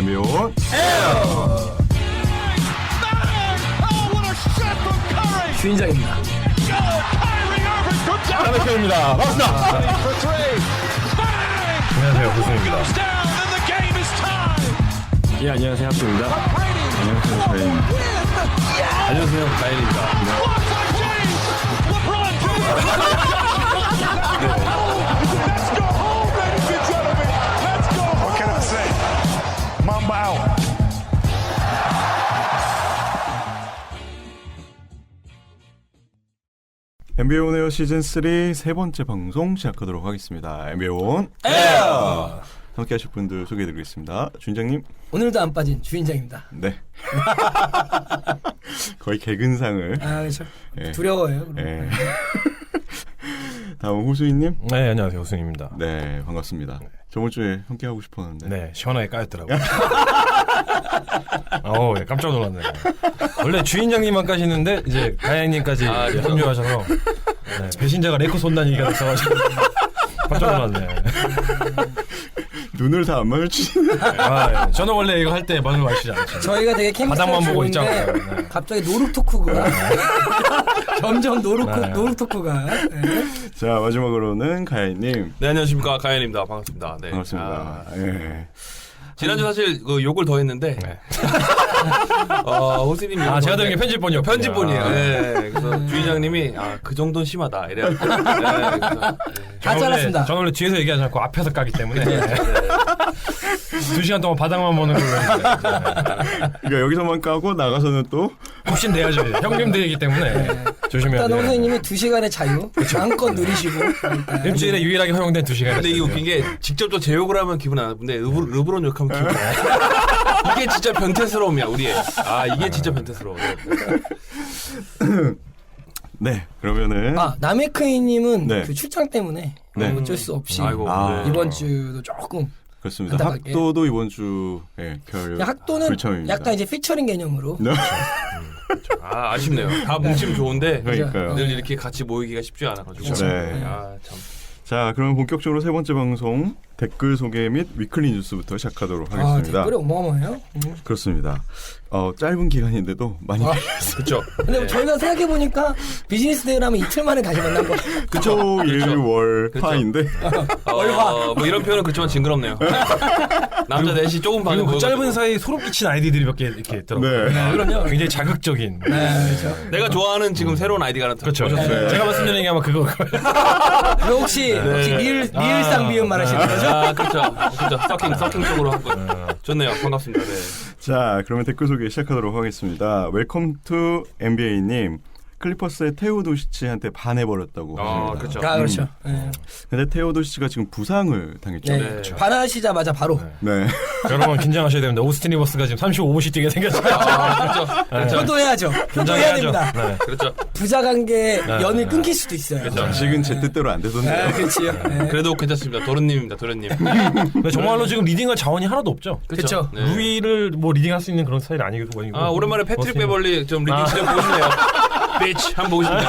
NBA 온 주인장입니다. 장학현입니다. 반갑습니다. 안녕하세요, 고승입니다. 예, 안녕하세요, 학수입니다. 안녕하세요, 저희입니다. 안녕하세요, 가일입니다. What can I say? Mamba out. NBA 온 에어 시즌 3 세 번째 방송 시작하도록 하겠습니다. NBA 온 에어! 함께 하실 분들 소개해드리겠습니다. 주인장님. 오늘도 안 빠진 주인장입니다. 네. 거의 개근상을. 아, 그렇죠. 예. 두려워요. 예. 다음 호수인님. 네, 안녕하세요, 고승입니다. 네, 반갑습니다. 저번 주에 함께 하고 싶었는데. 네, 시원하게 까였더라고요. 예, 깜짝 놀랐네요. 원래 주인장님만 까시는데 이제 가양님까지 이제 합류하셔서 배신자가 레코 쏜다는 얘기가 있어가지고 깜짝 놀랐네. 눈을 다 안 마주치시네. 예. 저는 원래 이거 할 때 마음을 마시지 않죠. 저희가 되게 케미스트가 바닥만 보고 좋은데 있잖아요. 네. 갑자기 노룩 토크가 점점 노룩 토크가 자, 마지막으로는 가인님. 네, 안녕하십니까, 가일입니다. 반갑습니다. 네. 반갑습니다. 예. 지난주 사실 그 욕을 더 했는데, 호스님 제가 들은 게 편집본이요. 편집본이에요. 네. 그래서 주인장님이 그 정도는 심하다 이래가지고. 네, 그래서, 다 잘랐습니다. 저는 원래 뒤에서 얘기하지 않고 앞에서 까기 때문에 2시간 동안 바닥만 보는 걸로 했는데 그러니까 여기서만 까고 나가서는 또 훨씬 내야죠. 형님들이기 때문에 조심해야 일단 돼요. 선생님이 2시간의 자유 마음껏 누리시고 일주일에 유일하게 허용된 2시간. 근데 이게 웃긴 게 직접적으로 제 욕을 하면 기분 안 나쁜데 르브론 욕하면 기분 나. 이게 진짜 변태스러움이야 우리의. 이게 진짜 변태스러워. 네, 그러면은 남해크이님은 네. 그 출장 때문에 네. 어쩔 수 없이 아이고, 네. 이번 주도 조금 그렇습니다. 안타깝게. 학도도 이번 주 학도는 불참입니다. 약간 이제 피처링 개념으로 네. 아쉽네요. 다 뭉치면 좋은데 그러니까요. 늘 이렇게 같이 모이기가 쉽지 않아가지고. 네. 참. 자, 그럼 본격적으로 세 번째 방송 댓글 소개 및 위클리 뉴스부터 시작하도록 하겠습니다. 댓글이 어마어마해요. 그렇습니다. 짧은 기간인데도 많이 그렇죠. 근데 저희가 생각해 보니까 비즈니스 데이를 하면 이틀 만에 다시 만난 거. 토, 일, 월, 그렇죠. 화인데 뭐 이런 표현은 그렇지만 징그럽네요. 남자 넷이 조금 반응 그리고 그 짧은 보여가지고. 사이 소름 끼친 아이디들이 몇 개 이렇게 있더라고요. 네. 그럼요. 굉장히 자극적인. 그렇죠. 내가 좋아하는 지금 새로운 아이디가 하나 그렇죠. 오셨어요. 네. 제가 말씀드리는 게 아마 그거. 혹시 리을상 비음 말하시는 거죠? 그렇죠. 서킹 쪽으로 한 거. 좋네요. 반갑습니다. 네. 자, 그러면 댓글 소개 시작하도록 하겠습니다. 웰컴 투 NBA님. 클리퍼스의 테오도시치한테 반해버렸다고 하십니다. 그렇죠. 그렇죠. 네. 근데 테오도시치가 지금 부상을 당했죠. 네. 그렇죠. 반하시자마자 바로 네. 여러분 긴장하셔야 됩니다. 오스틴 리버스가 지금 35분씩 뛰게 생겼어요. 그렇죠. 효도해야죠. 효도해야 됩니다. 네. 그렇죠. 부자관계 연을 끊길 수도 있어요. 그렇죠. 아직은 제 뜻대로 안 되던데요. 그렇지요. 네. 그래도 괜찮습니다. 도련님입니다. 도련님. 근데 정말로 지금 리딩할 자원이 하나도 없죠. 그렇죠. 네. 루이를 뭐 리딩할 수 있는 그런 스타일이 아니고. 오랜만에 패트릭 베벌리 좀 리딩 시점 보고 싶네요. 비치 한번 보고 싶네요. 네,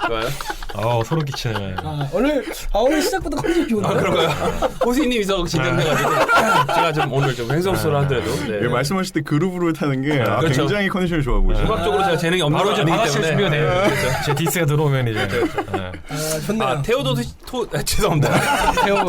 좋아요. 소름 끼치네. 오늘 시작부터 컨셉 좋은데요? 그런가요? 호시님이서 진행해가지고 제가 좀 오늘 좀 횡성스러워 하더라도 예, 말씀하실 때 그루브를 타는 게 그렇죠. 굉장히 컨디션이 좋아 보이죠. 음악적으로 제가 재능이 없는 바로 건 이제 아니기 받아칠 준비가 때문에. 돼요. 그렇죠. 제 디스가 들어오면 이제. 좋네요. 죄송합니다.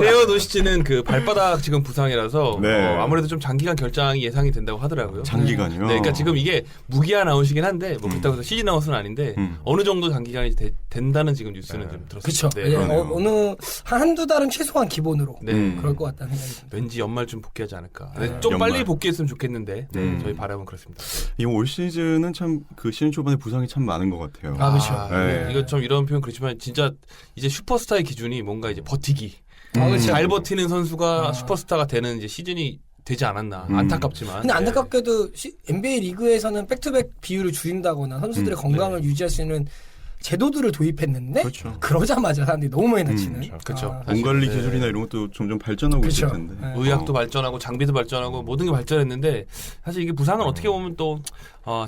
테오도시치는 그 발바닥 지금 부상이라서 네. 아무래도 좀 장기간 결장이 예상이 된다고 하더라고요. 장기간이요. 네, 그러니까 지금 이게 무기한 아웃이긴 한데 뭐 그렇다고 해서 시즌 아웃은 아닌데 어느 정도 장기간이 된다는 지금 뉴스는 좀 들었어요. 그렇죠. 네. 예, 그러네요. 어느 한두 달은 최소한 기본으로 네. 그럴 것 같다는 생각이 듭니다. 왠지 연말쯤 복귀하지 않을까. 네, 좀 연말. 빨리 복귀했으면 좋겠는데 저희 바람은 그렇습니다. 이 올 시즌은 참 그 시즌 초반에 부상이 참 많은 것 같아요. 그렇죠. 네. 이거 좀 이런 표현 그렇지만 진짜 이제 슈퍼스타의 기준이 뭔가 이제 버티기. 그렇죠. 잘 버티는 선수가 슈퍼스타가 되는 이제 시즌이 되지 않았나. 안타깝지만. 근데 안타깝게도 NBA 리그에서는 백투백 비율을 줄인다거나 선수들의 건강을 유지할 수 있는 제도들을 도입했는데 그렇죠. 그러자마자 사람들이 너무 많이 다치는. 그렇죠. 몸 관리 네. 기술이나 이런 것도 점점 발전하고 있을 텐데. 네. 의학도 발전하고 장비도 발전하고 모든 게 발전했는데 사실 이게 부상은 어떻게 보면 또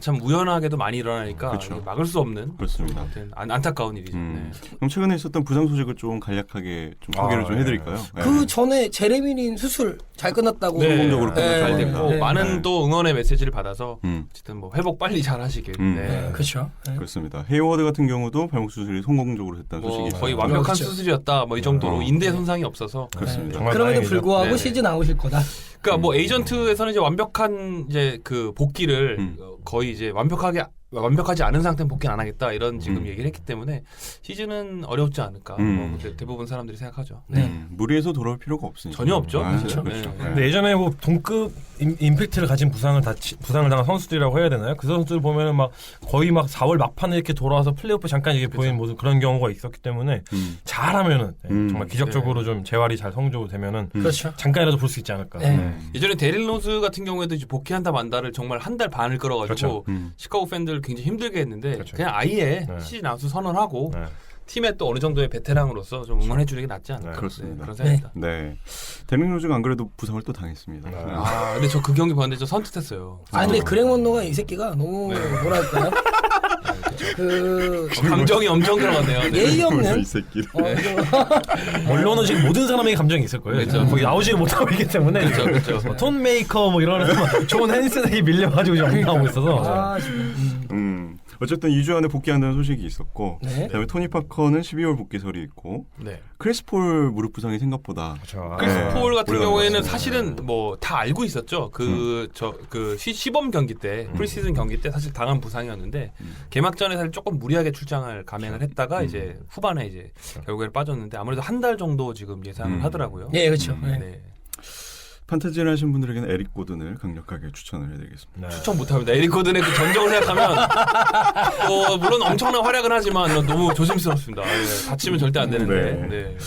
참 우연하게도 많이 일어나니까 그렇죠. 이게 막을 수 없는 그렇습니다. 아무튼 안타까운 일이죠. 네. 그럼 최근에 있었던 부상 소식을 좀 간략하게 좀 소개를 좀 예. 해드릴까요? 그 전에 제레미린 수술 잘 끝났다고. 네. 성공적으로 네. 끝났다고 잘 합니다. 됐고 네. 많은 또 응원의 메시지를 받아서 음. 어쨌든 뭐 회복 빨리 잘 하시길. 네, 그렇죠. 네. 그렇습니다. 헤이워드 같은 경우도 발목 수술이 성공적으로 됐다는 뭐 소식이 거의 있어요. 완벽한 그렇죠. 수술이었다. 뭐 이 정도로 인대 손상이 없어서. 그렇습니다. 정말 그럼에도 다행이죠. 불구하고 네네. 시즌 아웃일 거다. 그러니까 뭐 에이전트에서는 이제 완벽한 이제 그 복귀를 거의 이제 완벽하지 않은 상태는 복귀 안 하겠다 이런 지금 얘기를 했기 때문에 시즌은 어렵지 않을까. 뭐 대부분 사람들이 생각하죠. 무리해서 돌아올 필요가 없으니까. 전혀 없죠. 아, 그렇죠. 그렇죠. 네. 네. 근데 예전에 뭐 동급 임팩트를 가진 부상을 당한 선수들이라고 해야 되나요? 그 선수들 보면은 막 거의 막 4월 막판에 이렇게 돌아와서 플레이오프 잠깐 이게 보이는 모습 그런 경우가 있었기 때문에 잘하면은 정말 기적적으로 좀 재활이 잘 성조되면은 그렇죠. 잠깐이라도 볼 수 있지 않을까. 네. 예전에 데릴 로즈 같은 경우에도 이제 복귀한다 만다를 정말 한 달 반을 끌어가지고 그렇죠. 시카고 팬들 굉장히 힘들게 했는데 그렇죠. 그냥 아예 네. 시즌 아웃을 선언하고 네. 팀에 또 어느 정도의 베테랑으로서 좀 응원해주는 게 낫지 않을까. 네, 그렇습니다. 그런 생각입니다. 네. 데릭 로즈가 안 그래도 부상을 또 당했습니다. 네. 아 근데 저 그 경기 봤는데 저 선뜻했어요. 근데 그렉 원노가 이 새끼가 너무 뭐랄까요? 그 감정이 엄청 들어갔네요. 네. 예의 없는 이 새끼. 물론은 지금 모든 사람에게 감정이 있을 거예요. 그렇죠. 거기 나오지를 못하고 있기 때문에 그렇죠. 뭐 톤 메이커 뭐 이런 존 헨슨에게 밀려가지고 지금 엉망하고 있어서 아, 지금. 어쨌든 2주 안에 복귀한다는 소식이 있었고 네. 그다음에 토니 파커는 12월 복귀설이 있고 네. 크리스 폴 무릎 부상이 생각보다 그렇죠. 크리스 네. 폴 같은 오래 경우에는 남았습니다. 사실은 뭐 다 알고 있었죠. 그 시범 경기 때 프리시즌 경기 때 사실 당한 부상이었는데 개막전에 사실 조금 무리하게 출장을 감행을 했다가 이제 후반에 이제 결국에 빠졌는데 아무래도 한 달 정도 지금 예상을 하더라고요. 예, 그렇죠. 네. 네. 판타지를 하신 분들에게는 에릭 고든을 강력하게 추천을 해드리겠습니다. 네. 추천 못합니다. 에릭 고든의 그 전적을 생각하면 물론 엄청난 활약은 하지만 너무 조심스럽습니다. 네, 다치면 절대 안 되는데. 네. 네.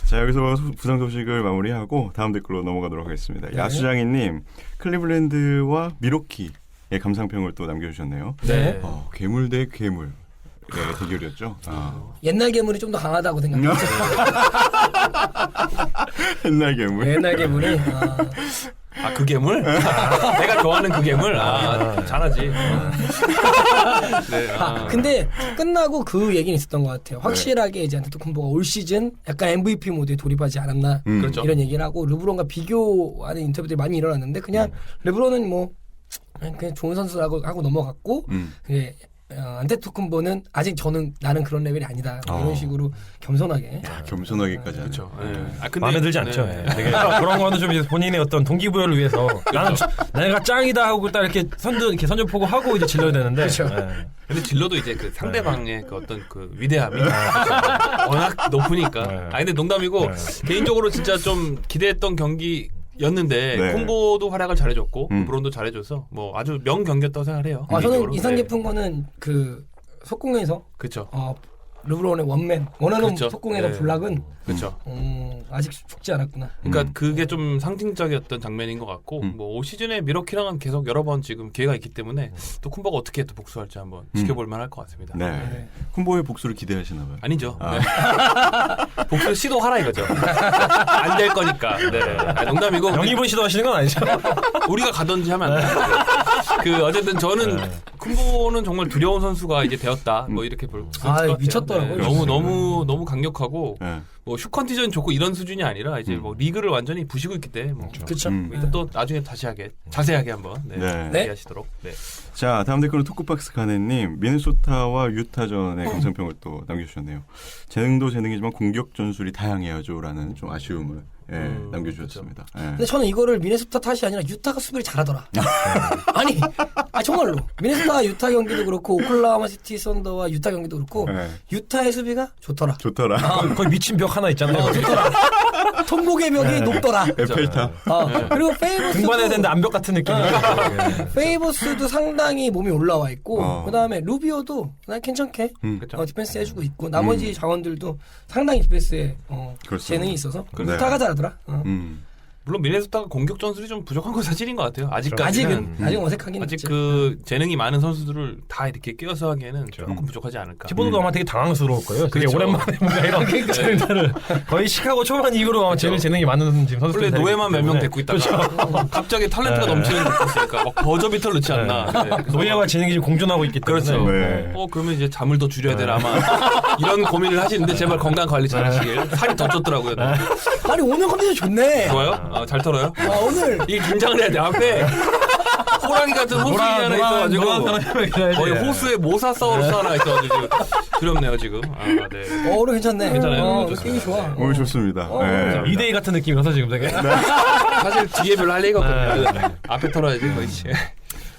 자, 여기서 부상 소식을 마무리하고 다음 댓글로 넘어가도록 하겠습니다. 야수장이님, 클리블랜드와 미러키의 감상평을 또 남겨주셨네요. 네. 괴물 대 괴물. 의 대결이었죠. 옛날 괴물이 좀 더 강하다고 생각했죠. 옛날 괴물. 옛날 괴물이. 아, 그 괴물? 내가 좋아하는 그 괴물? 잘하지. 네, 근데 끝나고 그 얘기는 있었던 것 같아요. 확실하게 이제 안테토쿤보가 올 시즌 약간 MVP 모드에 돌입하지 않았나 그렇죠. 이런 얘기를 하고 르브론과 비교하는 인터뷰들이 많이 일어났는데 그냥 르브론은 뭐 그냥 좋은 선수라고 하고 넘어갔고 예, 안테토쿤보는 아직 나는 그런 레벨이 아니다 뭐 이런 식으로 겸손하게 겸손하게까지 하네. 그렇죠. 근데, 마음에 들지 않죠. 네. 예. 되게 그런 거는 좀 이제 본인의 어떤 동기부여를 위해서 나는 내가 짱이다 하고 딱 이렇게 선전포고 하고 이제 질러야 되는데. 예. 근데 질러도 이제 그 상대방의 그 어떤 그 위대함이 워낙 높으니까. 네. 근데 농담이고 개인적으로 진짜 좀 기대했던 경기였는데 네. 콤보도 활약을 잘해줬고 브론도 잘해줘서 뭐 아주 명 경기였다고 생각해요. 저는 인상 깊은 거는 그 속공에서 그렇죠. 르브론의 원앤원 그렇죠. 속공에서 네. 블락은 그렇죠. 아직 죽지 않았구나. 그러니까 그게 좀 상징적이었던 장면인 것 같고 뭐 올 시즌에 미러키랑은 계속 여러 번 지금 기회가 있기 때문에 또 쿤버가 어떻게 또 복수할지 한번 지켜볼 만할 것 같습니다. 네. 콤보의 복수를 기대하시나 봐요. 아니죠. 네. 복수 시도하라 이거죠. 안 될 거니까. 네. 농담이고 영입을 시도하시는 건 아니죠? 우리가 가든지 하면 안 돼. 그 어쨌든 저는 쿤보는 정말 두려운 선수가 이제 되었다. 뭐 이렇게 볼 수 있을 것 같아요. 미쳤더라고요. 네. 너무 강력하고 네. 뭐 슛 컨디션 좋고 이런 수준이 아니라 이제 뭐 리그를 완전히 부시고 있기 때문에 뭐 그렇죠. 이거 또 나중에 자세하게 한번 네. 얘기하시도록. 네. 자, 다음 댓글은 토크박스 가네님, 미네소타와 유타전의 감상평을 또 남겨주셨네요. 재능도 재능이지만 공격 전술이 다양해야죠라는 좀 아쉬움을 남겨주셨습니다. 예. 근데 저는 이거를 미네소타 탓이 아니라 유타가 수비를 잘하더라. 아니, 정말로 미네소타 유타 경기도 그렇고 오클라호마 시티 선더와 유타 경기도 그렇고 유타의 수비가 좋더라. 좋더라. 거의 미친 벽 하나 있잖아요. 좋더라. 통곡의 벽이 높더라. 에펠탑. 그리고 페이버스도 등반해야 되는데 암벽 같은 느낌이. 페이버스도 상당히 몸이 올라와 있고 그 그다음에 루비오도 괜찮게 그렇죠. 디펜스 해주고 있고 나머지 자원들도 상당히 디펜스에 그렇습니다. 재능이 있어서 네. 유타가 잘하더라. 물론 미네소타가 공격 전술이 좀 부족한 건 사실인 것 같아요. 아직까지는. 아직은 아직 어색하긴 아직 했죠. 그 재능이 많은 선수들을 다 이렇게 끼워서 하기에는 조금 부족하지 않을까. 티보드도 아마 되게 당황스러울 거예요. 되게 그렇죠. 오랜만에 뭔가 이런 재능들을 거의 시카고 초반 이후로 아마 제일 재능이 많은 지금 선수들. 원래 노예만 몇 명 데리고 있다가 갑자기 탤런트가 넘치는 데 있으니까 막 버저비터를 넣지 않나. 네. 그래서 노예와 재능이 지금 공존하고 있기 때문에. 그렇죠. 네. 그러면 이제 잠을 더 줄여야 되나 아마 이런 고민을 하시는데 제발 건강 관리 잘 하시길. 살이 더 쪘더라고요. 아니 오늘 컨디션 좋네. 좋아요? 잘 털어요? 오늘 이게 긴장을 해야 돼. 앞에 호랑이 같은 호수인이 하나 있어가지고 거의 호수에 모사사우루스 하나 있어가지고 두렵네요 지금. 네. 오늘 괜찮네. 괜찮아요. 느낌이 좋아. 오늘 좋습니다. 네. 2대2 같은 느낌이라서 지금 되게. 사실 뒤에 별로 할 얘기가 없거든요. 앞에 털어야지 거의.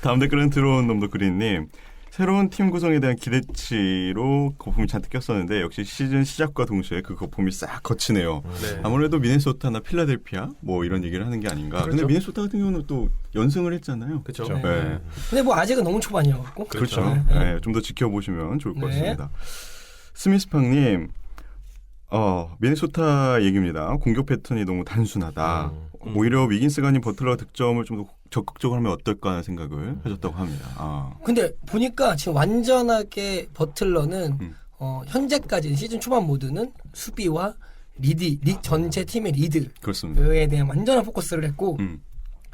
다음 댓글은 들어온 놈도 그린님. 새로운 팀 구성에 대한 기대치로 거품이 잔뜩 꼈었는데 역시 시즌 시작과 동시에 그 거품이 싹 거치네요. 네. 아무래도 미네소타나 필라델피아 뭐 이런 얘기를 하는 게 아닌가. 근데 미네소타 같은 경우는 또 연승을 했잖아요. 그렇죠. 네. 근데 뭐 아직은 너무 초반이어갖고. 그렇죠. 네. 네. 좀 더 지켜보시면 좋을 것 네. 같습니다. 스미스팡님, 미네소타 얘기입니다. 공격 패턴이 너무 단순하다. 오히려 위긴스가 아닌 버틀러가 득점을 좀 더 적극적으로 하면 어떨까 하는 생각을 하셨다고 합니다. 근데 보니까 지금 완전하게 버틀러는 현재까지 시즌 초반 모드는 수비와 전체 팀의 리드에 그렇습니다. 대한 완전한 포커스를 했고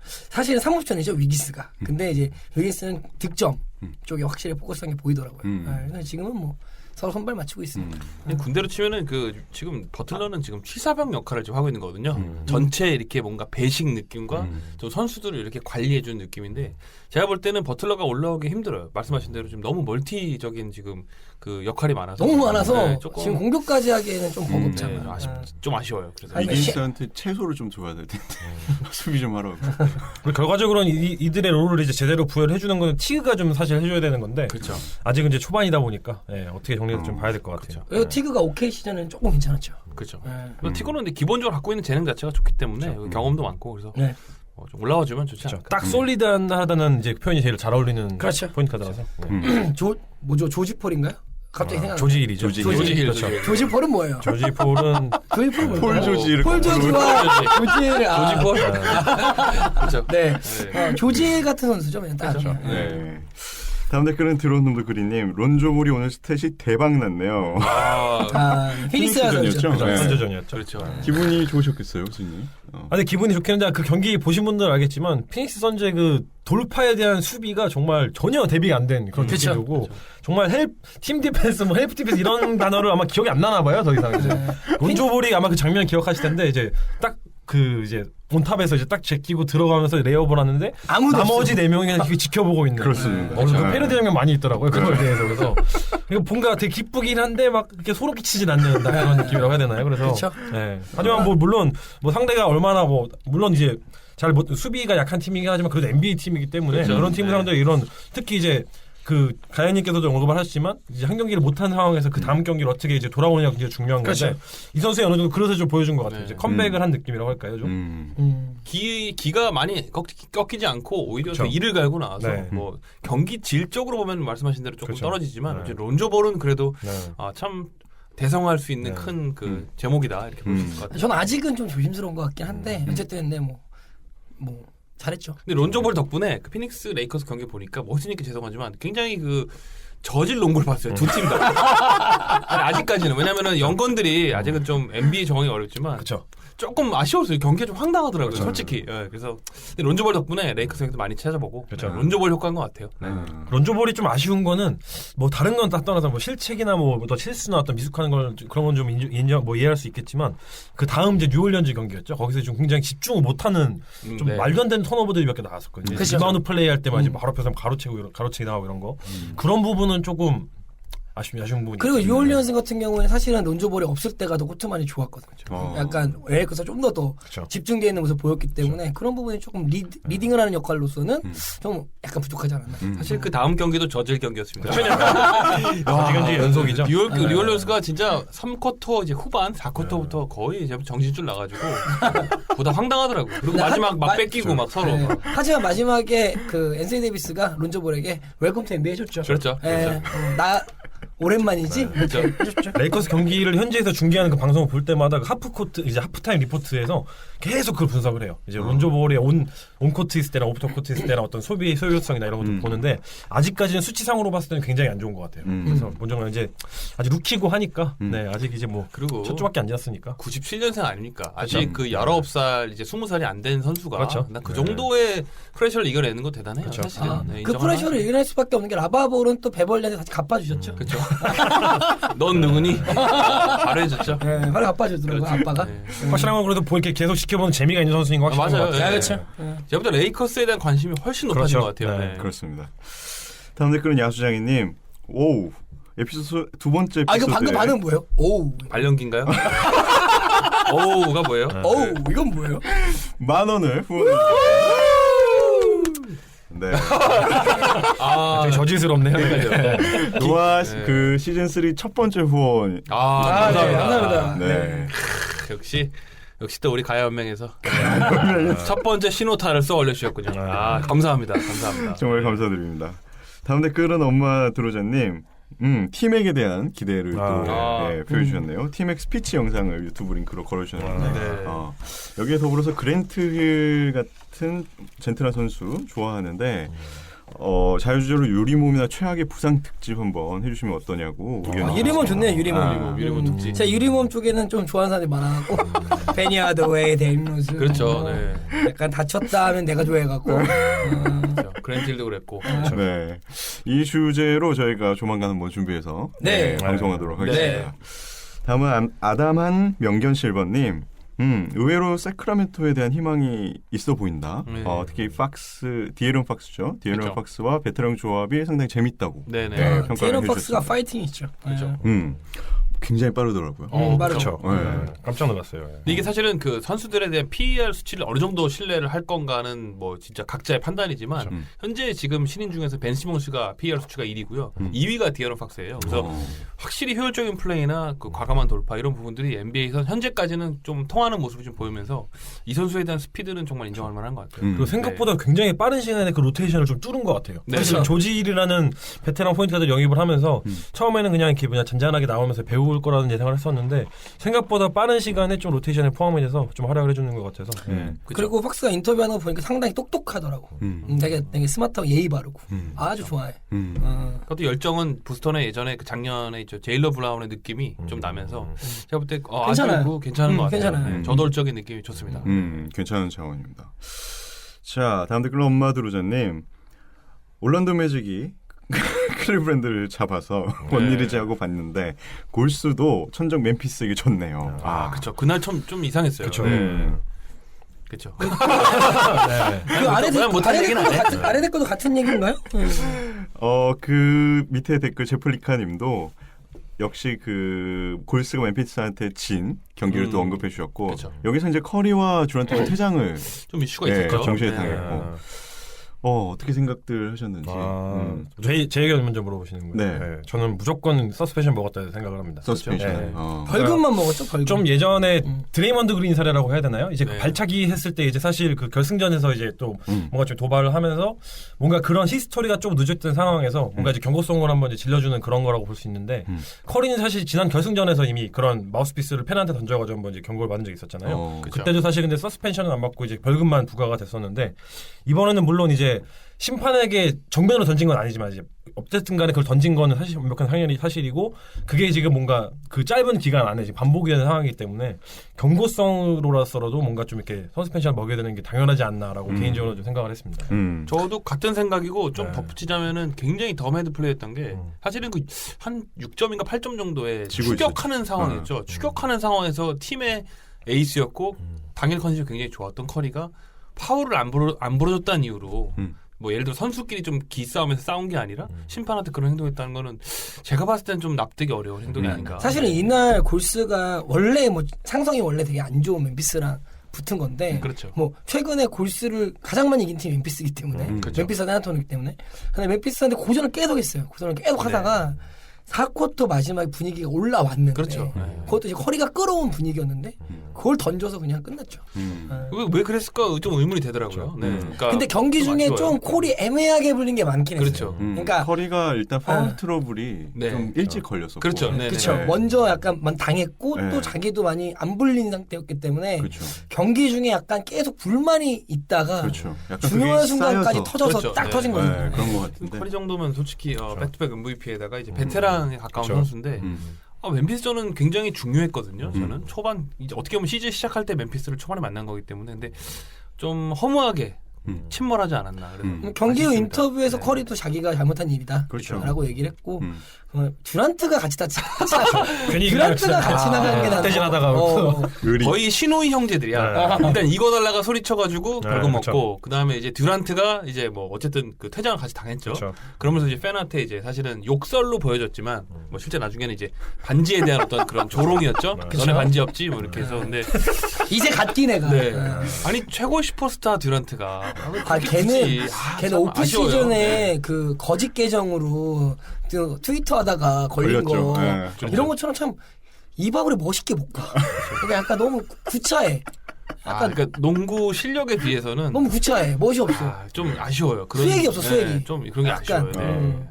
사실은 상업전이죠 위기스가. 근데 이제 위기스는 득점 쪽에 확실히 포커스한 게 보이더라고요. 그래서 지금은 뭐 서로 선발 맞추고 있습니다. 군대로 치면은 지금 버틀러는 지금 취사병 역할을 지금 하고 있는 거거든요. 전체 이렇게 뭔가 배식 느낌과 좀 선수들을 이렇게 관리해주는 느낌인데 제가 볼 때는 버틀러가 올라오기 힘들어요. 말씀하신 대로 지금 너무 멀티적인 지금 그 역할이 많아서 너무 많아서 네, 조금 지금 공격까지 하기에는 좀 버겁잖아요. 네, 좀 아쉬워요. 그래서 위긴스한테 채소를 좀 줘야 될 텐데 수비 좀 하라고. 그리고 결과적으로는 이들의 롤을 이제 제대로 부여를 해주는 건 티그가 좀 사실 해줘야 되는 건데. 그렇죠. 아직은 이제 초반이다 보니까 어떻게 정리해서 좀 봐야 될 것 같아요. 그리고 티그가 오케이 시즌은 조금 괜찮았죠. 그렇죠. 네. 티코는 근데 기본적으로 갖고 있는 재능 자체가 좋기 때문에 경험도 많고 그래서 네. 좀 올라와주면 좋지 않을까. 딱 솔리드하다는 이제 표현이 제일 잘 어울리는 그렇죠. 포인트라서. 조지 폴인가요? 갑자기 생각. 조지힐이죠. 조지힐. 그렇죠. 조지 폴은 뭐예요? 조지폴은 폴 조지를 폴 조지와 조지힐. 조지폴. 그렇죠. 네. 조지힐 같은 선수죠, 그냥 딱. 그렇죠. 네. 다음 댓글은 들어온 놈도 그리님. 론조볼이 오늘 스탯이 대박 났네요. 피닉스라서 피닉스전이었죠? 그렇죠. 네. 선제전이었죠. 그렇죠. 기분이 좋으셨겠어요, 교수님? 근데 기분이 좋겠는데 그 경기 보신 분들은 알겠지만 피닉스 선제 그 돌파에 대한 수비가 정말 전혀 대비가 안 된 그런 그쵸. 느낌이고 정말 팀 디펜스 뭐 헬프 디펜스 이런 단어를 아마 기억이 안 나나 봐요 더 이상 이제 론조볼이 아마 그 장면 기억하실 텐데 이제 딱 그 이제 온탑에서 이제 딱 제끼고 들어가면서 레이업을 하는데 아무도 나머지 4명이 그냥 지켜보고 있는 그렇습니다. 그 네. 패러디 장면 많이 있더라고요 그거에 대해서 그래서 이거 뭔가 되게 기쁘긴 한데 막 이렇게 소름 끼치진 않는 그런 느낌이라고 해야 되나요? 그래서 그렇죠. 네. 하지만 뭐 물론 뭐 상대가 얼마나 뭐 물론 이제 수비가 약한 팀이긴 하지만 그래도 NBA 팀이기 때문에 그렇죠. 그런 팀 상대 이런 특히 이제 그 가연님께서도 언급을 하셨지만 이제 한 경기를 못한 상황에서 그 다음 경기를 어떻게 이제 돌아오느냐가 굉장히 중요한 건데 그렇죠. 이 선수의 어느 정도 그래서 좀 보여준 것 같아요. 네. 이제 컴백을 한 느낌이라고 할까요, 좀. 기가 많이 꺾이지 않고 오히려 그쵸. 더 이를 갈고 나와서 네. 뭐 경기 질적으로 보면 말씀하신 대로 조금 그쵸. 떨어지지만 네. 이제 론조볼은 그래도 네. 참 대성할 수 있는 네. 큰 그 제목이다 이렇게 볼 수 있을 것 같아요. 저는 아직은 좀 조심스러운 것 같긴 한데 어쨌든 네, 뭐 잘했죠. 근데 론조볼 덕분에 그 피닉스 레이커스 경기 보니까 멋있으니까 죄송하지만 굉장히 그 저질 농구를 봤어요. 두 팀 다. 아직까지는 왜냐면은 연건들이 아직은 좀 NBA 정황이 어렵지만 그렇죠. 조금 아쉬웠어요. 경기가 좀 황당하더라고요. 솔직히. 예, 그래서 근데 론조볼 덕분에 레이커스 경기도 많이 찾아보고 그렇죠. 론조볼 효과인 것 같아요. 론조볼이 좀 아쉬운 거는 뭐 다른 건 다 떠나서 뭐 실책이나 뭐 또 실수나 어떤 미숙하는 걸 그런 건 좀 인정 뭐 이해할 수 있겠지만 그 다음 이제 뉴올리언즈 경기였죠. 거기서 좀 굉장히 집중을 못하는 좀 네. 말도 안 되는 턴오버들이 몇 개 나왔었거든요. 그쵸. 리바운드 플레이 할 때만 이제 바로 앞에서 가로채기 나가고 이런 거 그런 부분은 조금 아쉬운 부분이 그리고 있죠. 뉴올리언스 같은 경우에는 사실은 론조볼이 없을 때가 더 코트만이 좋았거든요. 약간 레이커스가 좀 더 그쵸. 집중되어 있는 모습 보였기 때문에 그런 부분이 조금 리딩을 하는 역할로서는 좀 약간 부족하지 않았나. 사실 그 다음 경기도 저질 경기였습니다. 이건 이제 연속이죠. 뉴올리언스가 진짜 3쿼터 이제 후반 4쿼터부터 거의 이제 정신줄 나가지고 보다 황당하더라고요. 그리고 마지막 막 뺏기고 막 서로. 네. 하지만 마지막에 그 앤서니 데이비스가 론조볼에게 웰컴 투 NBA 해줬죠. 그렇죠. 예, 그렇죠. 오랜만이지. 그렇죠. 해줬죠. 레이커스 경기를 현지에서 중계하는 그 방송을 볼 때마다 그 하프코트 이제 하프타임 리포트에서 계속 그걸 분석을 해요. 이제 론조 볼의 온 코트 있을 때나 오프터 코트 있을 때나 어떤 소요성이나 이런 것도 보는데 아직까지는 수치상으로 봤을 때는 굉장히 안 좋은 것 같아요. 그래서 본정은 이제 아직 루키고 하니까 네 아직 이제 뭐 그리고 첫 주밖에 안 지났으니까 97년생 아닙니까? 아직 그 19살 이제 20살이 안 된 선수가 그렇죠. 난 그 정도의 프레셔를 이겨내는 거 대단해요. 그렇죠. 사실은. 아, 네, 그 인정을 프레셔를 하죠. 이겨낼 수밖에 없는 게 라바볼은 또 베벌리한테 다시 갚아주셨죠. 그렇죠. 넌 누구니? 바로 해줬죠. 네, 바로 갚아주더라고요 그렇죠. 아빠가. 네. 확실한 건 그래도 이렇게 계속 지켜보는 재미가 있는 선수인 거 확실한 맞아요. 것 같아요. 네. 그렇죠. 네. 제가 볼 때 레이커스에 대한 관심이 훨씬 높아진 그렇죠. 것 같아요. 네. 네. 그렇습니다. 다음 댓글은 야수장이님. 오우. 에피소드 두 번째 에피소드. 아 이거 방금 반응 뭐예요? 오우. 발령기인가요? 오우가 뭐예요? 어우 이건 뭐예요? 10,000원을 후원. 네. 아, 되게 저질스럽네요. 그러니까요. 노아 네. 그 시즌 3 첫 번째 후원. 아, 네, 감사합니다. 감사합니다. 네. 역시 또 우리 가야연맹에서 첫 번째 신호타를 써 올려주셨군요. 아, 감사합니다. 감사합니다. 정말 감사드립니다. 다음 댓글은 엄마 드로자님. 팀엑에 대한 기대를 또 아. 네, 표해주셨네요. 팀엑 스피치 영상을 유튜브 링크로 걸어주셨는데 네. 여기에 더불어서 그랜트 힐 같은 젠틀한 선수 좋아하는데 자유주제로 유리몸이나 최악의 부상 특집 한번 해주시면 어떠냐고 의견 유리몸 좋네요 유리몸. 유리몸 특집. 제가 유리몸 쪽에는 좀 좋아하는 사람이 많아갖고 베니 하드웨이, 데일로스. 그렇죠. 네. 약간 다쳤다 하면 내가 좋아해갖고. 그렇죠. 그랜틸도 그랬고. 네. 이 주제로 저희가 조만간 한번 준비해서 네. 방송하도록 네. 하겠습니다. 다음은 아담한 명견 실버님. 의외로 세크라멘토에 대한 희망이 있어 보인다. 네. 특히 디에런 팍스죠. 디에런 그렇죠. 팍스와 베테랑 조합이 상당히 재밌다고. 네네. 네, 평가를 테일러 팍스가 해주셨습니다. 파이팅 있죠. 그렇죠. 굉장히 빠르더라고요. 그렇죠. 네. 네. 깜짝 놀랐어요. 예. 근데 이게 사실은 그 선수들에 대한 PER 수치를 어느 정도 신뢰를 할 건가는 뭐 진짜 각자의 판단이지만 그렇죠. 현재 지금 신인 중에서 벤 시몬스가 PER 수치가 1위고요. 2위가 디에런 팍스예요. 그래서 확실히 효율적인 플레이나 그 과감한 돌파 이런 부분들이 NBA에서 현재까지는 좀 통하는 모습이 좀 보이면서 이 선수에 대한 스피드는 정말 인정할 만한 것 같아요. 그리고 생각보다 굉장히 빠른 시간에 그 로테이션을 좀 뚫은 것 같아요. 네. 사실 그렇죠. 조질이라는 베테랑 포인트 가드 영입을 하면서 처음에는 그냥 이렇게 그냥 잔잔하게 나오면서 배울 거라는 예상을 했었는데 생각보다 빠른 시간에 좀 로테이션에 포함이 돼서 좀 활약을 해주는 것 같아서. 예. 그리고 팍스가 인터뷰하는 거 보니까 상당히 똑똑하더라고. 되게 스마트하고 예의 바르고 아주 좋아해. 그것도 열정은 부스턴의 예전에 그 작년에 있죠 제일러 브라운의 느낌이 좀 나면서 제가 볼 때 괜찮아요. 아주 괜찮은 것 같아요. 괜찮아요. 네, 저돌적인 느낌이 좋습니다. 괜찮은 차원입니다. 자, 다음 댓글 엄마 드로자님. 올란도 매직이 클리브랜드를 잡아서 원일이지 하고 봤는데 골수도 천적 멤피스에게 졌네요. 그렇죠. 그날 좀 이상했어요. 그쵸. 그렇죠. 그 아래 그냥 못한 얘기는 안 해. 아래 댓글도 같은 얘기인가요? 그 밑에 댓글 제플리카님도 역시 그 골스가 멤피스한테 진 경기를 또 언급해 주셨고 그쵸. 여기서 이제 커리와 듀란트가 퇴장을 좀 이슈가 있었죠. 동시에 네. 당했고 어떻게 생각들 하셨는지. 제 의견 먼저 물어보시는 거예요. 네. 예, 저는 무조건 서스펜션 먹었다 생각을 합니다. 서스펜션. 예. 벌금만 먹었죠 벌금. 좀 예전에 드레이먼드 그린 사례라고 해야 되나요? 이제 네. 그 발차기 했을 때 이제 사실 그 결승전에서 이제 또 뭔가 좀 도발을 하면서 뭔가 그런 히스토리가 좀 늦었던 상황에서 뭔가 이제 경고성을 한번 이제 질러주는 그런 거라고 볼 수 있는데 커리는 사실 지난 결승전에서 이미 그런 마우스피스를 팬한테 던져가지고 한번 이제 경고를 받은 적이 있었잖아요. 그쵸. 그때도 사실 근데 서스펜션은 안 받고 이제 벌금만 부과가 됐었는데 이번에는 물론 이제 심판에게 정면으로 던진 건 아니지만 이제 어쨌든 간에 그걸 던진 거는 사실 완벽한 당연히 사실이고 그게 지금 뭔가 그 짧은 기간 안에 지금 반복이 되는 상황이기 때문에 경고성으로서라도 뭔가 좀 이렇게 서스펜션을 먹여야 되는 게 당연하지 않나라고 개인적으로 좀 생각을 했습니다. 저도 같은 생각이고 좀 네. 덧붙이자면은 굉장히 덤헤드 플레이했던 게 사실은 그 한 6점인가 8점 정도의 지고 추격하는 상황이었죠. 추격하는 상황에서 팀의 에이스였고 당일 컨디션이 굉장히 좋았던 커리가 파울을 안 불어줬다는 이유로 뭐 예를 들어 선수끼리 좀 기싸움에서 싸운 게 아니라 심판한테 그런 행동했다는 거는 제가 봤을 때는 좀 납득이 어려운 행동이 아닌가. 사실은 이날 골스가 원래 뭐 상성이 원래 되게 안 좋은 멤피스랑 붙은 건데 그렇죠. 뭐 최근에 골스를 가장 많이 이긴 팀이 멤피스이기 때문에 그렇죠. 멤피스와 세나토니기 때문에 근데 멤피스한테 고전을 계속 했어요. 고전을 계속 하다가 4쿼터 마지막에 분위기가 올라왔는데 그렇죠. 네. 그것도 이제 커리가 끌어온 분위기였는데 그걸 던져서 그냥 끝났죠. 왜 그랬을까 좀 의문이 되더라고요. 네. 그러니까 근데 경기 중에 아쉬워요. 좀 콜이 애매하게 불린 게 많긴 했어요. 그렇죠. 그러니까 커리가 일단 파울 트러블이 네. 좀 일찍 걸렸었고. 그렇죠. 네. 그렇죠. 네. 먼저 약간 당했고 네. 또 자기도 많이 안 불린 상태였기 때문에 그렇죠. 경기 중에 약간 계속 불만이 있다가 그렇죠. 약간 중요한 그게 순간까지 쌓여서. 터져서 그렇죠. 딱 네. 터진 거죠. 네, 그런 것 같은데. 커리 정도면 솔직히 백투백 MVP에다가 이제 베테랑에 가까운 그렇죠. 선수인데 음. 멤피스전은 굉장히 중요했거든요. 저는 초반 이제 어떻게 보면 시즌 시작할 때 멤피스를 초반에 만난 거기 때문에 근데 좀 허무하게 침몰하지 않았나. 그래서 경기 후 아쉽습니다. 인터뷰에서 네. 커리도 자기가 잘못한 일이다 그렇죠. 라고 얘기를 했고 음. 듀란트가 같이 나죠. 괜히 듀란트가 같이 나가는 게 떼지 하다가 의리. 거의 시노이 형제들이야. 일단 이거 달라가 소리쳐가지고 네, 벌금 그렇죠. 먹고 그 다음에 이제 듀란트가 이제 뭐 어쨌든 그 퇴장을 같이 당했죠. 그렇죠. 그러면서 이제 팬한테 이제 사실은 욕설로 보여졌지만 뭐 실제 나중에는 이제 반지에 대한 어떤 그런 조롱이었죠. 너네 반지 없지 뭐 이렇게 해서 근데 이제 갓 뛴 애가 네. 아니 최고 슈퍼스타 듀란트가 걔는 오프 시즌에 그 거짓 계정으로 그 트위터 하다가 걸린 걸렸죠. 거 네. 이런 것처럼 참 이박으로 멋있게 못 가. 그러니까 약간 너무 구차해. 약간 그러니까 농구 실력에 비해서는 너무 구차해. 멋이 없어. 좀 아쉬워요. 그런, 수액이 없어, 수액이. 좀 그런 게 약간, 아쉬워요. 네.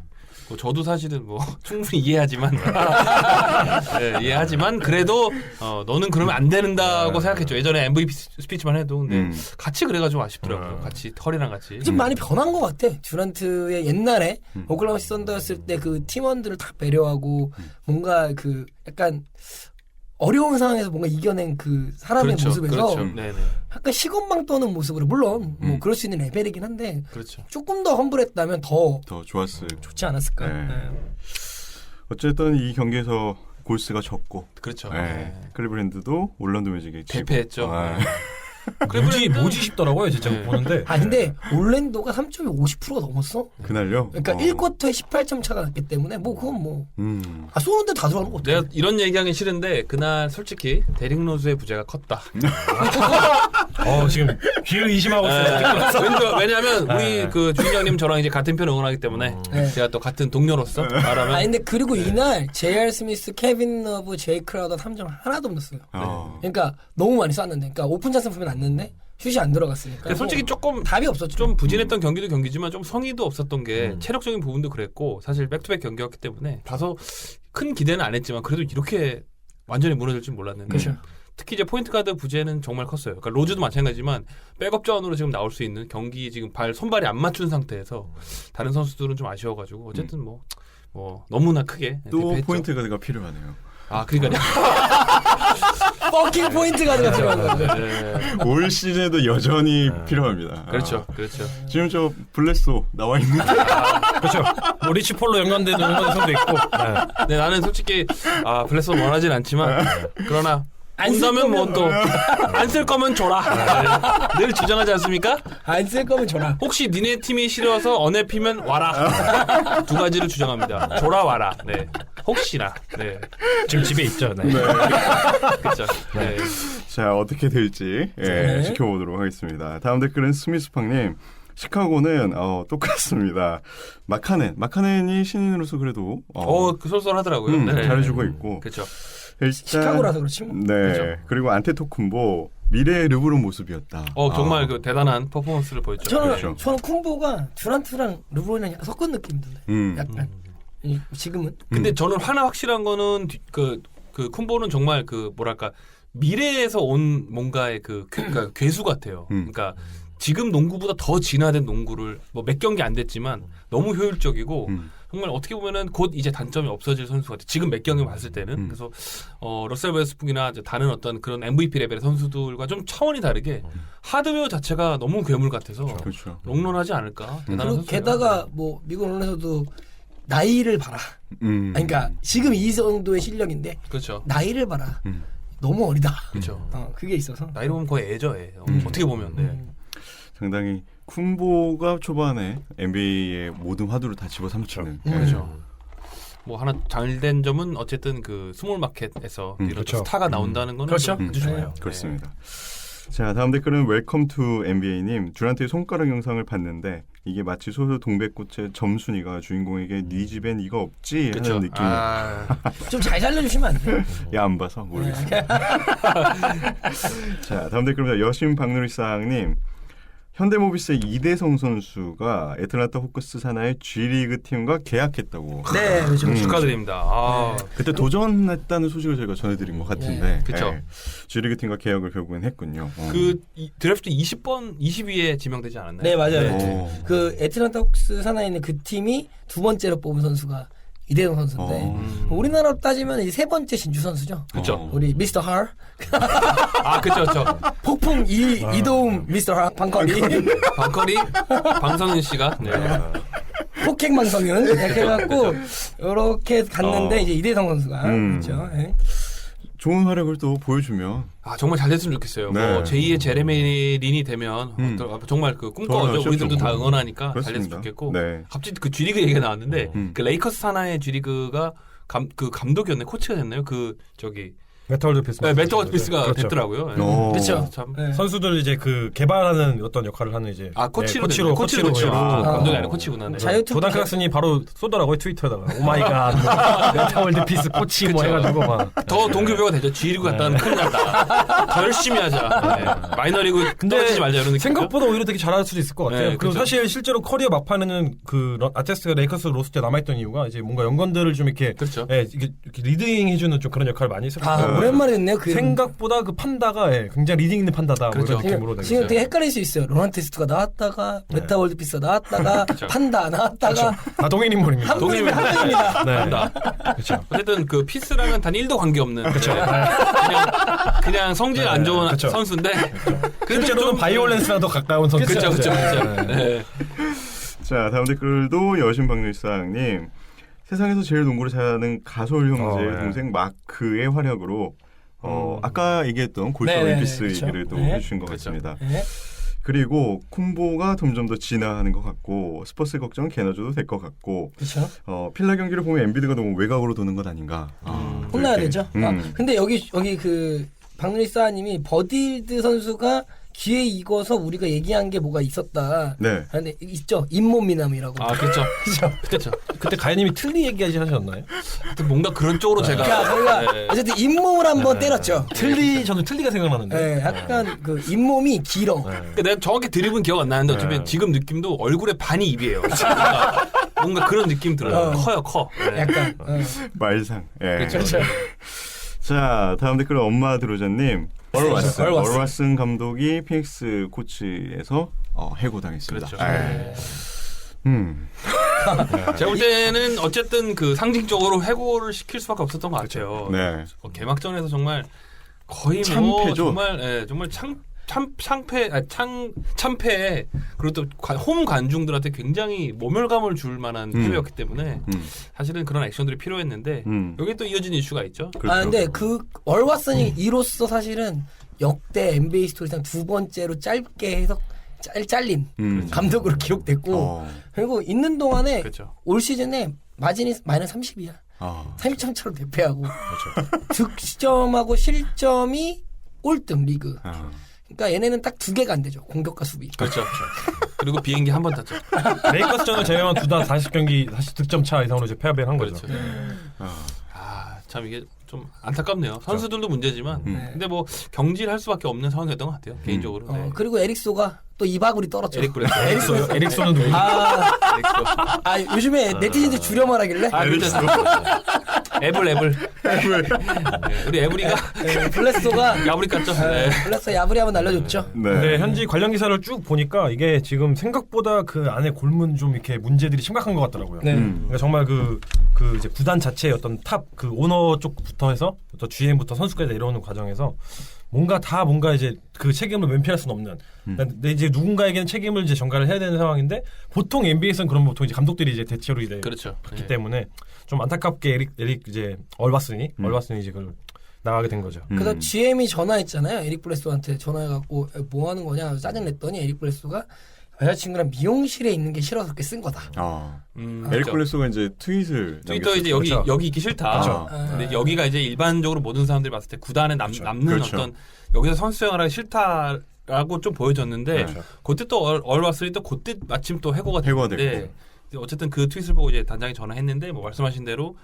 뭐 저도 사실은 뭐 충분히 이해하지만 네, 이해하지만 그래도 너는 그러면 안 된다고 생각했죠. 예전에 MVP 스피치만 해도 근데 같이 그래가지고 아쉽더라고요. 같이 털이랑 같이. 좀 많이 변한 것 같아. 듀란트의 옛날에 오클라호마 시티 썬더였을 때 그 팀원들을 다 배려하고 뭔가 그 약간 어려운 상황에서 뭔가 이겨낸 그 사람의 그렇죠, 모습에서 그렇죠. 네네. 약간 시건방 떠는 모습으로 물론 뭐 그럴 수 있는 레벨이긴 한데 그렇죠. 조금 더 험블했다면 더 더 좋았을. 좋지 않았을까. 네. 네. 어쨌든 이 경기에서 골스가 졌고, 그렇죠. 네. 네. 클리브랜드도 올란도 매직에 지고. 대패했죠. 아, 네. 뭐지 싶더라고요 진짜 네. 보는데. 아 근데 올랜도가 3점이 50%가 넘었어. 그날요. 그러니까 1쿼터에 18점 차가 났기 때문에 뭐 그건 뭐 쏘는데 다 들어가는 거 내가 같아. 이런 얘기하기 싫은데 그날 솔직히 데릭 로즈의 부재가 컸다. 지금 귀를 의심하고 있어요. 왜냐하면 우리 그 주인장님 저랑 이제 같은 편 응원하기 때문에 네. 제가 또 같은 동료로서 말하면 아 근데 그리고 이날 J.R. 스미스, 케빈 러브, 제이 크라우더 3점 하나도 못 넣었어요. 그러니까 너무 많이 쐈는데, 그러니까 오픈 찬스 보면 났는데 슛이 안 들어갔으니까. 근데 솔직히 조금 답이 없었죠. 좀 부진했던 경기도 경기지만 좀 성의도 없었던 게 체력적인 부분도 그랬고 사실 백투백 경기였기 때문에 다소 큰 기대는 안 했지만 그래도 이렇게 완전히 무너질 줄 몰랐는데 그렇죠. 특히 이제 포인트 가드 부재는 정말 컸어요. 그러니까 로즈도 마찬가지지만 백업 자원으로 지금 나올 수 있는 경기 지금 손발이 안 맞춘 상태에서 다른 선수들은 좀 아쉬워가지고 어쨌든 뭐 너무나 크게 또 대패했죠. 포인트 가드가 필요하네요. 아 그러니까 퍼킹 포인트 가드가 들어간 거죠. 네. 올 시즌에도 여전히 필요합니다. 그렇죠, 그렇죠. 지금 저 블레소 나와 있는데 그렇죠. 뭐 리치 폴로 연관되는 선수도 있고. 네. 네, 나는 솔직히 블레스 원하진 않지만 그러나 안 쓸 온다면 뭐 거면- 또 안 쓸 거면 줘라. 늘 주장하지 않습니까? 안 쓸 거면 줘라. 혹시 니네 팀이 싫어서 언해피면 와라. 두 가지를 주장합니다. 줘라 와라. 네. 혹시나. 네. 지금 집에 있죠. 네. 그렇죠. 네. 자 어떻게 될지 네. 지켜보도록 하겠습니다. 다음 댓글은 스미스팡님. 시카고는 똑같습니다. 마카넨이 신인으로서 그래도 그 쏠쏠하더라고요. 네. 잘해주고 있고 그렇죠. 일단 시카고라서 그렇지 뭐. 네 그렇죠. 그리고 안테토쿤보 미래의 르브론 모습이었다. 정말 그 대단한 퍼포먼스를 보였죠. 저는 쿤보가 듀란트랑 르브론이랑 약간 섞은 느낌 들어요. 약간 지금은. 근데 저는 하나 확실한 거는 그 쿤보는 정말 그 뭐랄까 미래에서 온 뭔가의 그러니까 괴수 같아요. 그러니까 지금 농구보다 더 진화된 농구를 뭐 몇 경기 안 됐지만 너무 효율적이고 정말 어떻게 보면은 곧 이제 단점이 없어질 선수 같아요. 지금 몇 경기 봤을 때는 그래서 러셀 웨스트브룩이나 다른 어떤 그런 MVP 레벨의 선수들과 좀 차원이 다르게 하드웨어 자체가 너무 괴물 같아서 그렇죠. 롱런하지 않을까. 대단한 그리고 선수예요. 게다가 뭐 미국 언론에서도 나이를 봐라. 그러니까 지금 이 정도의 실력인데 그렇죠. 나이를 봐라. 너무 어리다. 그렇죠. 그게 있어서. 나이로 보면 거의 애죠, 애. 어떻게 보면. 네. 상당히 쿤보가 초반에 NBA의 모든 화두를 다 집어삼키는 그렇죠. 뭐 하나 잘된 점은 어쨌든 그 스몰 마켓에서 이런 그렇죠. 스타가 나온다는 거는 그렇죠. 아주 좋아요. 그렇습니다. 자, 다음 댓글은 웰컴 투 NBA님. 듀란트의 손가락 영상을 봤는데 이게 마치 소설 동백꽃의 점순이가 주인공에게 네 집에 네가 없지 하는 그쵸. 느낌이야. 좀 잘 살려주시면 안 돼요? 야, 안 봐서 모르겠어. 자, 다음 댓글입니다. 여신 박누리상님. 현대모비스의 이대성 선수가 애틀란타 호크스 산하의 G리그 팀과 계약했다고. 네, 그렇죠. 축하드립니다. 아, 그때 도전했다는 소식을 저희가 전해드린 것 같은데. 그쵸. 예. G리그 팀과 계약을 결국엔 했군요. 드래프트 20번, 20위에 지명되지 않았나요? 네, 맞아요. 오. 그 애틀란타 호크스 산하에 있는 그 팀이 두 번째로 뽑은 선수가 이대성 선수인데 우리나라로 따지면 이제 세 번째 진주 선수죠. 그쵸. 우리 미스터 할 아, 그쵸. 폭풍 이도움 미스터 할 방커리 방커리, 방성윤 씨가. 네. 폭행 방송은 이렇게 해갖고 이렇게 갔는데 이제 이대성 선수가 그렇죠. 예. 좋은 활약을 또 보여주면. 아, 정말 잘 됐으면 좋겠어요. 네. 뭐 제2의 제레미 린이 되면 정말 그 꿈꿔죠. 좋죠. 우리들도 다 응원하니까 잘 그렇습니다. 됐으면 좋겠고. 네. 갑자기 그 G리그 얘기가 나왔는데 그 레이커스 산하의 G리그가 그 감독이었네, 코치가 됐나요? 그 저기 메타월드 피스. 네, 매트 워드피스가 그렇죠. 됐더라고요. 네. 오. 그렇죠. 참. 네. 선수들 이제 그 개발하는 어떤 역할을 하는 이제 아, 코치로 네, 됐네. 코치로. 아, 예. 감독이 아니라 코치구나. 네. 자유투 조단 클락슨이 바로 쏘더라고요 트위터에다가 오마이갓 메타월드 피스 코치 뭐 그쵸. 해가지고 막 더 동급여가 되죠. G리그 갔다는 큰일 났다. 더 열심히 하자. 네. 마이너리그 떨어지지 말자 이런 느낌. 생각보다 오히려 되게 잘할 수도 있을 것 같아요. 네, 그리고 그죠. 사실 실제로 커리어 막판에는 그 아테스트가 레이커스 로스트에 남아있던 이유가 이제 뭔가 연건들을 좀 이렇게 그렇죠. 예, 이렇게 리딩 해주는 좀 그런 역할을 많이 했었어요. 아 오랜만에 듣네요. 그 생각보다 그 판다가 예, 굉장히 리딩 있는 판다다 뭐 그렇죠. 이런 느낌으로 되게 지금 되게 헷갈릴 수 있어요. 로난테스트가 나왔다가 메타 월드피스 나왔다가 판다 나왔다가 다 동일 인물입니다. 한 분이면 한 분입니다. 네. 한다. 그렇죠. 어쨌든 그 피스랑은 단 1도 관계없는 그냥 성질 안 좋은 그쵸. 선수인데 그래도 실제로는 좀 바이올렌스랑 더 가까운 선수. 그쵸. 네. 자, 다음 댓글도 여신박률상님. 세상에서 제일 농구를 잘하는 가솔 형제의 네. 동생 마크의 활약으로 아까 얘기했던 골스 네네네, 올림피스 그쵸. 얘기를 또 네. 해주신 것 그쵸. 같습니다. 네. 그리고 콤보가 점점 더 진화하는 것 같고 스퍼스 걱정은 개나줘도 될 것 같고 그렇죠. 필라 경기를 보면 엔비드가 너무 외곽으로 도는 것 아닌가. 혼나야 이렇게. 되죠. 아, 근데 여기 그 박누리사님이 버딜드 선수가 기회 익어서 우리가 얘기한 게 뭐가 있었다. 네. 근데 있죠. 잇몸미남이라고. 아 그렇죠. 그렇죠. 그때 가연님이 틀리 얘기하지 하셨나요? 하여튼 뭔가 그런 쪽으로 제가 그러니까 저희가 네. 어쨌든 잇몸을 한번 때렸죠. 저는 틀리가 생각나는데. 네, 약간 그 잇몸이 길어. 그러니까 내가 정확히 드립은 기억 안 나는데 어차피 지금 느낌도 얼굴의 반이 입이에요. 뭔가 그런 느낌 들어요. 커요, 커. 네. 약간. 말상. 예. 그렇죠. 자, 다음 댓글은 엄마 드로자님. 얼왓슨 얼왓슨. 감독이 피닉스 코치에서 해고당했습니다. 그렇죠. 예. 제가 볼 때는 어쨌든 그 상징적으로 해고를 시킬 수밖에 없었던 것 같아요. 네. 개막전에서 정말 거의 뭐 참패죠. 정말 참패 그리고 또 홈 관중들한테 굉장히 모멸감을 줄 만한 패배였기 때문에 사실은 그런 액션들이 필요했는데 여기 또 이어진 이슈가 있죠. 그렇죠. 아 근데 그 얼왓슨이 이로써 사실은 역대 NBA 스토리상 두 번째로 짧게 해서 잘린 감독으로 기록됐고 그리고 있는 동안에 그렇죠. 올 시즌에 마진이 마이너스 30이야. 30점 차로 대패하고 득점하고 실점이 꼴등 리그. 그러니까 얘네는 딱 두 개가 안 되죠. 공격과 수비. 그렇죠. 그리고 비행기 한 번 탔죠. 레이커스전을 제외한 두단 40경기 40득점 차 이상으로 이제 패배를 한 거죠. 그렇죠. 참 이게 좀 안타깝네요. 선수들도 문제지만 근데 뭐 경질할 수밖에 없는 상황이었던 것 같아요. 개인적으로. 네. 그리고 에릭소가 또 이바구리 떨었죠. 에릭 브레스. 에릭소는 누구? 요즘에 네티즌들 줄여 말하길래 그렇죠. 애블. 우리 애블이가 블레소가 야부리 깠죠. 네. 블레소 야부리 한번 날려줬죠. 네, 현지 관련 기사를 쭉 보니까 이게 지금 생각보다 그 안에 골문 좀 이렇게 문제들이 심각한 것 같더라고요. 네. 그러니까 정말 그 이제 구단 자체의 어떤 탑 그 오너 쪽부터 해서 또 GM부터 선수까지 내려오는 과정에서 뭔가 이제 그 책임을 면피할 수는 없는. 근데 이제 누군가에게는 책임을 이제 전가를 해야 되는 상황인데 보통 NBA에서는 그런 보통 이제 감독들이 이제 대체로 이제 그렇죠. 그렇기 네. 때문에 좀 안타깝게 에릭 이제 얼바슨이 이제 그걸 나가게 된 거죠. 그래서 GM이 전화했잖아요. 에릭 블레소한테 전화해갖고 뭐 하는 거냐 짜증 냈더니 에릭 블레소가 여자친구랑 미용실에 있는 게 싫어서 그렇게 쓴 거다. 에릭 그렇죠. 블레소가 이제 트윗을 트위터 이제 남겼었죠. 여기 있기 싫다. 그렇죠. 근데 여기가 이제 일반적으로 모든 사람들이 봤을 때 구단에 남는 그렇죠. 어떤 여기서 선수 생활하기 싫다라고 좀 보여졌는데 그렇죠. 그때 또 얼왔으니 또 그때 마침 또 해고가 해고가 됐는데 됐고. 어쨌든 그 트윗을 보고 이제 단장이 전화했는데 뭐 말씀하신 대로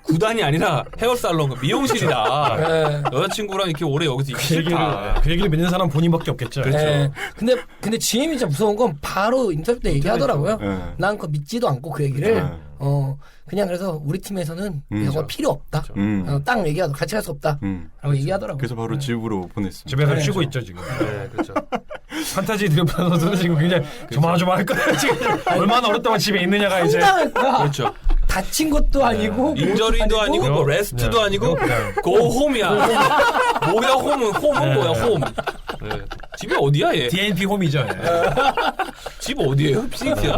구단이 아니라 헤어살롱 미용실이다. 네. 여자친구랑 이렇게 오래 여기서 있기 싫다. 그 얘기를 믿는 사람 본인밖에 없겠죠. 그렇죠. 네. 근데 GM이 진짜 무서운 건 바로 인터뷰 때 얘기하더라고요. 네. 난 그거 믿지도 않고 그 얘기를. 네. 그냥 그래서 우리 팀에서는 이거 필요 없다. 딱 얘기하도 같이 할 수 없다. 라고 얘기하더라고요. 그래서 바로 집으로 보냈습니다. 집에서 네, 쉬고 그렇죠. 있죠 지금. 네, 그렇죠. 판타지 드래프트 선수는 지금 굉장히 조마조마할 거예요. 지금 얼마나 오랫동안 집에 있느냐가 이제. 황당할 거야. 그렇죠. 다친 것도 아니고 인저리도 아니고 뭐 레스트도 아니고 고홈이야. 뭐야 홈은 뭐야 홈. 네. 집이 어디야 얘? DNP 홈이죠. 예. 집 어디예요? 피닉스야.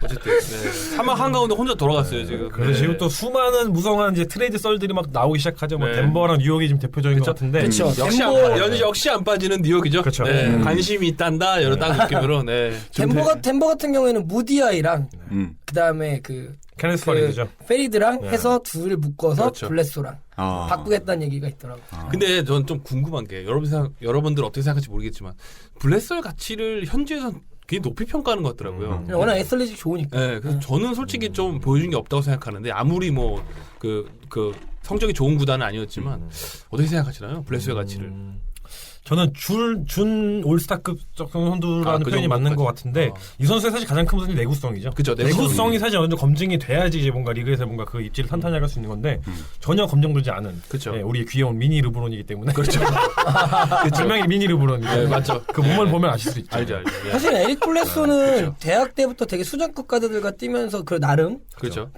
어쨌든 네. 사막 한가운데 혼자 돌아갔어요 지금. 그래서 지금 또 수많은 무성한 이제 트레이드 썰들이 막 나오기 시작하죠. 뭐 네. 덴버랑 뉴욕이 지금 대표적인 것 같은데. 그쵸. 역시 안 빠지는 뉴욕이죠. 그쵸. 네. 관심이 있단다 이런 딱 느낌으로. 네. 덴버 같은 경우에는 무디아이랑 그다음에 케네스 파리드죠. 페리드랑 네. 해서 둘을 묶어서 그렇죠. 블레소랑 바꾸겠다는 얘기가 있더라고요. 근데 저는 좀 궁금한 게 여러분들 어떻게 생각할지 모르겠지만 블레스의 가치를 현지에선 굉장히 높이 평가하는 것 같더라고요. 워낙 애슬리틱 좋으니까. 네, 그래서 저는 솔직히 좀 보여준 게 없다고 생각하는데 아무리 뭐 그 성적이 좋은 구단은 아니었지만 어떻게 생각하시나요? 블레스의 가치를. 저는 준 올스타급 선수라는 그 표현이 맞는 정도까지. 것 같은데 이 선수의 사실 가장 큰 문제는 내구성이죠. 그쵸, 내구성이 사실 어느 정도 검증이 돼야지 이제 뭔가 리그에서 뭔가 그 입지를 탄탄히 할 수 있는 건데 전혀 검증되지 않은 그쵸. 예, 우리 귀여운 미니 르브론이기 때문에 그렇죠. 분명히 미니 르브론 네, 맞죠. 그 몸을 보면 아실 수 있죠. 알죠. 예. 사실 에릭 블레소는 그렇죠. 대학 때부터 되게 수장급 가드들과 뛰면서 그 나름 그렇죠.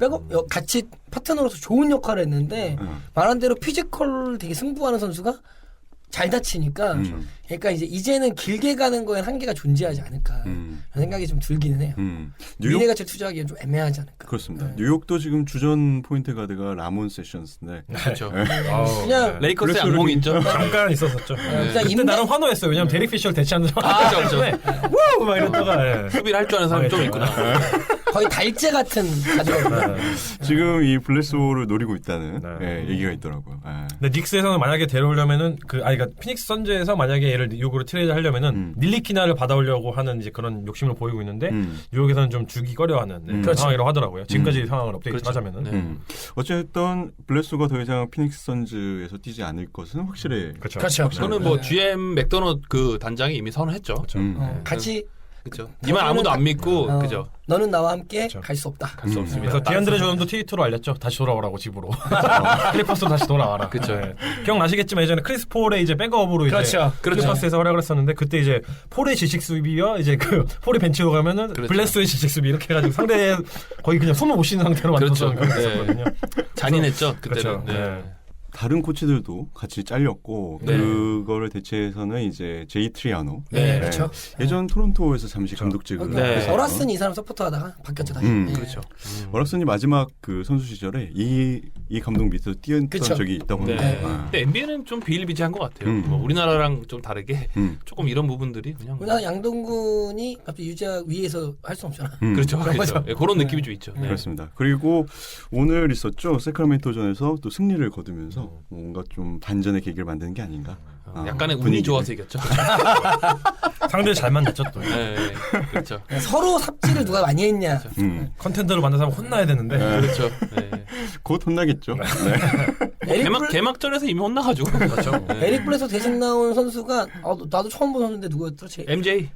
같이 파트너로서 좋은 역할을 했는데 말한 대로 피지컬 되게 승부하는 선수가 잘 다치니까 그러니까 이제는 길게 가는 거에 한계가 존재하지 않을까 라는 생각이 좀 들기는 해요. 뉴욕 미래 가치 투자하기엔 좀 애매하지 않을까. 그렇습니다. 네. 뉴욕도 지금 주전 포인트 가드가 라몬 세션스인데 그렇죠. 그냥 레이커스의 블레스를 악몽이 있죠. 잠깐 있었었죠. 그냥 그때 인내- 나름 환호했어요. 왜냐면 데릭 피셔를 대체하는 그렇죠, 사람인데 막 이랬다가 예. 수비를 할 줄 아는 사람이 좀 네. 있구나. 거의 달제 같은 가드거든요. 지금 이 블레소를 노리고 있다는 네. 얘기가 있더라고요. 예. 근데 닉스에서는 만약에 데려오려면은 그러니까 피닉스 선즈에서 만약에 얘를 뉴욕으로 트레이드 하려면은 닐리키나를 받아오려고 하는 이제 그런 욕심을 보이고 있는데 뉴욕에서는 좀 주기 꺼려하는 상황이라고 하더라고요. 지금까지 상황을 업데이트 그렇죠. 하자면은. 네. 어쨌든 블레소가 더 이상 피닉스 선즈에서 뛰지 않을 것은 확실해. 그렇죠. 그렇죠. 저는 뭐 GM 맥도넛 그 단장이 이미 선언했죠. 같이 그렇죠. 이만 아무도 안 믿고 그죠. 너는 나와 함께 갈 수 없다. 갈 수 없습니다. 그래서 디안드레 존도 트위터로 알렸죠. 다시 돌아오라고 집으로. 클리퍼스로 다시 돌아와라. 그쵸. 네. 기억나시겠지만 예전에 크리스 폴의 이제 백업으로 그렇죠. 이제 클리퍼스에서 활약을 했었는데 그때 이제 폴의 지식 수비와 이제 그 폴의 벤치로 가면은 그렇죠. 블레스의 지식 수비 이렇게 해가지고 상대 거의 그냥 숨을 못 쉬는 상태로 만들었던 그렇죠. 그런 게 있었거든요. 잔인했죠 그때는. 그렇죠. 네. 네. 다른 코치들도 같이 잘렸고 네. 그거를 대체해서는 이제 제이 트리아노. 네, 그렇죠. 예전 토론토에서 잠시 감독직을 네. 했었죠. 어라슨이 이 사람 서포터하다가 바뀌었죠 다시. 네. 그렇죠. 어라슨이 마지막 그 선수 시절에 이 감독 밑에서 뛰었던 그쵸. 적이 있다고 네. 합니다. 근데 NBA는 좀 비일비재한 것 같아요. 뭐 우리나라랑 좀 다르게 조금 이런 부분들이 그냥 우리나라 양동근이 갑자기 유지하 위에서 할 수 없잖아. 그렇죠. 그런 그렇죠. 거죠. 예, 그런 느낌이 좀 있죠. 네. 그렇습니다. 그리고 오늘 있었죠. 세크라멘토전에서 또 승리를 거두면서 뭔가 좀 반전의 계기를 만드는 게 아닌가. 약간의 운이 분위기를. 좋아서 이겼죠. 상대를 잘 만났죠 또. 네, 그렇죠. 서로 삽질을 누가 많이 했냐. 컨텐더를 만나서 혼나야 되는데. 그렇죠. 네. 곧 혼나겠죠. 네. 개막전에서 이미 혼나가지고. 그렇죠. 에릭 블레소 대신 나온 선수가 나도 처음 본 선수인데 누구였더라? MJ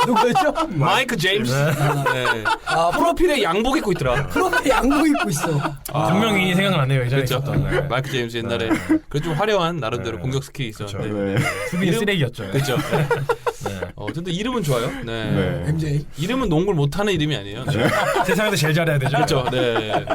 누구였죠? 마이크 제임스. 네. 프로필에 양복 입고 있더라. 프로필 양복 입고 있어. 분명히 생각나네요. 예전에 그렇죠. 있었던. 네. 마이크 제임스 옛날에 그좀 화려한 나름대로 네. 공격 스킬이 있었는데. 네. 수비 쓰레기였죠. 그렇죠. 근데 이름은 좋아요. 네. 네. MJ. 이름은 농구를 못하는 이름이 아니에요. 네. 세상에서 제일 잘해야 되죠. 그렇죠. 네.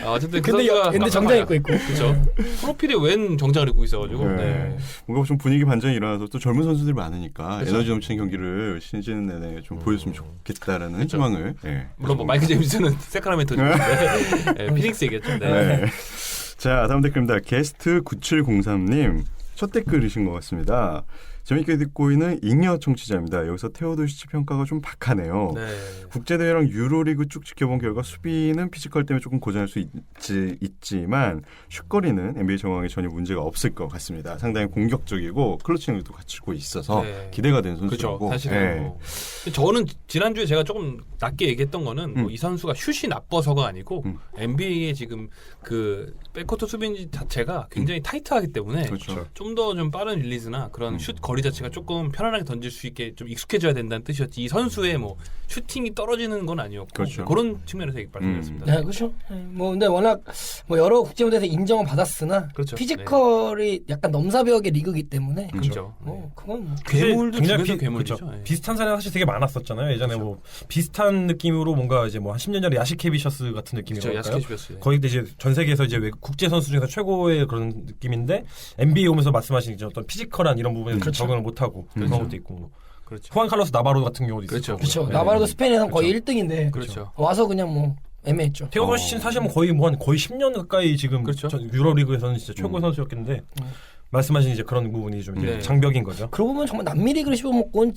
어쨌든 그 근데 선수가 근데 정장 입고 있고. 그렇죠. 프로필에 웬 정장을 입고 있어가지고. 네. 네. 뭔가 좀 분위기 반전이 일어나서 또 젊은 선수들이 많으니까 그렇죠. 에너지 넘치는 경기를 시즌 내내 좀 보여줬으면 좋겠다라는 희망을. 네. 물론 뭐 마이크 제임스는 세크라멘토죠. 네. 피닉스 얘기했죠. 네. 네. 자, 다음 댓글입니다. 게스트 9703님. 첫 댓글이신 것 같습니다. 재밌게 듣고 있는 잉여 청취자입니다. 여기서 테오도시치 평가가 좀 박하네요. 네. 국제대회랑 유로리그 쭉 지켜본 결과 수비는 피지컬 때문에 조금 고전할 수 있지만 슛거리는 NBA 정황에 전혀 문제가 없을 것 같습니다. 상당히 공격적이고 클러치 능력도 갖추고 있어서 네. 기대가 되는 그렇죠. 선수라고. 사실은 네. 뭐. 저는 지난주에 제가 조금 낮게 얘기했던 거는 뭐 이 선수가 슛이 나빠서가 아니고 NBA의 지금 그 백코트 수비 자체가 굉장히 타이트하기 때문에 그렇죠. 좀 더 좀 빠른 릴리즈나 그런 슛 거리 자체가 조금 편안하게 던질 수 있게 좀 익숙해져야 된다는 뜻이었지. 이 선수의 뭐 슈팅이 떨어지는 건 아니었고 그렇죠. 그런 측면에서 말씀드렸습니다. 네, 그렇죠. 뭐 근데 워낙 뭐 여러 국제무대에서 인정은 받았으나 그렇죠. 피지컬이 약간 넘사벽의 리그이기 때문에 그렇죠. 그건 뭐 괴물도 굉장히 중에서 괴물이죠. 그렇죠. 예. 비슷한 사례가 사실 되게 많았었잖아요. 예전에 그렇죠. 뭐 비슷한 느낌으로 뭔가 이제 뭐 한 10년 전에 야시케비셔스 같은 그렇죠. 느낌이랄까요? 야스케비셔스. 거의 이제 전 세계에서 이제 국제 선수 중에서 최고의 그런 느낌인데 NBA 오면서 말씀하신 이제 어떤 피지컬한 이런 부분에 그렇죠. 적응을 못하고 그런 것도 있고 뭐. 그렇죠. 후안 칼로스 나바로 같은 경우도 그렇죠. 있었고. 그렇죠. 네. 나바로도 스페인에서는 거의 1등인데 그렇죠. 와서 그냥 뭐 애매했죠. 테오도시치는 사실 뭐 거의 뭐 한 거의 10년 가까이 지금 그렇죠. 유로리그에서는 진짜 최고의 선수였겠는데 말씀하신 이제 그런 부분이 좀 이제 네. 장벽인 거죠. 그러고 보면 정말 남미 리그를 씹어먹고 온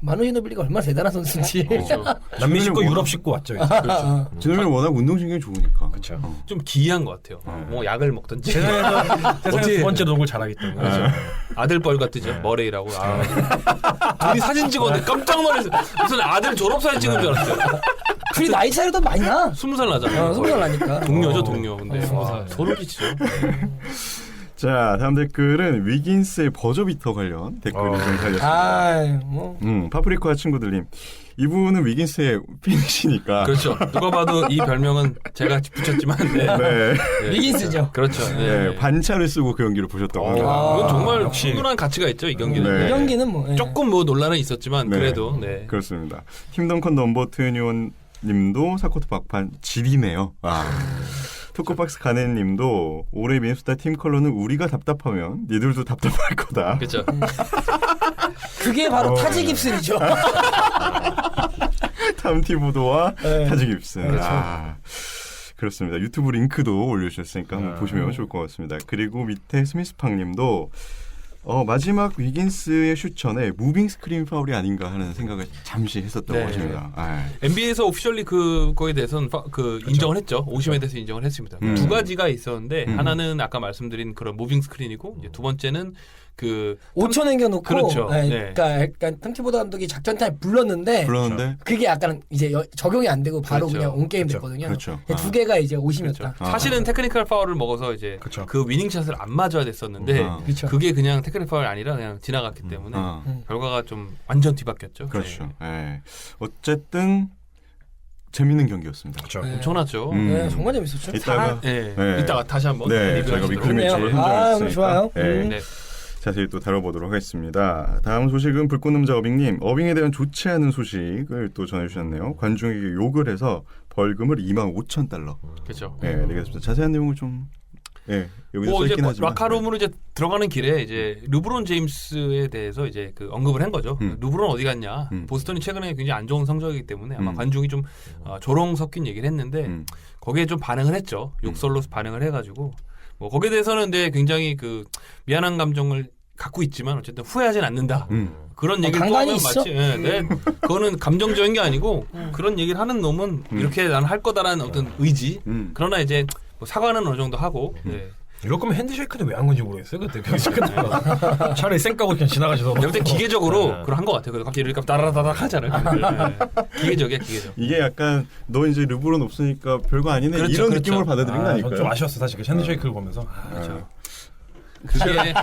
마누시노빌리가 얼마나 대단한 선수인지. 그렇죠. 남미 씻고 워낙- 유럽 씻고 왔죠. 이제. 그렇죠. 진호는 워낙 운동신경이 좋으니까. 그렇죠. 좀 기이한 것 같아요. 뭐 약을 먹든지 세상에서 두 번째 농구를 잘하기 때문에. 아들뻘 같으죠. 머레이라고. 둘이 사진 찍었는데 깜짝 놀랐어요. 무슨 아들 졸업사진 찍은 줄 알았어요. 둘이 나이 차이도 많이 나. 20살 나잖아요. 20살 나니까. 동료죠, 동료. 근데 스무 와, 소름 끼치죠. 자, 다음 댓글은 위긴스의 버저비터 관련 댓글이 좀 달렸습니다. 아, 뭐. 파프리카 친구들님. 이분은 위긴스의 팬이시니까. 그렇죠. 누가 봐도 이 별명은 제가 붙였지만 네. 네. 위긴스죠. 그렇죠. 네, 네. 반차를 쓰고 그 경기를 보셨다고 합니다. 이건 정말 역시. 충분한 가치가 있죠, 이 경기는. 네. 이 경기는 뭐. 예. 조금 뭐 논란은 있었지만 네. 그래도 네. 그렇습니다. 팀덩컨 넘버 21 님도 사코트 박판 질이네요. 토크박스 가네님도 올해 미네소타 팀 컬러는 우리가 답답하면 니들도 답답할 거다. 그렇죠. 그게 바로 타지 깁슨이죠. 탐티보드와 네. 타지 깁슨. 그렇죠. 그렇습니다. 유튜브 링크도 올려주셨으니까 한번 네. 보시면 좋을 것 같습니다. 그리고 밑에 스미스팡님도 마지막 위긴스의 슛 전에 무빙 스크린 파울이 아닌가 하는 생각을 잠시 했었다고 네. 하십니다. NBA에서 오피셜리 그거에 대해서는 인정을 했죠. 오심에 대해서 인정을 했습니다. 두 가지가 있었는데 하나는 아까 말씀드린 그런 무빙 스크린이고 이제 두 번째는 그 5천 남겨놓고. 그렇죠. 예, 네. 그러니까 약간 탐티보드 감독이 작전 타임 불렀는데. 그러는데 그게 약간 이제 적용이 안 되고 바로 그렇죠. 그냥 온게임 그렇죠. 됐거든요. 그렇죠. 두 개가 이제 오심이었다. 그렇죠. 사실은 테크니컬 파울을 먹어서 이제 그렇죠. 그 위닝샷을 안 맞아야 됐었는데 그렇죠. 그게 그냥 테크니컬 파울이 아니라 그냥 지나갔기 때문에 결과가 좀 완전 뒤바뀌었죠. 그렇죠. 네. 예. 어쨌든 재밌는 경기였습니다. 그렇죠. 네. 엄청나죠. 네, 정말 재밌었죠. 이따가 네. 네. 이따가 다시 한번 네, 저희가 리뷰하시도록. 위클리 매치를 좋네요. 현장했으니까 좋아요. 네. 자세히 또 다뤄보도록 하겠습니다. 다음 소식은 불꽃놈자 어빙님. 어빙에 대한 좋지 않은 소식을 또 전해주셨네요. 관중에게 욕을 해서 벌금을 25,000달러 그렇죠. 내겠습니다. 자세한 내용을 좀 여기서 뭐 이제 써있긴 하지만 라카룸으로 이제 들어가는 길에 이제 르브론 제임스에 대해서 이제 그 언급을 한 거죠. 르브론 어디 갔냐? 보스턴이 최근에 굉장히 안 좋은 성적이기 때문에 아마 관중이 좀 조롱 섞인 얘기를 했는데 거기에 좀 반응을 했죠. 욕설로 반응을 해가지고 뭐 거기에 대해서는 근데 굉장히 그 미안한 감정을 갖고 있지만 어쨌든 후회하진 않는다. 그런 얘기를 또 간간히 하면 있어? 마치 그거는 감정적인 게 아니고 그런 얘기를 하는 놈은 이렇게 난 할 거다라는 어떤 의지. 그러나 이제 뭐 사과는 어느 정도 하고. 네. 이럴 거면 핸드쉐이크는 왜 한 건지 모르겠어요. 그때 차라리 쌩 까고 그냥 지나가셔서. 내가 볼때 기계적으로 그런 거 같아요. 그래서 갑자기 이렇게 따라다닥 하잖아요. 네. 기계적이야, 기계적. 이게 약간 너 이제 르브론 없으니까 별거 아니네 그렇죠, 이런 그렇죠. 느낌으로 받아들인 거 아닐까요? 좀 아쉬웠어 사실 그 핸드쉐이크를 보면서. 그렇죠. 그게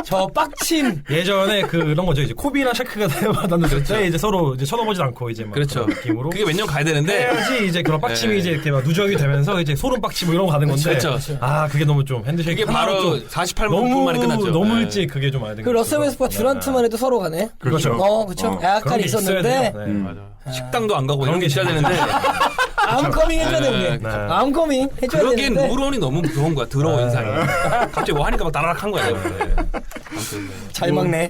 저 빡침. 예전에 그런 거죠. 이제 코비랑 샤크가 대화받았는데 그때 이제 서로 이제 쳐다보지 않고 이제 막 그렇죠. 그런 느낌으로. 그게 몇 년 가야 되는데 해야지 이제 그런 빡침이 네. 이제 이렇게 막 누적이 되면서 이제 소름 빡침 뭐 이런 거 가는 건데. 그렇죠. 아 그게 너무 좀 핸드쉐이크. 이게 바로 하나로 좀 48분 만에 끝났죠. 너무 네. 일찍 그게 좀 와야 되는 그 러셀 웨스퍼 듀란트만 해도 서로 가네. 그렇죠. 그렇죠. 약간 그런 게 있었는데 있어야 돼요. 네. 맞아. 식당도 안 가고 이런 게 있어야 되는데 암커밍 해줘야 네, 되는데. 네. 암커밍 해줘야 그러기엔 되는데. 루브론이 너무 무서운 거야. 더러워 인상이. 갑자기 뭐 하니까 막 따라락 한 거야. 아무튼 네. 잘 막네.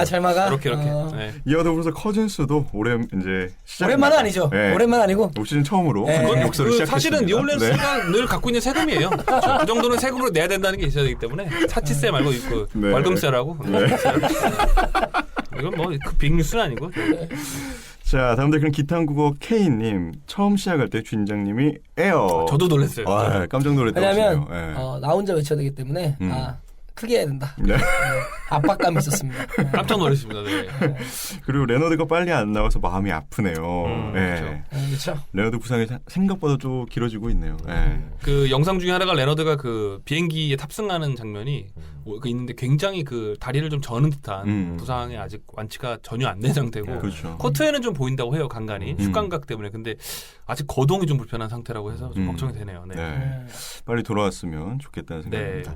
잘 막아. 이렇게. 네. 이와 더불어서 커즌스도 올해 이제 시작. 오랜만은 아니죠. 네. 오랜만 아니고. 올 시즌 처음으로 네. 그건 욕설을 시작했습니다. 사실은 뉴올리언스가 늘 갖고 있는 세금이에요. 그 정도는 세금으로 내야 된다는 게 있어야 되기 때문에 사치세 말고 있고 네. 월금세라고. 이건 뭐 그 빅뉴스는 아니고. 자, 다음 댓글은 기타한국어 K님. 처음 시작할 때 주인장님이 에어. 저도 놀랐어요. 아, 깜짝 놀랐다고 왜냐면 하시네요. 나 혼자 외쳐야 되기 때문에 크게 해야 된다. 네. 압박감이 있었습니다. 깜짝 놀랐습니다. 네. 그리고 레너드가 빨리 안 나와서 마음이 아프네요. 네. 그렇죠. 레너드 부상이 생각보다 좀 길어지고 있네요. 네. 그 영상 중에 하나가 레너드가 그 비행기에 탑승하는 장면이 그 있는데 굉장히 그 다리를 좀 저는 듯한 부상이 아직 완치가 전혀 안 된 상태고 그렇죠. 코트에는 좀 보인다고 해요. 간간히 슛감각 때문에. 근데 아직 거동이 좀 불편한 상태라고 해서 좀 걱정이 되네요. 네. 네. 빨리 돌아왔으면 좋겠다는 네. 생각입니다.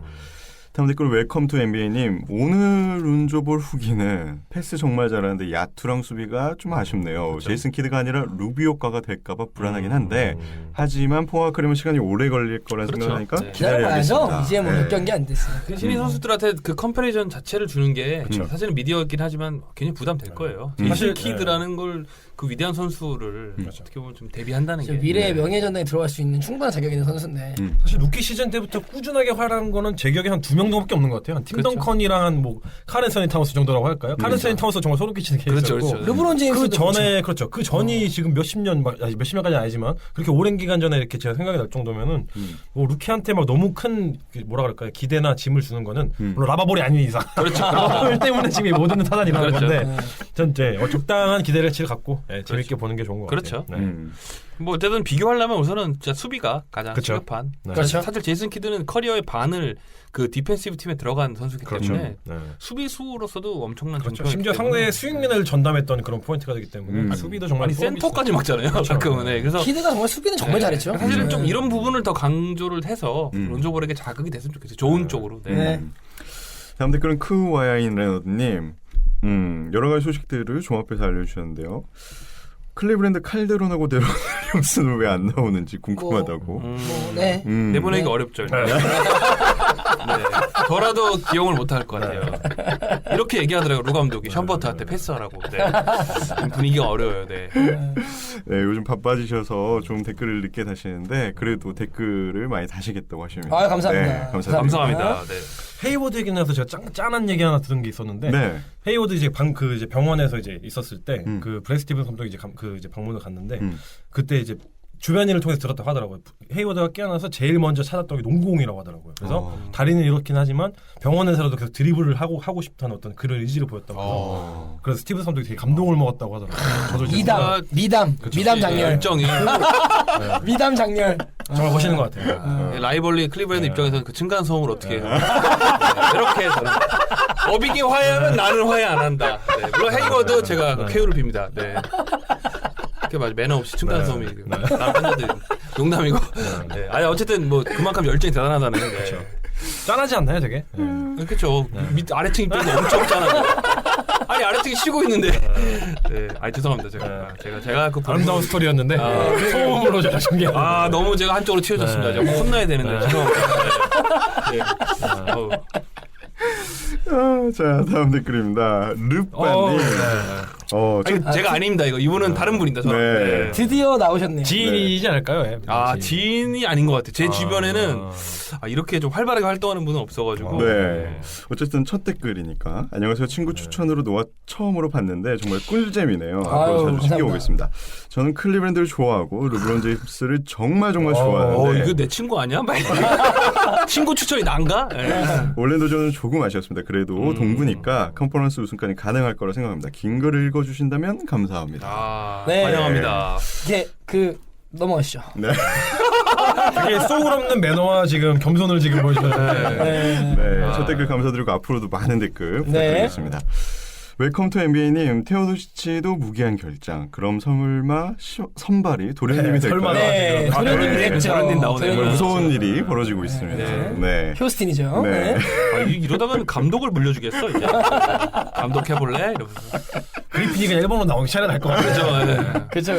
다음 댓글 웰컴 투 NBA님. 오늘 룬조볼 후기는 패스 정말 잘하는데 야투랑 수비가 좀 아쉽네요. 그렇죠. 제이슨 키드가 아니라 루비오가가 될까봐 불안하긴 한데 하지만 포항크림은 시간이 오래 걸릴 거라 그렇죠. 생각하니까 네. 기다려봐야죠. 기다려야겠습니다. 이제 뭐 네. 몇 경기 안 됐어요. 그 신인 선수들한테 그 컴패리전 자체를 주는 게 그렇죠. 사실은 미디어이긴 하지만 굉장히 부담될 거예요. 사실, 제이슨 키드라는 걸 그 위대한 선수를 어떻게 보면 좀 대비한다는 게 미래의 명예전당에 들어갈 수 있는 충분한 자격이 있는 선수인데 사실 루키 시즌 때부터 꾸준하게 활약한 거는 제 기억에 한 2명 정도밖에 없는 것 같아요. 한 팀덩컨이랑 한 뭐 카렌 서니 타운스 정도라고 할까요? 카렌 서니 타운스 정말 소름 끼치는 케이스였고 그렇죠. 르브론 제임스도 그 전에 그렇죠. 그 전이 지금 몇십 년까지는 아니지만 그렇게 오랜 기간 전에 이렇게 제가 생각이 날 정도면은 뭐 루키한테 막 너무 큰 뭐라 그럴까요? 기대나 짐을 주는 거는 물론 라바볼이 아닌 이상 그렇죠. 라바볼 때문에 지금 이 모든 타단이 일어나는 그렇죠. 건데 전 이제 적당한 기대를 갖고 재밌게 보는 게 좋은 것 그렇죠. 같아요. 네. 뭐 어쨌든 비교하려면 우선은 진짜 수비가 가장 그렇죠. 시급한. 네. 그렇죠. 사실 제이슨 키드는 커리어의 반을 그 디펜시브 팀에 들어간 선수이기 그렇죠. 때문에 네. 수비수로서도 엄청난 그렇죠. 정평이기 심지어 때문에. 상대의 스윙맨을 전담했던 그런 포인트가 되기 때문에 수비도 정말 아니 센터까지 막잖아요. 가끔은. 네. 그래서 키드가 정말 수비는 정말 잘했죠. 사실은 좀 이런 부분을 더 강조를 해서 론조볼에게 자극이 됐으면 좋겠어요. 좋은 쪽으로. 네. 네. 다음 댓글은 크와야인 레너드님. 여러 가지 소식들을 종합해서 알려주셨는데요. 클리브랜드 칼데론하고 데론 윌리엄스는 왜 안 나오는지 궁금하다고. 네. 내보내기 어렵죠. 네. 저라도 기용을 못할 것 같아요. 이렇게 얘기하더라고요. 루 감독이 션버트한테 패스하라고. 네. 분위기가 어려워요. 네. 네, 요즘 바빠지셔서 좀 댓글을 늦게 다시는데 그래도 댓글을 많이 다시겠다고 하시면. 감사합니다. 네, 감사합니다. 감사합니다. 네. 헤이워드 얘기 나서 제가 짠한 얘기 하나 들은 게 있었는데 네. 헤이워드 이제 이제 병원에서 이제 있었을 때 그 브래드 스티븐 감독이 이제 방문을 갔는데 그때 이제 주변 일을 통해서 들었다고 하더라고요. 헤이워드가 깨어나서 제일 먼저 찾았던 게 농구공이라고 하더라고요. 그래서 다리는 이렇긴 하지만 병원에서라도 계속 드리블을 하고 싶다는 어떤 그런 의지를 보였다고 해서 그래서 스티븐 감독이 되게 감동을 먹었다고 하더라고요. 저도 이제 미담 장렬. 열정이 미담 장렬. 정말 멋있는 것 같아요. 라이벌리 클리브랜드 입장에서는 그 층간 소음을 어떻게 해요? 이렇게 해서 어비기 화해하면 나는 화해 안 한다. 네. 물론 헤이워드 제가 그 쾌유를 빕니다. 네. 그게 맞아. 매너 없이 층간 소음이 남 팬들이 농담이고. 네. 아니 어쨌든 뭐 그만큼 열정이 대단하다는 게. 그렇죠. 짠하지 않나요, 되게? 그렇죠. 밑 아래층 입장에서 엄청 짠하죠. 아니 아래층이 쉬고 있는데. 네. 아니 죄송합니다. 제가 그 아름다운 스토리였는데 소음으로 제가 준비한. 너무 제가 한쪽으로 치워졌습니다. 제가 혼나야 되는데 죄송합니다. 네. 자, 다음 댓글입니다. 르빠님. 아니, 제가 아닙니다. 이분은 다른 분입니다. 저는. 네. 네. 드디어 나오셨네요. 지인이지 않을까요? 예. 지인이 아닌 것 같아요. 제 주변에는 이렇게 좀 활발하게 활동하는 분은 없어가지고. 네. 어쨌든 첫 댓글이니까. 안녕하세요. 친구 추천으로 노아 처음으로 봤는데 정말 꿀잼이네요. 앞으로 자주 챙겨보겠습니다. 저는 클리브랜드를 좋아하고 르브론 제임스를 정말 좋아하는데 이거 내 친구 아니야? 친구 추천이 난가? 네. 올랜도전은 조금 아쉬웠습니다. 그래도 동부니까 컨퍼런스 우승까지 가능할 거라 생각합니다. 긴 글을 읽어주신다면 감사합니다. 네. 환영합니다. 이게 넘어가시죠. 네. 되게 속을 없는 매너와 지금 겸손을 지금 보여주셨는데. 네. 첫 댓글 감사드리고 앞으로도 많은 댓글 부탁드리겠습니다. 웰컴 투 NBA님, 테오도시치도 무기한 결장. 그럼 설마 선발이 도련님이 될까요? 설마. 네, 도련님이 됐죠. 도련님 나오네요. 정말 무서운 일이 벌어지고 있습니다. 네. 휴스틴이죠. 네. 이러다가는 감독을 물려주겠어 이제. 감독 해볼래? 이러면서. 그리핀이 그냥 일본으로 나오기 차라리 날것 같아요. 그렇죠.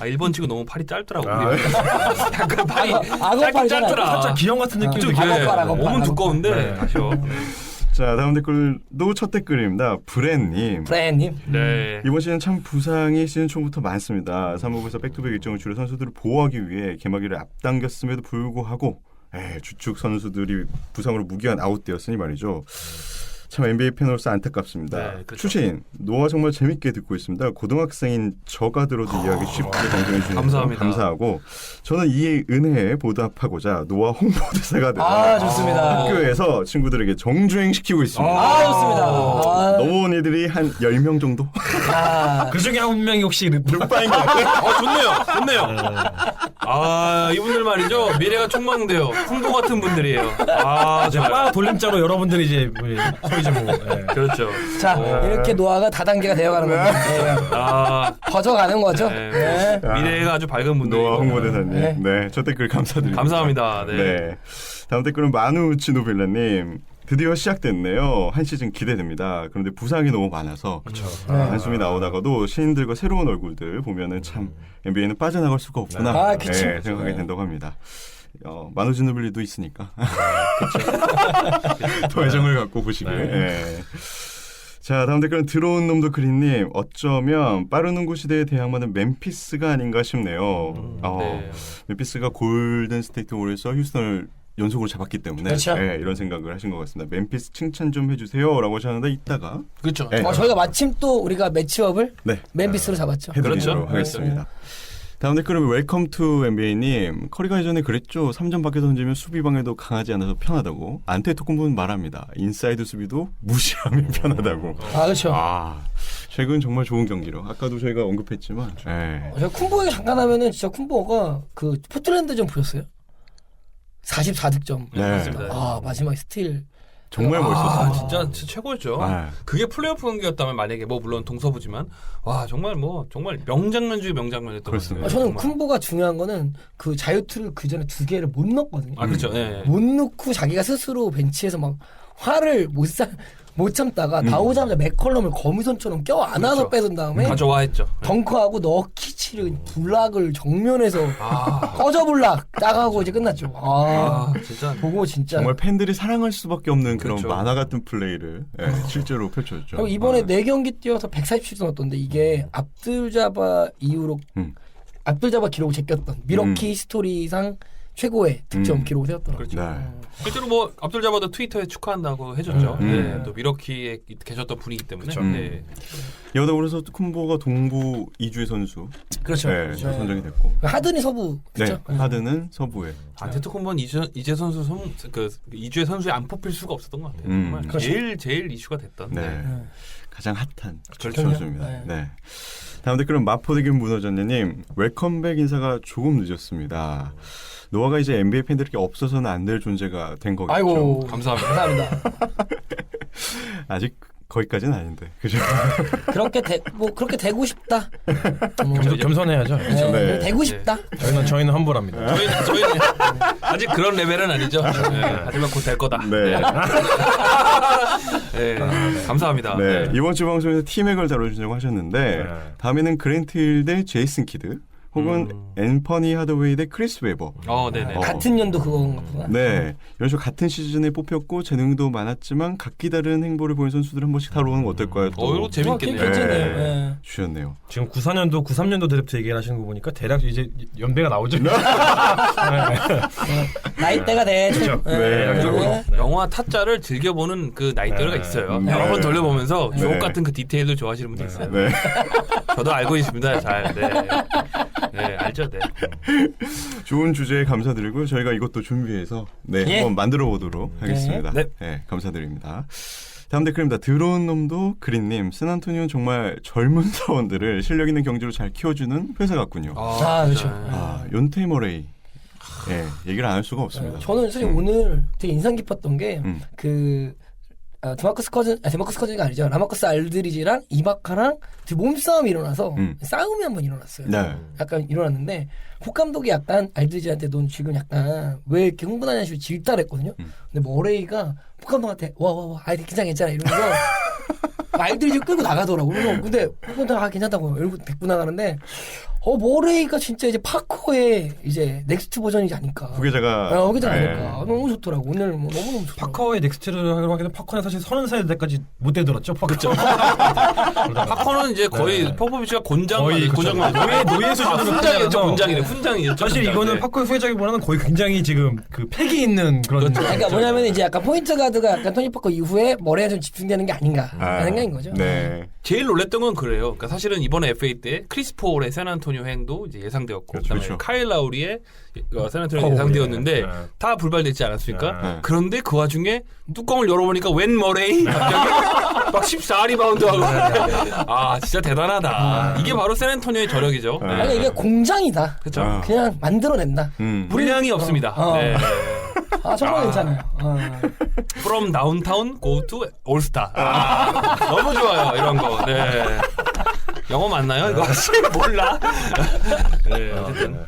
일본 치고 너무 팔이 짧더라고. 약간 팔이 악어 짧긴 팔이잖아요. 짧더라. 살짝 기형 같은 느낌도 좀 있고. 악어팔. 몸은 두꺼운데 네. 아쉬워. 자, 자, 다음 댓글도 첫 댓글입니다. 브랜님. 브랜님. 네. 이번 시즌 참 부상이 시즌 초부터 많습니다. 3부에서 백투백 일정을 줄여 선수들을 보호하기 위해 개막일을 앞당겼음에도 불구하고 주축 선수들이 부상으로 무기한 아웃되었으니 말이죠. 참 NBA 팬으로서 안타깝습니다. 네, 그렇죠. 추신, 노아 정말 재밌게 듣고 있습니다. 고등학생인 저가 들어도 이야기 쉽게 방송해 주셔서 감사합니다. 감사하고 저는 이 은혜에 보답하고자 노아 홍보대사가 되어 아, 좋습니다. 학교에서 친구들에게 정주행시키고 있습니다. 아, 좋습니다. 아, 넘어온 애들이 한 10명 정도? 아, 그 중에 한 명이 혹시 르파인 것 같아요. 좋네요. 이분들 말이죠. 미래가 촉망돼요. 풍부 같은 분들이에요. 빠 돌림자로 여러분들이 이제 소위 좀 뭐, 그렇죠. 자, 이렇게 노아가 다단계가 되어가는 겁니다. 퍼져가는 거죠. 네. 미래가 아주 밝은 분들. 노아 홍보대사님. 네. 네, 첫 댓글 감사드립니다. 감사합니다. 네. 네. 다음 댓글은 마누치노빌라님. 드디어 시작됐네요. 한 시즌 기대됩니다. 그런데 부상이 너무 많아서 한숨이 나오다가도 신인들과 새로운 얼굴들 보면은 참 NBA는 빠져나갈 수가 없구나 아, 그쵸. 생각하게 된다고 합니다. 마누치노빌리도 있으니까 더 애정을 갖고 보시길. 네. 자, 다음 댓글은 들어온 놈도 그린님. 어쩌면 빠른 농구 시대의 대항마는 멤피스가 아닌가 싶네요. 네. 멤피스가 골든 스테이트 워리어스와 휴스턴을 연속으로 잡았기 때문에 그렇죠. 이런 생각을 하신 것 같습니다. 멤피스 칭찬 좀 해주세요라고 하셨는데 이따가 그렇죠. 저희가 마침 또 우리가 매치업을 네, 멤피스로 잡았죠. 해드리도록 그렇죠. 하겠습니다. 다음 댓글은 웰컴 투 NBA님. 커리가 예전에 그랬죠. 3점 밖에 던지면 수비방에도 강하지 않아서 편하다고. 안테토쿤보는 말합니다. 인사이드 수비도 무시하면 편하다고. 아, 그렇죠. 최근 정말 좋은 경기로. 아까도 저희가 언급했지만. 제가 쿤보 얘기 잠깐 하면은 진짜 쿤보가 그 포틀랜드전 보셨어요? 44득점. 네. 마지막에 스틸. 정말 멋있었어요. 진짜 최고였죠. 그게 플레이오프 경기였다면 만약에 물론 동서부지만 정말 명장면 중에 명장면이었던 것 그렇습니다. 같아요. 저는 쿤보가 중요한 거는 그 자유투를 그 전에 2개를 못 넣었거든요. 그렇죠. 네. 못 넣고 자기가 스스로 벤치에서 막 화를 못 참다가 나오자마자 맥컬럼을 거미손처럼 껴안아서 뺏은 다음에 다 좋아했죠. 덩크하고 너키 치는 블락을 정면에서 꺼져 블락 따가고 이제 끝났죠. 진짜 보고 진짜. 정말 팬들이 사랑할 수밖에 없는 그런 그렇죠. 만화 같은 플레이를 실제로 펼쳐줬죠. 그리고 이번에 4경기 뛰어서 147점 넣었던데 이게 압둘자바 이후로 압둘자바 기록을 제꼈던 미러키 히스토리상 최고의 득점 기록을 세웠더라고요. 그렇죠. 네. 실제로 압둘자바도 트위터에 축하한다고 해줬죠. 음. 또 미러키에 계셨던 분이기 때문에. 네. 여기다 그래서 쿤보가 동부 이주의 선수. 그렇죠. 네, 선정이 됐고. 하든이 서부. 그렇죠. 네, 하드는 서부에. 안테토쿤보는 이제 선수 이주의 선수에 안 뽑힐 수가 없었던 것 같아요. 정말 그렇죠. 제일 이슈가 됐던. 네. 가장 핫한 그렇죠. 선수입니다. 네. 다음 댓글은 마포대교 문어전녀님. 웰컴백 인사가 조금 늦었습니다. 노아가 이제 NBA 팬들에게 없어서는 안 될 존재가 된 거겠죠. 아이고 감사합니다. 아직 거기까지는 아닌데, 그죠? 그렇게 되고 싶다. 겸손해야죠. 네. 되고 싶다. 저희는 험불합니다. 저희는 아직 그런 레벨은 아니죠. 하지만 곧 될 거다. 네. 감사합니다. 네. 이번 주 방송에서 티맥을 다뤄주신다고 하셨는데 다음에는 그랜트 힐 대 제이슨 키드 혹은 앤퍼니 하더웨이 대 크리스 웨버. 네네. 같은 연도 그건가 보다. 네. 이런 식으로 같은 시즌에 뽑혔고 재능도 많았지만 각기 다른 행보를 보인 선수들 한 번씩 다루는 거 어떨까요? 또 이거 재밌겠네요. 괜찮네요. 네. 네. 주셨네요. 지금 94년도, 93년도 드래프트 얘기를 하시는 거 보니까 대략 이제 연배가 나오죠. 나이대가 대충. 네. 영화 타짜를 즐겨보는 그 나이대가 있어요. 네. 여러 번 돌려보면서 주옥 네. 같은 그 디테일도 좋아하시는 분들 있어요. 네. 저도 알고 있습니다. 잘. 네, 알죠. 네. 좋은 주제에 감사드리고 저희가 이것도 준비해서 한번 만들어 보도록 하겠습니다. 네. 감사드립니다. 다음 댓글입니다. 들어온 놈도 그린님. 샌안토니오는 정말 젊은 사원들을 실력 있는 경지로 잘 키워주는 회사 같군요. 그렇죠. 연테 머레이. 얘기를 안 할 수가 없습니다. 저는 사실 오늘 되게 인상 깊었던 게 데마커스 커즌이 아니죠. 라마커스 알드리지랑 이바카랑 몸싸움이 일어나서 싸움이 한번 일어났어요. 네. 약간 일어났는데 콕 감독이 약간 알드리지한테 넌 지금 약간 왜 이렇게 흥분하냐 식으로 질타했거든요. 근데 머레이가 콕 감독한테 와 괜찮아 이러면서 알들이 끌고 나가더라고. 그래서 근데 다 괜찮다고 이러고 데리고 나가는데 모레이가 진짜 이제 파커의 이제 넥스트 버전이지 않을까. 후계자가 후계자가 네. 아닐까. 너무 좋더라고. 오늘 뭐 너무 좋더라고. 파커의 넥스트를 하기로 하기는 파커는 사실 30살 때까지 못 되들었죠. 그렇죠. 파커는 이제 거의 포포비치가 거의 곤장만 노예 수준으로 훈장이었죠. 훈장이었죠. 사실 이거는 파커의 후예자기보다는 거의 굉장히 지금 그 패기 있는 그런. 그러니까 뭐냐면 이제 약간 포인트 가드가 약간 토니 파커 이후에 머리에 좀 집중되는 게 아닌가라는 생각인 거죠. 네. 제일 놀랬던 건 그래요. 그러니까 사실은 이번에 FA 때 크리스 폴의 샌안토니오 행도 이제 예상되었고, 그렇죠, 그다음에 그렇죠. 카일 라우리의 샌안토니오 예상되었는데 다 불발됐지 않았습니까? 네. 그런데 그 와중에 뚜껑을 열어보니까 웬 머레이 갑자기 막 14리바운드하고 아 진짜 대단하다. 이게 바로 샌안토니오의 저력이죠. 네. 아니 이게 공장이다. 그렇죠. 아. 그냥 만들어낸다. 물량이 없습니다. 네. 정말 괜찮아요. From downtown go to all star. 너무 좋아요 이런 거. 네. 영어 맞나요? 이거 몰라. 네, 어쨌든.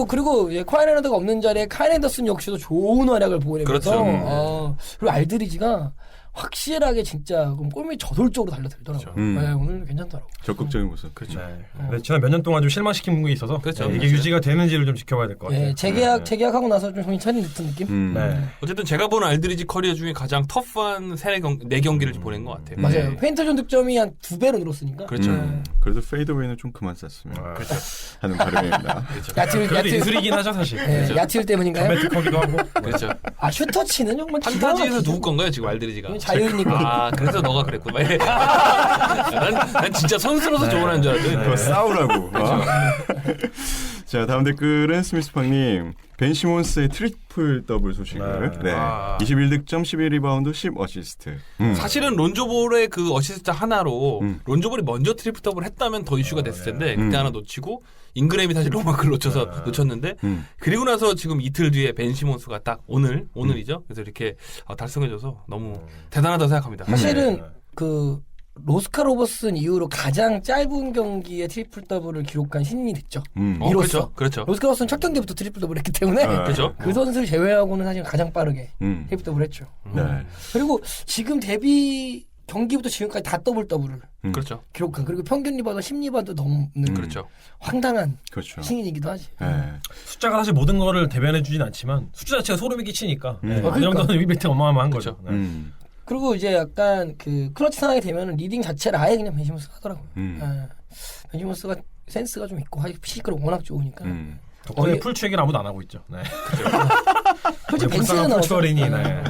그리고 콰이 레너드가 없는 자리에 카일 앤더슨 역시도 좋은 활약을 보여내면서 그렇죠. 그리고 알드리지가 확실하게 진짜 골밑 저돌적으로 달려들더라고요. 네, 오늘 괜찮더라고요. 적극적인 모습. 그렇죠. 근데 지난 몇 년 동안 좀 실망시킨 게 있어서 그렇죠. 이게 그렇죠. 유지가 되는지를 좀 지켜봐야 될 것 같아요. 예, 재계약하고 나서 좀 정신 차린 듯한 느낌? 네. 어쨌든 제가 본 알드리지 커리어 중에 가장 터프한 4경기를 보낸 것 같아요. 맞아요. 네. 페인트존 득점이 한 2배로 늘었으니까. 그렇죠. 그래도 페이드웨이는 좀 그만 쐈으면 그렇죠. 하는 바람입니다. 그래도 예술이긴 하죠 사실. 예, 야틸 때문인가요? 매트커기도 하고. 그렇죠. 슈터치는 정말 기가 판타지에서 막히죠. 누구 건가요 지금 알드리지가? 자유인이고. 아 그래서 너가 그랬구나. 난 진짜 선수로서 조언한 줄 알았더니. 그거 싸우라고. 자, 다음 댓글은 스미스팡님. 벤 시몬스의 트리플 더블 소식을. 네. 네. 아. 21득점, 11리바운드, 10어시스트. 사실은 론조볼의 그 어시스트 하나로 론조볼이 먼저 트리플 더블 했다면 더 이슈가 됐을 텐데 그때 하나 놓치고 잉그램이 사실 로마크를 놓쳤는데 그리고 나서 지금 이틀 뒤에 벤 시몬스가 딱 오늘이죠. 그래서 이렇게 달성해줘서 너무 대단하다고 생각합니다. 사실은 그 로스카 로버슨 이후로 가장 짧은 경기에 트리플 더블을 기록한 신인이 됐죠. 이로써. 그렇죠. 로스카 로버슨 첫 경기부터 트리플 더블 했기 때문에 그렇죠. 그 선수를 제외하고는 사실 가장 빠르게 트리플 더블 했죠. 네. 그리고 지금 데뷔 경기부터 지금까지 다 더블을 그렇죠. 기록한 그리고 평균 리바운드 10리바운드 넘는 그렇죠. 황당한 그렇죠. 신인이기도 하지. 네. 숫자가 사실 모든 거를 대변해주진 않지만 숫자 자체가 소름이 끼치니까 그 그러니까. 정도는 이벤트 어마어마한 거죠. 그렇죠. 네. 그리고 이제 약간 그 클러치 상황이 되면 리딩 자체를 아예 그냥 벤시몬스가 하더라고요. 벤시몬스가 센스가 좀 있고 피지컬이 워낙 좋으니까. 덕분에 풀추 얘기를 아무도 안 하고 있죠. 네. 솔직히 벤치는 불쌍한 나오죠. 풀추어린이. 네.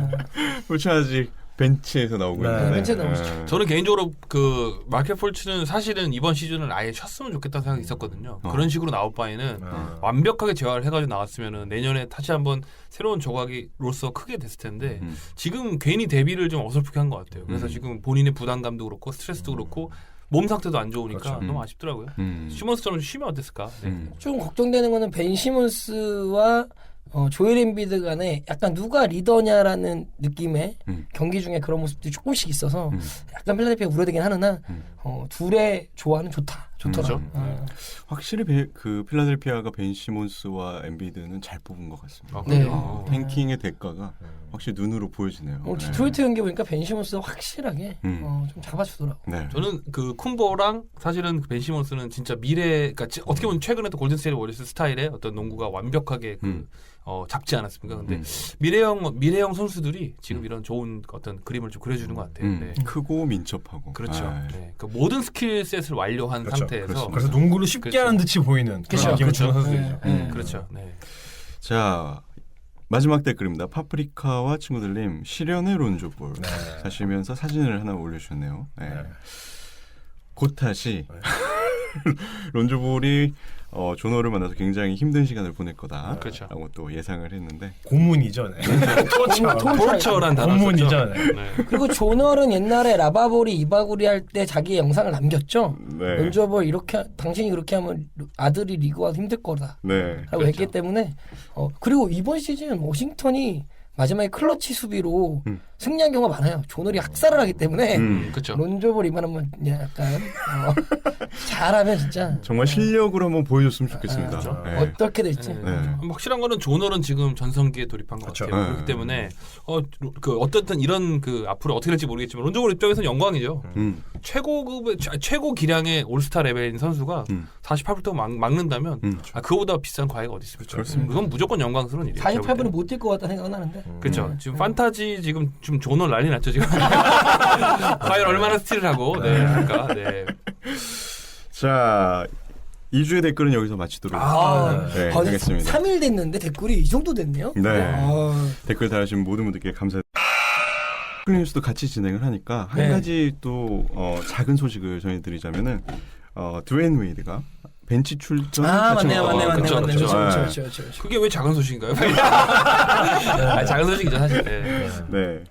풀치 아직 벤치에서 나오고 네, 있는데. 벤치에 나오시죠. 저는 개인적으로 그 마켓 폴츠는 사실은 이번 시즌을 아예 쉬었으면 좋겠다는 생각이 있었거든요. 그런 식으로 나올 바에는 완벽하게 재활을 해가지고 나왔으면은 내년에 다시 한번 새로운 조각이로서 크게 됐을 텐데 지금 괜히 데뷔를 좀 어설프게 한 것 같아요. 그래서 지금 본인의 부담감도 그렇고 스트레스도 그렇고 몸 상태도 안 좋으니까 그렇죠. 너무 아쉽더라고요. 시몬스처럼 쉬면 어땠을까? 네. 좀 걱정되는 거는 벤 시몬스와 조엘 엠비드 간에 약간 누가 리더냐라는 느낌의 경기 중에 그런 모습들이 조금씩 있어서 약간 필라델피아 우려되긴 하느나 둘의 조화는 좋더라. 확실히 그 필라델피아가 벤 시몬스와 엠비드는 잘 뽑은 것 같습니다. 네. 탱킹의 대가가 확실히 눈으로 보여지네요. 디트로이트 경기 보니까 벤 시몬스가 확실하게 좀 잡아주더라고. 네. 저는 그 쿤보랑 사실은 벤 시몬스는 진짜 그러니까 어떻게 보면 최근에 또 골든스테이트 워리어스 스타일의 어떤 농구가 완벽하게 잡지 않았습니까? 근데 미래형 선수들이 지금 이런 좋은 어떤 그림을 좀 그려주는 것 같아요. 네. 크고 민첩하고. 그렇죠. 아, 네. 그 모든 스킬셋을 완료한 그렇죠. 상태에서 그래서 농구를 쉽게 그렇죠. 하는 듯이 보이는 그런 느낌을 주는 선수들이죠. 그렇죠. 네. 자, 마지막 댓글입니다. 파프리카와 친구들님 시련의 론조볼 사시면서 사진을 하나 올려주셨네요. 네. 곧다시 론조볼이 조너를 만나서 굉장히 힘든 시간을 보낼 거다라고 그렇죠. 또 예상을 했는데 고문이죠. 네. 토처란 단어 고문이죠. 썼죠. 네. 네. 그리고 조널은 옛날에 라바볼이 이바구리 할 때 자기 영상을 남겼죠. 네. 론조볼 이렇게 당신이 그렇게 하면 아들이 리그 와서 힘들 거다. 네. 라고 했기 때문에 그리고 이번 시즌 워싱턴이 마지막에 클러치 수비로 승리한 경우가 많아요. 조널이 학살을 하기 때문에 그렇죠. 론조볼 이만하면 약간 잘하면 진짜 정말 실력으로 한번 보여줬으면 좋겠습니다. 그렇죠. 네. 어떻게 될지. 확실한 거는 조널은 지금 전성기에 돌입한 것 그렇죠. 같아요. 네. 그렇기 때문에 어떻든 이런 앞으로 어떻게 될지 모르겠지만 론조볼 입장에서는 영광이죠. 최고급의 최고 기량의 올스타 레벨인 선수가 48분부터 막는다면 그거보다 비싼 과외가 어디 있습니까? 그렇습니다. 그건 무조건 영광스러운 일이에요. 48분은 못 뛸 것 같다는 생각은 하는데. 그렇죠. 지금 판타지 지금 조널 난리 났죠 지금. 과연 얼마나 스틸을 하고 할까. 네. 자, 2주의 댓글은 여기서 마치도록 네, 하겠습니다. 3일 됐는데 댓글이 이 정도 됐네요. 네. 댓글 달아주신 모든 분들께 감사드립니다. 뉴스도 같이 진행을 하니까 한 가지 또 작은 소식을 전해드리자면은 드웨인 웨이드가 벤치 출전 맞네요. 그렇죠. 그게 왜 작은 소식인가요? 작은 소식이죠 사실. 네.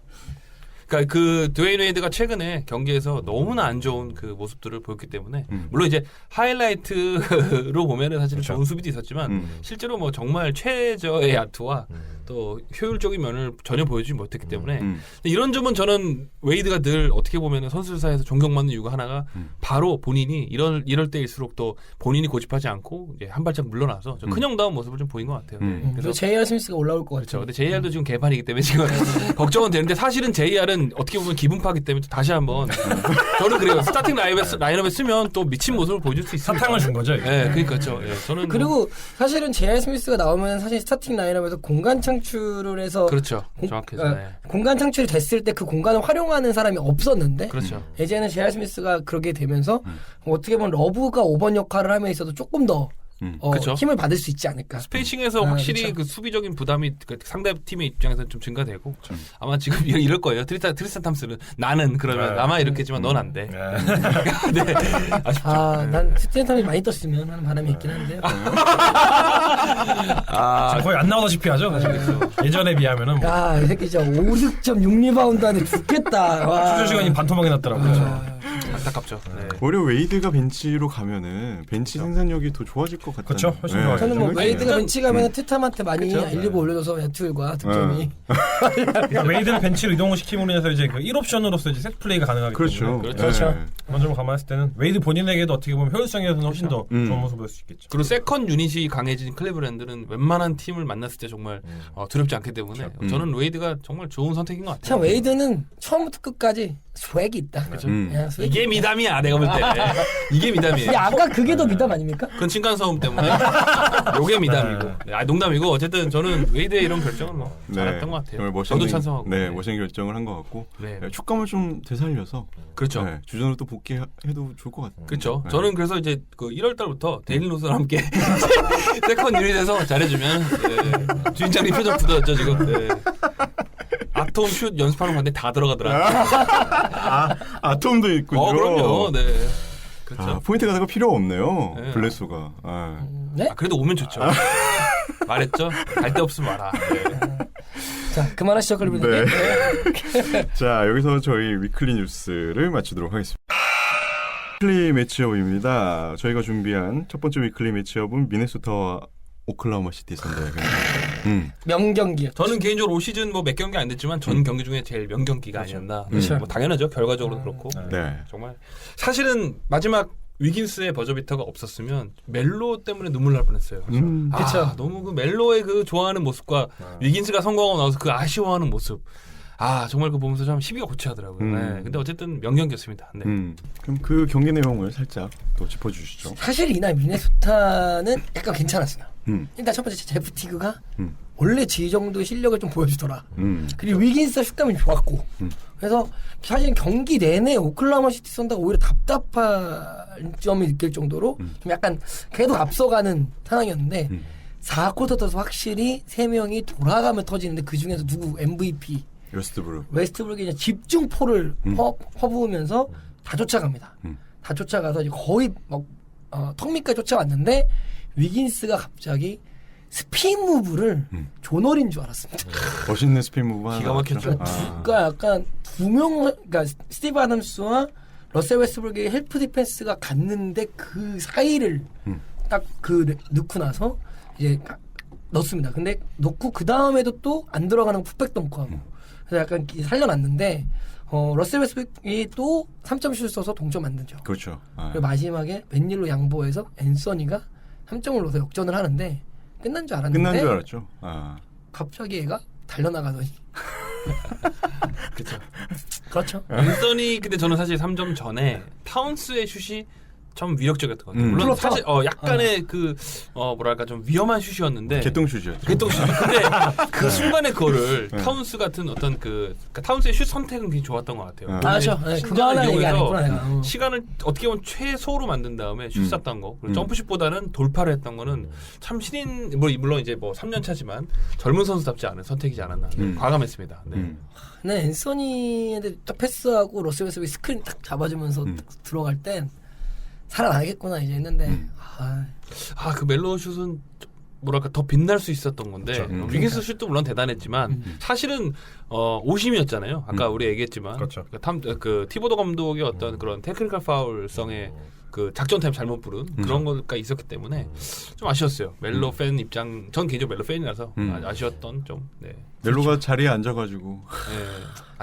그러니까 그 드웨인 웨이드가 최근에 경기에서 너무나 안 좋은 그 모습들을 보였기 때문에 물론 이제 하이라이트로 보면은 사실은 좋은 수비도 있었지만 실제로 뭐 정말 최저의 야투와 또 효율적인 면을 전혀 보여주지 못했기 때문에 이런 점은 저는 웨이드가 늘 어떻게 보면은 선수 사이에서 존경받는 이유가 하나가 바로 본인이 이럴 때일수록 또 본인이 고집하지 않고 이제 한 발짝 물러나서 좀 큰형다운 모습을 좀 보인 것 같아요. 그래서 JR 스미스가 올라올 것 같아요. 그렇죠. 근데 JR도 지금 개판이기 때문에 지금 걱정은 되는데 사실은 JR은 어떻게 보면 기분파기 때문에 또 다시 한번 저는 그래요. 스타팅 라인업에 쓰면 또 미친 모습을 보여줄 수 있습니다. 사탕을 준 거죠. 네, 그러니까죠. 예, 저는 그리고 사실은 JR 스미스가 나오면 사실 스타팅 라인업에서 공간 창출을 해서 그렇죠. 정확해서. 네. 공간 창출이 됐을 때 그 공간을 활용하는 사람이 없었는데 그렇죠. 이제는 JR 스미스가 그러게 되면서 어떻게 보면 러브가 5번 역할을 함에 있어서 조금 더 그쵸. 힘을 받을 수 있지 않을까. 스페이싱에서 확실히 그쵸. 그 수비적인 부담이 그 상대 팀의 입장에서 좀 증가되고 아마 지금 이럴 거예요. 트리스탄 탐스는 나는 그러면 아마 이렇게 했지만 넌 안 돼. 네. 아쉽죠. 난 스탠텀이 많이 떴으면 하는 바람이 있긴 한데요. 거의 안 나오다시피 하죠. 예전에 비하면은 뭐. 야, 이 새끼 진짜 5득점 6리바운드 안에 죽겠다. 와. 출전 시간이 반토막이 났더라고요. 안타깝죠. 네. 오히려 웨이드가 벤치로 가면은 벤치 생산력이 더 좋아질 것 같다는. 그렇죠. 훨씬 좋아지죠. 저는 뭐 생각이 웨이드가 듭니다. 벤치 가면 트탐한테 많이 일리고 올려줘서 야투율과 득점이. 그러니까 웨이드는 벤치로 이동을 시키므로 인해서 이제 그 1옵션으로서 이제 세트 플레이가 가능하기 그렇죠. 때문에. 그렇죠. 그런 점을 감안했을 때는 웨이드 본인에게도 어떻게 보면 효율성에서는 훨씬 더 좋은 모습을 볼 수 있겠죠. 그리고 세컨 유닛이 강해진 클리브랜드는 웬만한 팀을 만났을 때 정말 두렵지 않기 때문에 저는 웨이드가 정말 좋은 선택인 것 같아요. 참 웨이드는 처음부터 끝까지 스웩이 있다. 그렇죠. 그냥 스웩이 이게 미담이야 내가 볼 때. 이게 미담이에요. 근데 아까 그게 더 미담 아닙니까? 그건 층간소음 때문에 요게 미담이고. 네, 농담이고 어쨌든 저는 웨이드의 이런 결정은 뭐 잘했던 것 같아요. 정말 멋있는, 저도 찬성하고. 네, 멋있는 결정을 한 것 같고 네. 축감을 좀 되살려서 그렇죠. 네, 주전으로 또 복귀해도 좋을 것 같아요. 그렇죠. 네. 저는 그래서 이제 그 1월 달부터 데일리 노스와 함께 세컨 유닛에서 잘해주면 네. 주인장님 표정 굳어졌죠 지금. 네. 아톰 슛 연습하는 건데 다 들어가더라. 아톰도 있군요. 그럼요. 네. 그렇죠. 포인트 가다가 필요 없네요. 네. 블레소가. 네? 그래도 오면 좋죠. 말했죠. 갈 데 없으면 와라. 네. 자, 그만하시죠, 클리브랜드. 네. 자, 여기서 저희 위클리 뉴스를 마치도록 하겠습니다. 위클리 매치업입니다. 저희가 준비한 첫 번째 위클리 매치업은 미네소타와 오클라호마 시티 선더예요. 명경기. 저는 개인적으로 올 시즌 뭐 몇 경기 안 됐지만 전 경기 중에 제일 명경기가 아니었나. 그렇죠. 뭐 당연하죠. 결과적으로 그렇고. 네. 정말 사실은 마지막 위긴스의 버저비터가 없었으면 멜로 때문에 눈물 날 뻔했어요. 그쵸. 너무 그 멜로의 그 좋아하는 모습과 위긴스가 성공하고 나서 그 아쉬워하는 모습. 정말 그 보면서 참 희비가 고치하더라고요. 네. 근데 어쨌든 명경기였습니다. 네. 그럼 그 경기 내용을 살짝 또 짚어주시죠. 사실 이날 미네소타는 약간 괜찮았어요. 일단 첫 번째 제프 티그가 원래 지 정도의 실력을 좀 보여주더라. 그리고 위긴스 슛감이 좋았고. 그래서 사실 경기 내내 오클라호마 시티 선더가 오히려 답답한 점이 느낄 정도로 좀 약간 계속 앞서가는 상황이었는데 4쿼터 떠서 확실히 3명이 돌아가며 터지는데 그 중에서 누구 MVP 웨스트브룩이 이제 집중포를 퍼부으면서 다 쫓아갑니다. 다 쫓아가서 이제 거의 막 턱 밑까지 쫓아왔는데 위긴스가 갑자기 스핀 무브를 조널인 줄 알았습니다. 멋있는 스핀 무브 하나. 기가 막혔죠. 그러니까 약간 두 명, 그러니까 스티브 아담스와 러셀 웨스트브룩의 헬프 디펜스가 갔는데 그 사이를 딱 그 넣고 나서 이제 넣습니다. 근데 넣고 그 다음에도 또 안 들어가는 풋백 덩크하고 그래서 약간 살려놨는데 러셀 웨스브룩이 또 3점슛 써서 동점 만들죠. 그렇죠. 아. 그리고 마지막에 웬일로 양보해서 앤서니가 3점을 넣어서 역전을 하는데 끝난 줄 알았는데 끝난 줄 알았죠. 아. 갑자기 얘가 달려나가더니 그렇죠. 그렇죠. 앤서니 근데 저는 사실 3점 전에 타운스의 슛이 좀 위력적이었던 것 같아요. 물론 그렇죠. 사실 약간의 그 뭐랄까 좀 위험한 슛이었는데 개똥슛이었죠. 개똥슛. 근데 그 순간에 그거를 네. 타운스 같은 어떤 그러니까 타운스의 슛 선택은 굉장히 좋았던 것 같아요. 맞아. 왜냐면 그거 하나 얘기 안 했구나 내가. 시간을 어떻게 보면 최소로 만든 다음에 슛 쐈던 거 그리고 점프슛보다는 돌파를 했던 거는 참 신인 물론 이제 뭐 3년 차지만 젊은 선수답지 않은 선택이지 않았나. 과감했습니다. 네. 근데 앤서니한테 딱 패스하고 러셀 웨스브룩이 스크린 딱 잡아주면서 딱 들어갈 땐 살아나겠구나 이제 했는데 그 멜로 슛은 뭐랄까 더 빛날 수 있었던 건데 그렇죠. 위기스 슛도 물론 대단했지만 사실은 오심이었잖아요. 아까 우리 얘기했지만 그렇죠. 그 티보도 감독의 어떤 그런 테크니컬 파울성의 그 작전 타임 잘못 부른 그런 거가 있었기 때문에 좀 아쉬웠어요. 멜로 팬 입장, 전 개인적으로 멜로 팬이라서 아쉬웠던 좀. 네. 멜로가 자리에 앉아가지고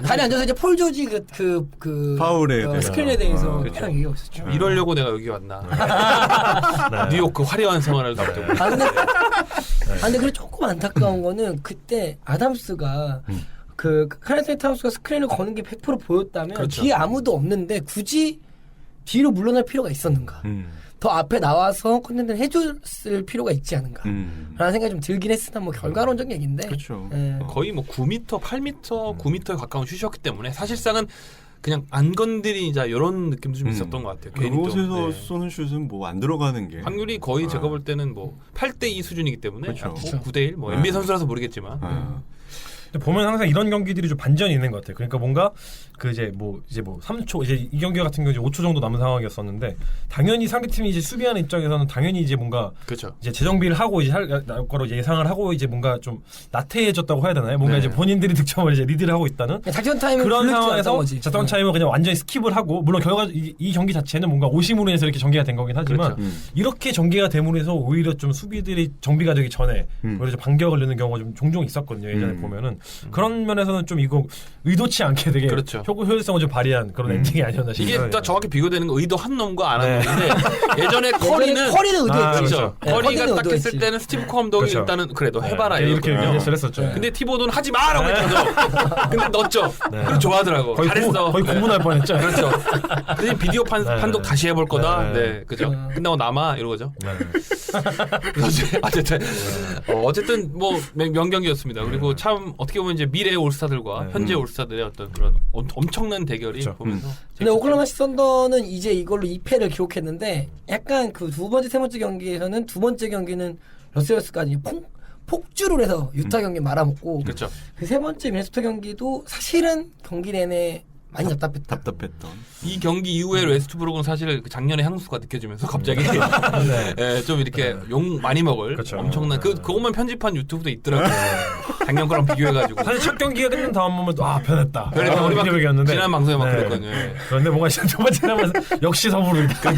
자리에 앉아서 이제 폴 조지 그 파울에 대해서. 스크린에 대해서 그렇죠. 그냥 얘기하고 있었죠. 이러려고 내가 여기 왔나. 뉴욕 그 화려한 생활을 덕분에. 근데 그래 조금 안타까운 거는 그때 아담스가 그 카렌토니 타운스가 스크린을 거는 게 100% 보였다면 그렇죠. 뒤에 아무도 없는데 굳이 뒤로 물러날 필요가 있었는가? 더 앞에 나와서 컨텐츠를 해줬을 필요가 있지 않은가? 라는 생각이 좀 들긴 했으나 뭐 결과론적 얘기인데. 그렇죠. 예. 거의 뭐 9m, 8m, 9m에 가까운 슛이었기 때문에 사실상은 그냥 안 건드리자 이런 느낌도 좀 있었던 것 같아요. 괜히 또. 그곳에서 네. 쏘는 슛은 뭐 안 들어가는 게 확률이 거의 제가 볼 때는 뭐 8대2 수준이기 때문에 그렇죠. 뭐 9대1 뭐 NBA 선수라서 모르겠지만 아. 근데 보면 항상 이런 경기들이 좀 반전이 있는 것 같아요. 그러니까 뭔가 그 이제 뭐 3초 이제 이 경기 같은 경우 이제 5초 정도 남은 상황이었었는데 당연히 상대팀이 이제 수비하는 입장에서는 당연히 이제 뭔가 그렇죠. 이제 재정비를 하고 이제 할 거로 예상을 하고 이제 뭔가 좀 나태해졌다고 해야 되나요? 뭔가 네. 이제 본인들이 득점을 이제 리드를 하고 있다는 작전 타임을 그런 굴릴 줄 알았던 상황에서 거지. 작전 타임을 그냥 완전히 스킵을 하고 물론 결과 이 경기 자체는 뭔가 오심으로 인해서 이렇게 전개가 된 거긴 하지만 그렇죠. 이렇게 전개가 됨으로 해서 오히려 좀 수비들이 정비가 되기 전에 오히려 좀 반격을 넣는 경우가 좀 종종 있었거든요. 예전에 보면은 그런 면에서는 좀 이거 의도치 않게 되게 그렇죠. 효율성을 좀 발휘한 그런 엔딩이 아니었나 싶어요. 이게 딱 정확히 비교되는 거 의도한 놈과 안 한 놈인데 예전에 커리는 의도했지. 그렇죠. 네, 커리가 커리는 딱 의도했지. 했을 때는 스티브 커 감독이 그렇죠. 일단은 그래도 해봐라 이렇게 이랬거든요. 얘기를 했었죠. 근데 티보도는 하지 마라고 했죠. 근데 넣었죠. 그래서 좋아하더라고. 잘했어. 거의 고문할 뻔했죠. 그렇죠. 대신 비디오 판독 다시 해볼 거다. 네. 네, 그죠. 끝나고 남아 이러고죠. 네. 어쨌든 뭐 명경기였습니다. 그리고 참 어떻게 보면 이제 미래의 올스타들과 현재 올스타들의 어떤 그런 엄청난 대결이 그렇죠. 보면서. 근데 오클라호마 시티 썬더는 이제 이걸로 2패를 기록했는데 약간 그 두 번째 세 번째 경기에서는 두 번째 경기는 러셀스까지 폭주를 해서 유타 경기 말아먹고 그렇죠. 그 세 번째 미네소타 경기도 사실은 경기 내내 많이 답답했던. 이 경기 이후에 웨스트브룩은 사실 그 작년의 향수가 느껴지면서 갑자기 예, 좀 이렇게 욕 많이 먹을 그렇죠. 엄청난 그것만 편집한 유튜브도 있더라고요. 작년 거랑 비교해가지고. 사실 첫 경기가 끝난 다음 보면 그러니까 그러니까 우리 막 피드백이었는데 지난 방송에 막 그랬거든요. 예. 그런데 뭔가 두 번째 나면 역시 서부르다.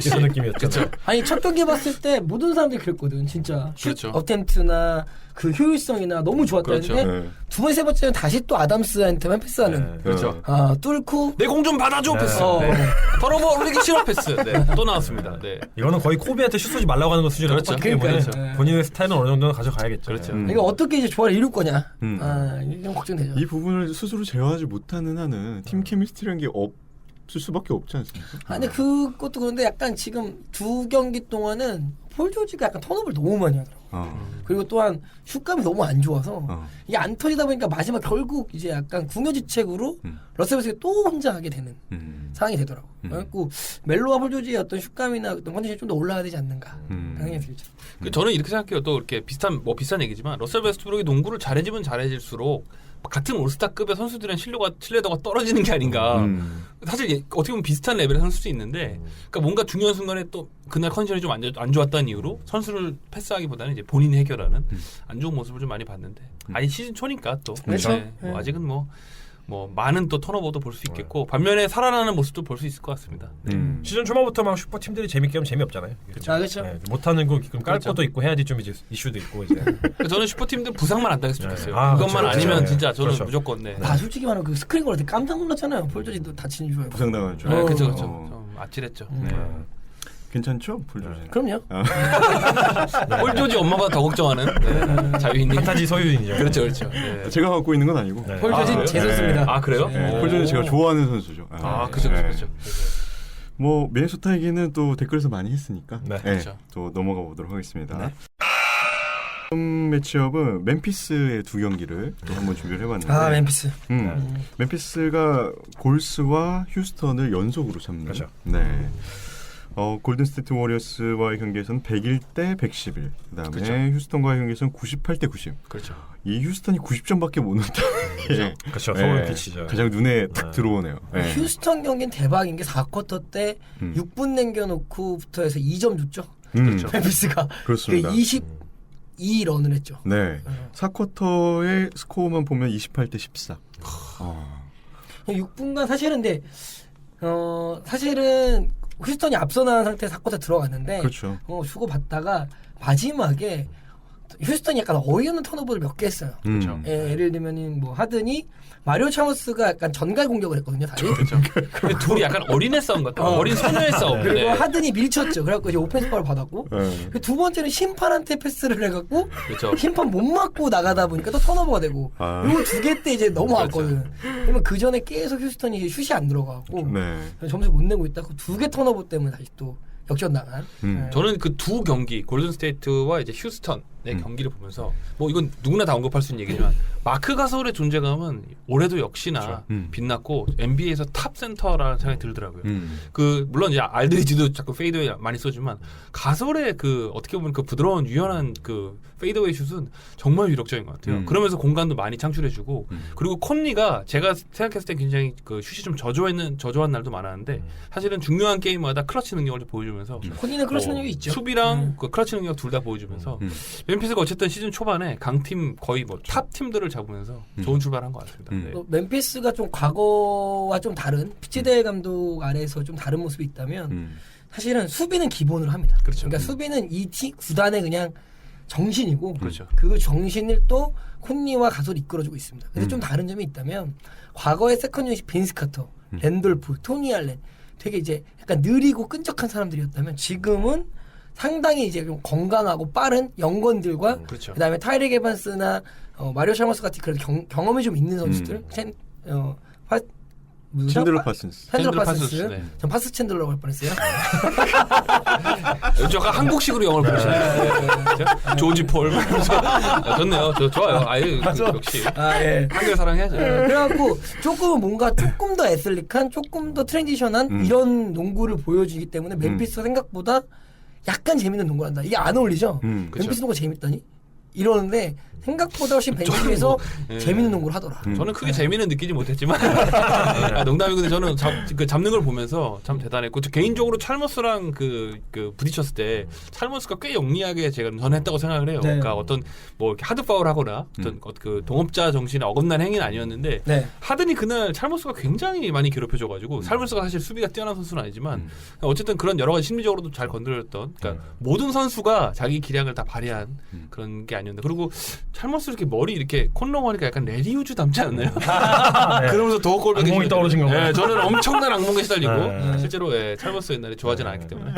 이런 느낌이었죠. 그렇죠. 아니 첫 경기 봤을 때 모든 사람들이 그랬거든 진짜 슛 그렇죠. 어템트나 그 효율성이나 너무 좋았다는데 그렇죠. 네. 두 번째 세 번째는 다시 또 아담스한테만 패스하는 그렇죠. 뚫고 내 공 좀 받아줘 패스. 네. 네. 털어버 올리기 싫어 패스. 네. 또 나왔습니다. 네. 이거는 거의 코비한테 슛 쏘지 말라고 하는 거 수준이라고 그렇죠. 봤기 때문에 그러니까요. 본인의 스타일은 어느 정도는 가져가야겠죠. 그렇죠. 네. 이거 어떻게 이제 조화를 이룰 거냐 이게 좀 걱정되죠. 이 부분을 스스로 제어하지 못하는 한은 팀 케미스트리라는 게 없을 수밖에 없지 않습니까? 근데 그것도 그런데 약간 지금 두 경기 동안은 폴 조지가 약간 턴오버를 너무 많이 하더라고. 그리고 또한 슛감이 너무 안 좋아서 이게 안 터지다 보니까 마지막 결국 이제 약간 궁여지책으로 러셀 웨스브룩이 또 혼자 하게 되는 상황이 되더라고. 그래갖고 멜로와 폴 조지의 어떤 슛감이나 어떤 컨디션이 좀 더 올라가야 되지 않는가 그런 생각이 들죠. 저는 이렇게 생각해요. 또 이렇게 비슷한 얘기지만 러셀 웨스트브룩이 농구를 잘해지면 잘해질수록 같은 올스타급의 선수들은 신뢰도가 떨어지는 게 아닌가. 사실 어떻게 보면 비슷한 레벨의 선수일 수 있는데, 그러니까 뭔가 중요한 순간에 또 그날 컨디션이 좀 안 좋았다는 이유로 선수를 패스하기보다는 이제 본인이 해결하는 안 좋은 모습을 좀 많이 봤는데, 아니 시즌 초니까 또 그렇죠. 뭐 아직은 뭐 뭐 많은 또 턴오버도 볼 수 있겠고 반면에 살아나는 모습도 볼 수 있을 것 같습니다. 시즌 초반부터 막 슈퍼 팀들이 재밌게 하면 재미없잖아요. 그렇죠. 네, 못하는 거 깔 그렇죠. 것도 있고 해야지 좀 이제 이슈도 있고 이제. 저는 슈퍼팀들 부상만 안 당했으면 좋겠어요. 아, 그것만 그렇죠, 아니면 그렇죠. 진짜 저는 그렇죠. 무조건 네. 아 솔직히 말하면 그 스크린 걸을 때 깜짝 놀랐잖아요. 폴조지도 다치는 줄 알고. 부상당한 줄. 네, 알고. 그렇죠, 어. 그렇죠. 좀 아찔했죠. 네. 괜찮죠, 폴조지? 그럼요. 폴조지 엄마가 더 걱정하는 네. 자유인님. 판타지 소유인이죠. 그렇죠, 그렇죠. 네. 제가 갖고 있는 건 아니고. 네. 폴조지 그래요? 제 선수입니다. 아 그래요? 네, 폴조지 제가 좋아하는 선수죠. 아, 그죠, 네. 그죠. 뭐 미네소타 얘기는 또 댓글에서 많이 했으니까 네. 그렇죠. 또 넘어가 보도록 하겠습니다. 네. 다음 매치업은 멤피스의 두 경기를 또 한번 준비를 해봤는데 아 멤피스. 멤피스가 골스와 휴스턴을 연속으로 잡는 그렇죠. 네. 골든스테이트 워리어스와의 경기에서는 101대 111. 그다음에 그렇죠. 휴스턴과의 경기에서는 98대 90. 그렇죠. 이 휴스턴이 90점밖에 못 넣었다는 게 그렇죠. 서울 피치죠. 가장 눈에 탁 네. 들어오네요. 네. 휴스턴 경기는 대박인 게 4쿼터 때 6분 남겨놓고부터 해서 2점 줬죠. 그렇죠. 멤피스가 그렇습니다. 22런을 했죠. 네. 4쿼터의 스코어만 보면 28대 14. 6분간 사실은 근데 사실은 휴스턴이 앞서 나간 상태에서 4쿼터 들어갔는데 그렇죠. 주고 받다가 마지막에 휴스턴이 약간 어이없는 턴오버를 몇 개 했어요. 그렇죠. 예, 예를 들면 뭐 하드니 마리오 차머스가 약간 전갈 공격을 했거든요. 다시. 근데 둘이 약간 어린애 싸움 같아요. 어린 소녀의 싸움. 그리고 네. 하든이 밀쳤죠. 그래갖고 이제 오펜스 파울 받았고 네. 두 번째는 심판한테 패스를 해갖고 그렇죠. 심판 못 맞고 나가다 보니까 또 턴오버가 되고 아. 이거 두 개 때 이제 넘어왔거든. 그러면 그 전에 계속 휴스턴이 이제 슛이 안 들어가고 네. 점수 못 내고 있다고 두 개 턴오버 때문에 다시 또 역전당한. 네. 저는 그 두 경기 골든스테이트와 이제 휴스턴의 경기를 보면서 뭐 이건 누구나 다 언급할 수 있는 얘기지만 마크 가솔의 존재감은 올해도 역시나 빛났고 NBA에서 탑 센터라는 생각이 들더라고요. 그 물론 이제 알드리지도 자꾸 페이드웨이 많이 쏘지만 가솔의 그 어떻게 보면 그 부드러운 유연한 그 페이드웨이 슛은 정말 위력적인 것 같아요. 그러면서 공간도 많이 창출해주고 그리고 콘리가 제가 생각했을 때 굉장히 그 슛이 좀 저조한 날도 많았는데 사실은 중요한 게임마다 클러치 능력을 보여주면서 코니는 클러치 능력이 있죠. 수비랑 그 클러치 능력 둘 다 보여주면서 멤피스가 어쨌든 시즌 초반에 강팀 거의 뭐 탑 팀들을 잡으면서 좋은 출발한 것 같습니다. 네. 멤피스가 좀 과거와 좀 다른 피치데일 감독 아래에서 좀 다른 모습이 있다면 사실은 수비는 기본으로 합니다. 그렇죠. 그러니까 수비는 이 구단의 그냥 정신이고 그렇죠. 그 정신을 또 콘니와 가솔이 이끌어주고 있습니다. 근데 좀 다른 점이 있다면 과거의 세컨 유닛이 빈스 카터, 랜돌프, 토니 알렌 되게 이제 약간 느리고 끈적한 사람들이었다면 지금은 상당히 이제 좀 건강하고 빠른 영건들과 그렇죠. 그다음에 타이렉 에반스나 마리오 찰머스 같은 그런 경험이 좀 있는 선수들 챈들러 파슨스. 챈들러 파슨스. 네. 전 파스 챈들러라고 할 뻔했어요. 약간 한국식으로 영어를 부르시네요. 조지 폴. 좋네요. 좋아요. 아예 역시 예. 한글 사랑해야죠. 그래갖고 조금 뭔가 조금 더 애슬릭한, 조금 더 트랜지션한 이런 농구를 보여주기 때문에 멤피스가 생각보다 약간 재밌는 농구를 한다. 이게 안 어울리죠? 멤피스 농구 재밌다니? 이러는데 생각보다 훨씬 벤치에서 재밌는 농구를 하더라. 저는 크게 재미는 느끼지 못했지만 농담이고 근데 저는 잡는 걸 보면서 참 대단했고 개인적으로 찰머스랑 그 부딪혔을 때 찰머스가 꽤 영리하게 제가 전했다고 생각을 해요. 네. 그러니까 어떤 뭐 이렇게 하드 파울하거나 어떤 그 동업자 정신에 어긋난 행위는 아니었는데 네. 하드니 그날 찰머스가 굉장히 많이 괴롭혀줘가지고 찰머스가 사실 수비가 뛰어난 선수는 아니지만 어쨌든 그런 여러 가지 심리적으로도 잘 건드렸던 그러니까 모든 선수가 자기 기량을 다 발휘한 그런 게 아니었나. 그리고 찰머스 이렇게 머리 이렇게 콘롱 하니까 약간 레디 우즈 닮지 않나요? 네. 그러면서 더 꼴보기 악몽이 떨어진 건가요? 네, 저는 엄청난 악몽에 시달리고 네. 실제로 찰머스 옛날에 좋아하지는 않았기 때문에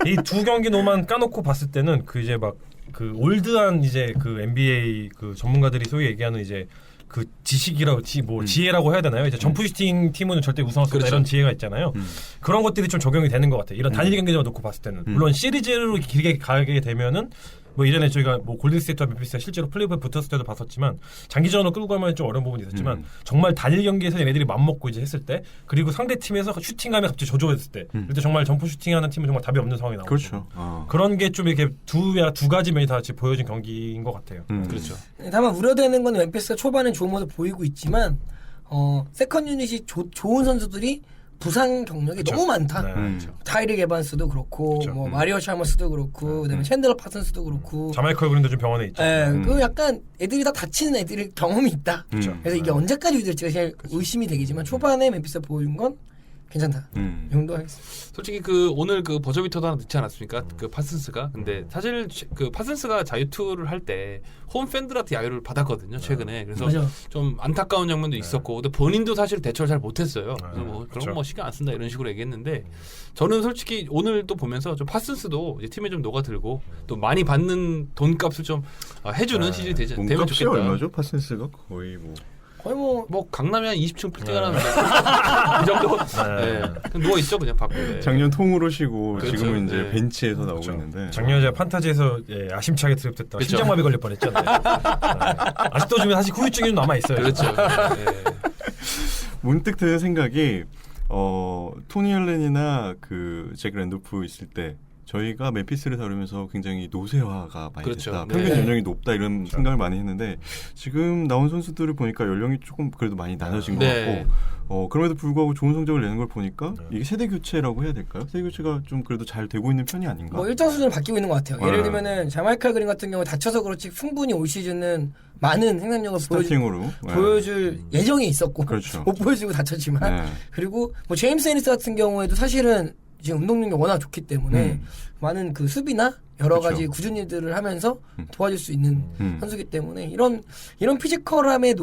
이 두 경기로만 까놓고 봤을 때는 그 이제 막 그 올드한 이제 그 NBA 그 전문가들이 소위 얘기하는 이제 그 지식이라고 지혜라고 해야 되나요? 이제 점프 슈팅 팀은 절대 우승할 수 없다 그렇죠. 이런 지혜가 있잖아요. 그런 것들이 좀 적용이 되는 것 같아요. 이런 단일 경기만 놓고 봤을 때는 물론 시리즈로 길게 가게 되면은 뭐 이전에 저희가 뭐 골든스테이트와 멤피스가 실제로 플레이오프에 붙었을 때도 봤었지만 장기전으로 끌고 가면 좀 어려운 부분이 있었지만 정말 단일 경기에서 얘네들이 맘먹고 이제 했을 때 그리고 상대 팀에서 슈팅감이 갑자기 저조했을 때 그때 정말 점프 슈팅하는 팀은 정말 답이 없는 상황이 나오고 그렇죠. 그런 게 좀 이렇게 두 가지 면이 다 지금 보여진 경기인 것 같아요. 그렇죠. 다만 우려되는 건 멤피스가 초반엔 좋은 모습 보이고 있지만 세컨 유닛이 좋은 선수들이 부상 경력이 너무 많다. 네, 그렇죠. 타이릭 에반스도 그렇고 그렇죠. 뭐 마리오 샤머스도 그렇고 그다음에 챈들러 파슨스도 그렇고 자마이카 그린도 좀 병원에 있죠. 예, 그 약간 애들이 다 다치는 애들이 경험이 있다. 그렇죠. 그래서 이게 언제까지 유지될지가 제일 의심이 되겠지만 초반에 멤피스가 보여준 건 괜찮다. 이 정도 하겠습니다. 솔직히 그 오늘 그 버저비터도 하나 넣지 않았습니까? 그 파슨스가. 근데 사실 그 파슨스가 자유투를 할 때 홈 팬들한테 야유를 받았거든요. 최근에. 그래서 맞아. 좀 안타까운 장면도 있었고, 근데 본인도 사실 대처를 잘 못했어요. 그래서 뭐 그런 그렇죠. 뭐 신경 안 쓴다 이런 식으로 얘기했는데 저는 솔직히 오늘 또 보면서 좀 파슨스도 이제 팀에 좀 녹아들고 또 많이 받는 돈값을 좀 해주는 시즌이 되면 몸값이 좋겠다. 얼마죠? 파슨스가 거의 뭐 거의 뭐 뭐 강남에 한 20층 빌딩하는 그 정도 누워 있죠 그냥 밖에. 네. 작년 통으로 쉬고 그렇죠. 지금은 이제 네. 벤치에서 나오고 있는데 작년에 제가 판타지에서 아심차게 드랍됐다 그렇죠. 심장마비 걸릴 뻔했죠. 네. 아직도 좀 사실 후유증이 좀 남아 있어요. 그렇죠. 네. 문득 드는 생각이 토니 알렌이나 잭 랜도프 있을 때 저희가 멤피스를 다루면서 굉장히 노쇠화가 많이 그렇죠. 됐다. 네. 평균 연령이 높다 이런 생각을 많이 했는데 지금 나온 선수들을 보니까 연령이 조금 그래도 많이 나눠진 것 네. 같고 그럼에도 불구하고 좋은 성적을 내는 걸 보니까 이게 세대 교체라고 해야 될까요? 세대 교체가 좀 그래도 잘 되고 있는 편이 아닌가? 뭐 일정 수준을 바뀌고 있는 것 같아요. 예를 들면은 자마이카 그린 같은 경우 다쳐서 그렇지 충분히 올 시즌은 많은 생산력을 스타팅으로 보여줄 예정이 있었고 그렇죠. 못 보여주고 다쳤지만 네. 그리고 뭐 제임스 해니스 같은 경우에도 사실은 지금 운동 능력이 워낙 좋기 때문에 많은 그 수비나 여러 그렇죠. 가지 꾸준히 일들을 하면서 도와줄 수 있는 음. 선수기 때문에 이런 피지컬함의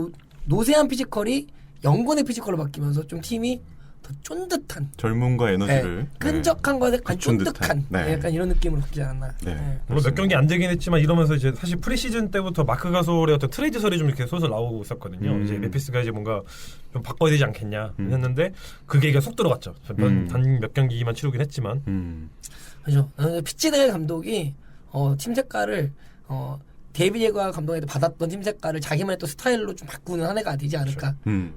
노세한 피지컬이 영건의 피지컬로 바뀌면서 좀 팀이 더 쫀득한 젊음과 에너지를 끈적한 것에 약간 갖춘 듯한. 쫀득한 네. 약간 이런 느낌으로 바뀌지 않았나. 네. 물론 몇 경기 안 되긴 했지만 이러면서 이제 사실 프리시즌 때부터 마크 가솔의 어떤 트레이드설이 좀 이렇게 솔솔 나오고 있었거든요. 이제 멤피스가 이제 뭔가 좀 바꿔야 되지 않겠냐 했는데 그게 이게 속 들어갔죠. 단 몇 경기만 치르긴 했지만 그죠. 피치델 감독이 팀 색깔을 데이비드 예거 감독에도 받았던 팀 색깔을 자기만의 또 스타일로 좀 바꾸는 한 해가 되지 않을까.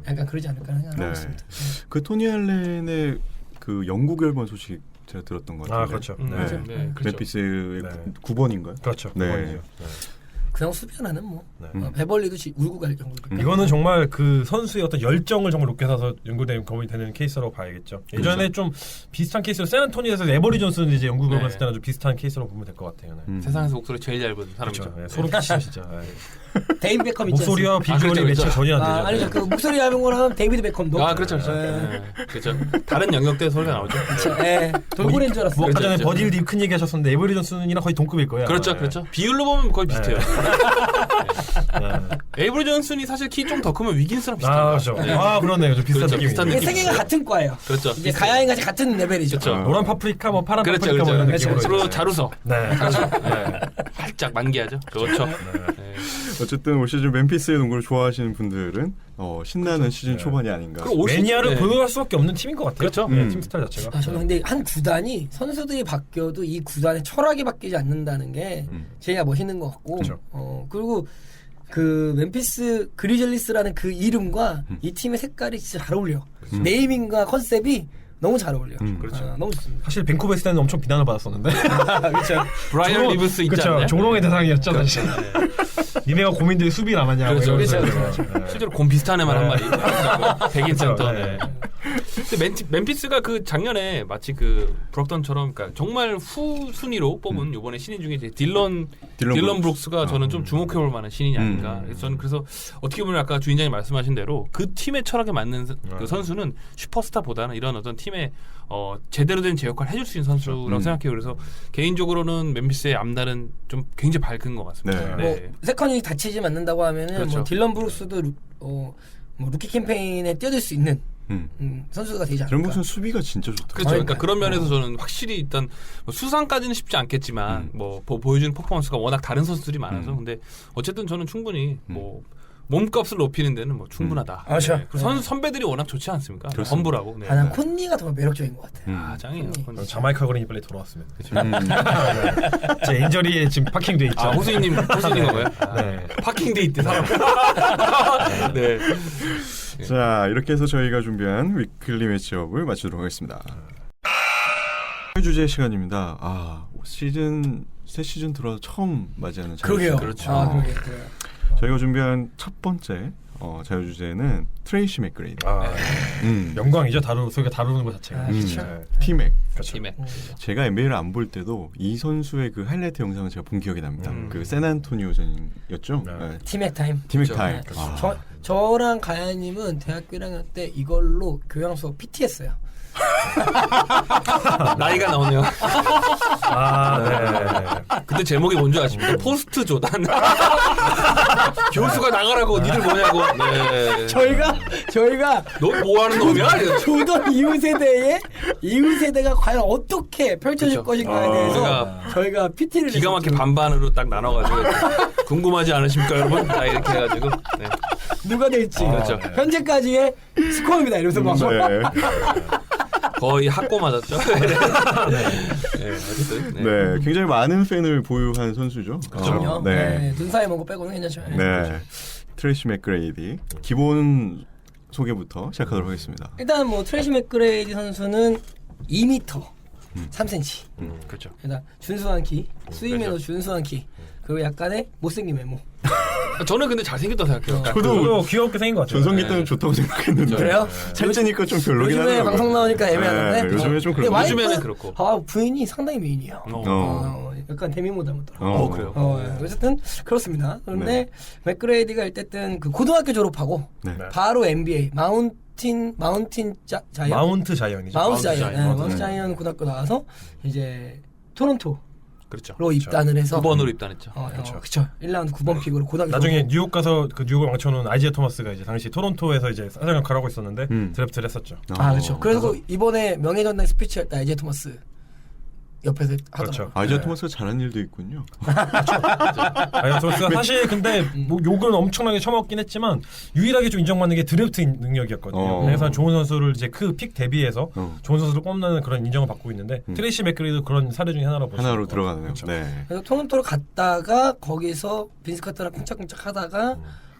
약간 그러지 않을까 생각하고 네. 있습니다. 그 토니 알렌의 그 영국 앨범 소식 제가 들었던 것 같은데. 아 그렇죠. 네. 네, 그렇죠. 멤피스의 네. 9번인가요? 그렇죠. 네. 그거죠. 그냥 수비 하나는 뭐 네. 베벌리도 울고 갈 정도. 이거는 정말 그 선수의 어떤 열정을 정말 높게 사서 연구되는 거이 되는 케이스라고 봐야겠죠. 예전에 좀 비슷한 케이스로 샌안토니에서 에버리 존슨은 이제 영국을 네. 봤을 때는 좀 비슷한 케이스로 보면 될 것 같아요. 네. 세상에서 목소리 제일 얇은 사람이죠. 그렇죠. 네. 소름 끼치죠 진짜. 네. 데이비드 베컴 있지 목소리와 않습니까? 비주얼이 그렇죠, 매치 그렇죠. 전혀 안 되죠. 아니죠. 그 목소리 얇은 거랑 데이비드 베컴도. 아 그렇죠, 그렇죠. 네. 그렇죠. 다른 영역대 소리가 나오죠. 예. 돌고래인 줄 알았어요. 뭐 아까 전에 그렇죠. 버딜 큰 얘기 하셨었는데 에버리 존슨이랑 거의 동급일 거예요. 그렇죠, 네. 그렇죠. 비율로 보면 거의 비슷해요. 네. 에이브리 존슨이 사실 키 좀 더 크면 위긴스랑 아 비슷한 그렇죠. 네. 아 그렇네요. 좀 비슷한 그렇죠, 느낌이. 비슷한 이게 느낌. 세 개가 같은 과예요. 그렇죠. 이제 비슷해요. 가야인 같이 같은 레벨이죠. 그렇죠. 노란 파프리카 뭐 파란 그렇죠, 파프리카 뭐 그렇죠. 이런 느낌으로. 서로 이제. 자루서 네. 살짝 만개하죠. 그렇죠. 네. 어쨌든 올 시즌 멤피스의 농구를 좋아하시는 분들은 신나는 시즌 초반이 아닌가. 그리고 올 시즌- 매니아를 네. 보여갈 수밖에 없는 팀인 것 같아요. 그렇죠. 네, 팀 스타일 자체가. 저는 근데 한 구단이 선수들이 바뀌어도 이 구단의 철학이 바뀌지 않는다는 게 제일 멋있는 것 같고, 그렇죠. 그리고 그 멤피스 그리즐리스라는 그 이름과 이 팀의 색깔이 진짜 잘 어울려. 네이밍과 컨셉이 너무 잘 어울려. 그렇죠. 너무 좋습니다. 사실 밴쿠버 했을 때는 엄청 비난을 받았었는데. 그렇죠. 브라이언 리브스 있지 그렇죠. 않나요? 종롱의 대상이었죠 사실. 니네가 고민들이 수비 남았냐. 그렇죠, 뭐 이러면서. 그렇죠, 네. 실제로 곰 비슷한 애만 한 마리. 백인 센터. 네. 네. 근데 멤피스가 그 작년에 마치 그 브록턴처럼 그러니까 정말 후 순위로 뽑은 이번에 신인 중에 이제 딜런 브룩스가 저는 좀 주목해볼 만한 신인이 아닌가. 그래서 저는 그래서 어떻게 보면 아까 주인장이 말씀하신 대로 그 팀의 철학에 맞는 그 선수는 슈퍼스타보다는 이런 어떤 팀의 제대로 된 제 역할을 해줄 수 있는 선수라고 생각해요. 그래서 개인적으로는 멤피스의 앞날은 좀 굉장히 밝은 것 같습니다. 네. 뭐 세컨이 다치지 않는다고 하면은 그렇죠. 뭐 딜런 브룩스도 뭐 루키 캠페인에 뛰어들 수 있는 선수가 되지 않을까. 저런 무슨 수비가 진짜 좋다. 그렇죠. 그러니까 그런 면에서 저는 확실히 일단 뭐 수상까지는 쉽지 않겠지만 뭐 보여주는 퍼포먼스가 워낙 다른 선수들이 많아서 근데 어쨌든 저는 충분히 뭐 몸값을 높이는 데는 뭐 충분하다. 그렇죠. 네. 그리고 선배들이 워낙 좋지 않습니까? 그렇습니다. 험불하고. 네. 난 콘니가 더 매력적인 것 같아요. 아 짱이에요. 콘니. 자마이카 그린이 빨리 돌아왔으면. 제 인저리에 지금 파킹돼 있죠. 아 호수이님 건가요? 네. 파킹돼 있대 사람. 네. 자, 이렇게 해서 저희가 준비한 위클리 매치업을 마치도록 하겠습니다. 주제 시간입니다. 새 시즌 들어서 처음 맞이하는 그러게요. 그렇죠. 그러게요. 저희가 준비한 첫 번째 자유주제는 트레이시 맥그레이디. 영광이죠. 저희가 다루는 것 자체가. T-Mac. 그렇죠. 팀에. 제가 NBA를 안 볼 때도 이 선수의 그 하이라이트 영상을 제가 본 기억이 납니다. 그 샌안토니오전이었죠. 네. 티맥 타임. T-Mac 그렇죠. 타임. 네. 저랑 가야님은 대학교 1학년 때 이걸로 교양 수업 PT 했어요. 나이가 나오네요. 네. 그때 제목이 뭔지 아십니까? 포스트 조단. 교수가 나가라고 니들 뭐냐고. 네. 저희가 너 뭐하는 놈이야? 이랬죠. 조던 이후 세대가 과연 어떻게 펼쳐질 그쵸. 것인가에 대해서 저희가 PT를 기가 막히게 반반으로 딱 나눠가지고 궁금하지 않으십니까 여러분? 다 이렇게 해가지고 네. 누가 될지 그렇죠. 현재까지의 스코어입니다. 이러면서 막 네. 거의 학고 맞았죠. 네, 어쨌든 네, 굉장히 많은 팬을 보유한 선수죠. 그럼요. 네. 눈 사이 먹고 빼고는 괜찮죠. 네. 트레이시 맥그레이디. 기본 소개부터 시작하도록 하겠습니다. 일단 뭐 트레이시 맥그레이디 선수는 2m 3cm. 그렇죠. 일단 준수한 키, 스윙에도 준수한 키, 그리고 약간의 못생긴 외모. 저는 근데 잘생겼다고 생각해요. 저도 귀엽게 생긴 것 같아요. 전성기 때는 좋다고 생각했는데. 그래요? 실제니까 좀 별로긴 요즘에 하더라고요. 방송 나오니까 애매하던데. 네, 요즘에 좀 근데 그렇고. 요즘에는 그렇고. 부인이 상당히 미인이에요. 약간 데미모 닮았더라고요. 그래요? 어쨌든 그렇습니다. 그런데 네. 맥그레이디가 어쨌든 그 고등학교 졸업하고 네. 바로 NBA 마운틴 자이언 마운트 자이언이죠. 마운트 자이언 자이언. 네, 마운트 자이언 고등학교 나와서 이제 토론토로 그렇죠. 입단을 해서 9번으로 입단했죠. 그렇죠. 1라운드 9번 픽으로 고등학교 나중에 졸업하고. 뉴욕 가서 그 뉴욕을 망쳐놓은 아이지아 토마스가 이제 당시 토론토에서 이제 사장 역할을 하고 있었는데 드래프트를 했었죠. 그렇죠. 그래서 이번에 명예전당 스피치 할 때 아이제 토마스 옆에서 그렇죠. 하더라고요. 아이자 토마스가 잘한 일도 있군요. 아이지아 토마스가 사실 근데 뭐 욕은 엄청나게 처먹긴 했지만 유일하게 좀 인정받는 게 드래프트 능력이었거든요. 그래서 좋은 선수를 이제 그 픽 대비해서 좋은 선수를 뽑는 그런 인정을 받고 있는데 트레이시 맥그리도 그런 사례 중에 하나로 보시면 하나로 들어가네요. 그렇죠. 네. 그래서 토론토를 갔다가 거기서 빈스 카터랑 쿵짝쿵짝 하다가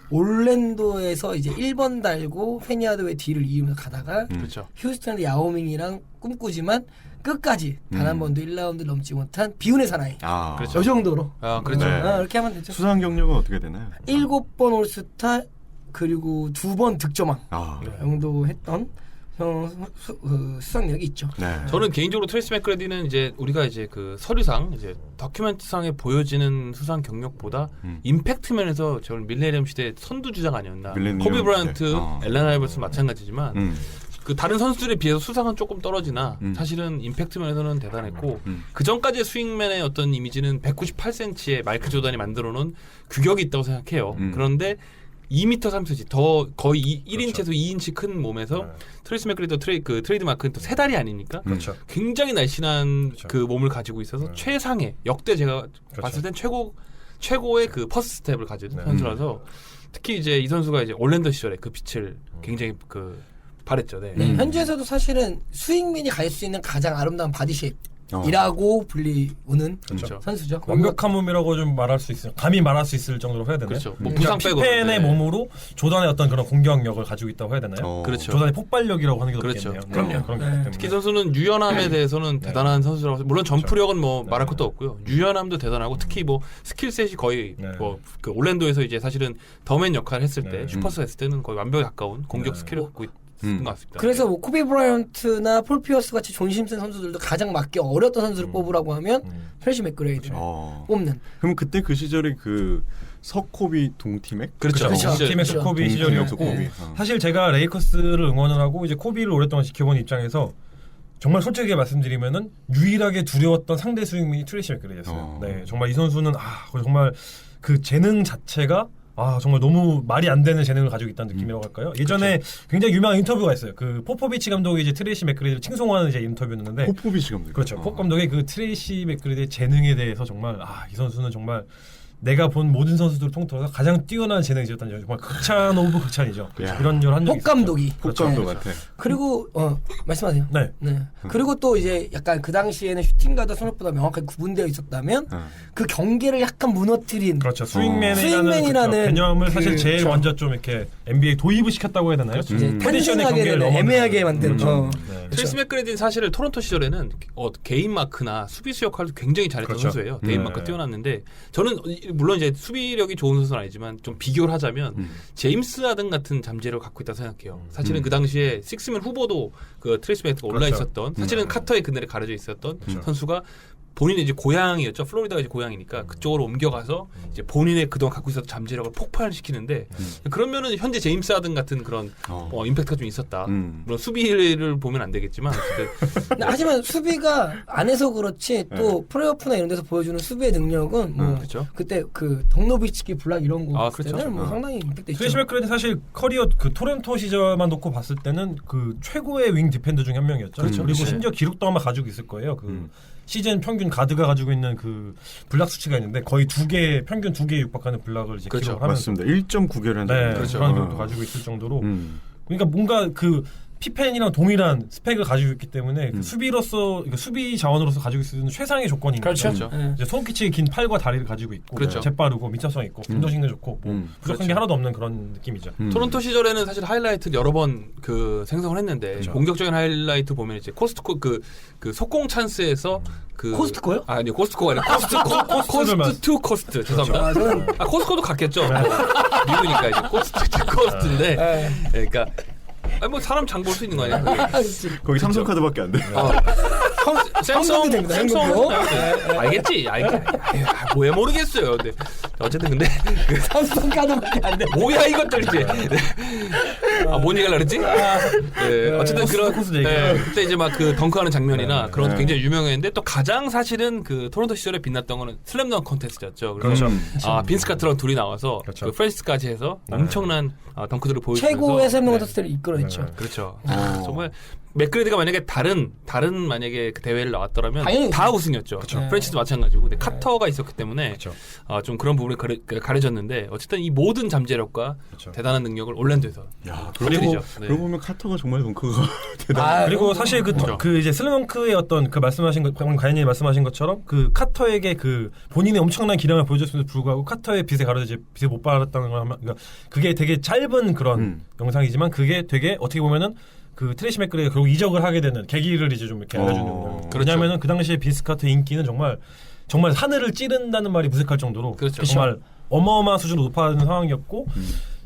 올랜도에서 이제 1번 달고 페니아드웨이 뒤를 이으면서 가다가 그렇죠. 휴스턴의 야오밍이랑 꿈꾸지만 끝까지 단 한 번도 1라운드 넘지 못한 비운의 사나이. 그렇죠. 이 정도로. 그렇죠. 네. 이렇게 하면 되죠. 수상 경력은 어떻게 되나요? 7번 올스타 그리고 2번 득점왕 네. 정도 했던 수상력이 있죠. 네. 저는 개인적으로 트레이시 맥그레디는 이제 우리가 이제 그 서류상 이제 다큐멘터리상에 보여지는 수상 경력보다 임팩트 면에서 저는 밀레니엄 시대 선두주자가 아니었나. 밀레니엄 코비 브라이언트, 시대. 앨런 아이버슨 마찬가지지만 그 다른 선수들에 비해서 수상은 조금 떨어지나 사실은 임팩트 면에서는 대단했고 그 전까지의 스윙맨의 어떤 이미지는 198cm의 마이클 조던이 만들어놓은 규격이 있다고 생각해요. 그런데 2m 3cm 더 거의 1인치에서 2인치 큰 몸에서 트레이시 맥그리도 트레이드 마크는 또 세 달이 아니니까 그렇죠. 굉장히 날씬한 그렇죠. 그 몸을 가지고 있어서 최상의 역대 제가 봤을 땐 최고의 그 퍼스트 스텝을 가진 선수라서 특히 이제 이 선수가 이제 올랜도 시절에 그 빛을 굉장히 그 발했죠. 네. 현지에서도 사실은 스윙맨이 갈 수 있는 가장 아름다운 바디 쉐입이라고 불리우는 그렇죠. 선수죠. 완벽한 몸이라고 좀 말할 수 있어요. 감히 말할 수 있을 정도로 해야 되나요? 그렇죠. 뭐 부상 빼고 피펜의 네. 몸으로 조던의 어떤 그런 공격력을 가지고 있다고 해야 되나요? 그렇죠. 조던의 폭발력이라고 하는 게 그렇죠. 높겠네요. 그럼요. 그런 게 네. 때문에. 특히 선수는 유연함에 대해서는 대단한 선수라고 물론 점프력은 뭐 말할 것도 없고요. 유연함도 대단하고 특히 뭐 스킬셋이 거의 뭐 그 올랜도에서 이제 사실은 더맨 역할을 했을 때 슈퍼스 했을 때는 거의 완벽에 가까운 공격 스킬을 갖고 있는 것 같습니다. 그래서 뭐 코비 브라이언트나 폴 피어스 같이 존심센 선수들도 가장 맞기 어려웠던 선수를 뽑으라고 하면 트레이시 맥그레이드를 뽑는. 그럼 그때 그 시절에 그 서코비 동티맥? 그렇죠. 팀의 그렇죠. 코비 시절이었고 코비. 사실 제가 레이커스를 응원을 하고 이제 코비를 오랫동안 지켜본 입장에서 정말 솔직하게 말씀드리면은 유일하게 두려웠던 상대 스윙맨이 트레이시 맥그레이였어요. 네, 정말 이 선수는 정말 그 재능 자체가 정말 너무 말이 안 되는 재능을 가지고 있다는 느낌이라고 할까요? 예전에 굉장히 유명한 인터뷰가 있어요. 그 포포비치 감독이 이제 트레이시 맥그레이를 칭송하는 이제 인터뷰였는데 포포비치 감독. 그렇죠. 포 감독의 그 트레이시 맥그레이의 재능에 대해서 정말 이 선수는 정말 내가 본 모든 선수들을 통틀어서 가장 뛰어난 재능이 있었다는 정말 극찬 오브 극찬이죠. 야. 이런 일을 한 적이 폭 감독이. 폭 감독한테. 그리고 말씀하세요. 네. 그리고 또 이제 약간 그 당시에는 슈팅가드 선수보다 명확하게 구분되어 있었다면 그 경계를 약간 무너뜨린 그렇죠. 스윙맨이라는 스윙맨이라는 개념을 사실 제일 그렇죠. 먼저 좀 이렇게 NBA에 도입을 시켰다고 해야 되나요? 이제 포지션의 탄생하게 경계를 되는 넘어서는. 애매하게 만든. 네. 트레이시 맥그레디는 사실 토론토 시절에는 개인 마크나 수비수 역할도 굉장히 잘했던 그렇죠. 선수예요. 개인 마크 뛰어났는데 저는 물론 이제 수비력이 좋은 선수는 아니지만 좀 비교를 하자면 제임스 하든 같은 잠재력을 갖고 있다고 생각해요. 사실은 그 당시에 식스맨 후보도 그 트레이시 맥그레디가 올라 그렇죠. 있었던 사실은 카터의 그늘에 가려져 있었던 선수가 본인의 이제 고향이었죠. 플로리다가 이제 고향이니까 그쪽으로 옮겨가서 이제 본인의 그동안 갖고 있었던 잠재력을 폭발시키는데 그러면은 현재 제임스 하든 같은 그런 임팩트가 좀 있었다. 물론 수비를 보면 안 되겠지만 어쨌든 근데 하지만 수비가 안 해서 그렇지 또 프레이오프나 이런 데서 보여주는 수비의 능력은 뭐 그렇죠. 그때 그 덕노비치키 블락 이런 거 봤을 그렇죠. 때는 뭐 상당히 임팩트 있죠. 트레이시 맥그레디 사실 커리어 그 토론토 시절만 놓고 봤을 때는 그 최고의 윙 디펜더 중 한 명이었죠. 그렇죠. 그리고 네. 심지어 기록도 아마 가지고 있을 거예요. 그 시즌 평균 가드가 가지고 있는 그 블락 수치가 있는데 거의 평균 2개에 육박하는 블락을 이제 그렇죠. 기록을 하면서 맞습니다. 1.9개를 한 네, 그렇죠. 그런 기록도 가지고 있을 정도로 그러니까 음. 뭔가 그 피펜이랑 동일한 스펙을 가지고 있기 때문에 그 수비로서 그러니까 수비 자원으로서 가지고 있는 최상의 조건인 거죠. 그렇죠. 네. 이제 손끝이 긴 팔과 다리를 가지고 있고 그렇죠. 재빠르고 민첩성 있고 분정식도 좋고 뭐 부족한 게 하나도 없는 그런 느낌이죠. 토론토 시절에는 사실 하이라이트를 여러 번 그 생성을 했는데 그렇죠. 공격적인 하이라이트 보면 이제 코스트코 그 속공 찬스에서 그 코스트코요? 아니 코스트코가 아니라 코스트 투 코스트 죄송합니다. 아, 저는 코스트코도 갔겠죠. 미국이니까 이제 코스트 투 코스트인데 네. 그러니까 아니 뭐 사람 장 볼 수 있는 거 아니야? 그게. 거기 삼성카드밖에 안 돼. 현금이 됩니다, 현금으로. 알겠지. 뭐야 모르겠어요. 근데 어쨌든 근데 그 삼성 카드밖에 안 돼. 뭐야 이것들 이제 뭔 얘기를 그랬지? 네, 어쨌든 그런 코스 얘기. 그때 이제 막 그 덩크하는 장면이나 그런 것도 굉장히 유명했는데 또 가장 사실은 그 토론토 시절에 빛났던 거는 슬램덩크 콘테스트였죠. 그래서 빈스 카트랑 둘이 나와서 그렇죠. 그 프레시스까지 해서 엄청난 덩크들을 보여주면서 최고의 설명 네. 컨테스트를 이끌어냈죠. 그렇죠. 정말 맥그레디가 만약에 다른 만약에 그 대회를 나왔더라면 당연히 다 우승이었죠. 네. 프랜치스도 마찬가지고. 근데 카터가 있었기 때문에 그렇죠. 좀 그런 부분이 가려졌는데 어쨌든 이 모든 잠재력과 그렇죠. 대단한 능력을 올랜도에서 야, 그리고 그러고 보면 카터가 정말 덩크가 대단. 아, 그리고 사실 그렇죠. 그 이제 슬램덩크의 어떤 그 말씀하신 것, 방금 가연님이 말씀하신 것처럼 그 카터에게 그 본인의 엄청난 기량을 보여줬음에도 불구하고 카터의 빛에 가려져 빛에 못 받았다는 걸 하면 그러니까 그게 되게 짧은 그런 영상이지만 그게 되게 어떻게 보면은 그 트레이시 맥그레디가 결국 이적을 하게 되는 계기를 이제 좀 이렇게 알려주는 거예요. 그렇죠. 왜냐하면은 그 당시에 빈스 카터의 인기는 정말 하늘을 찌른다는 말이 무색할 정도로 그렇죠. 정말 어마어마한 수준으로 높아지는 상황이었고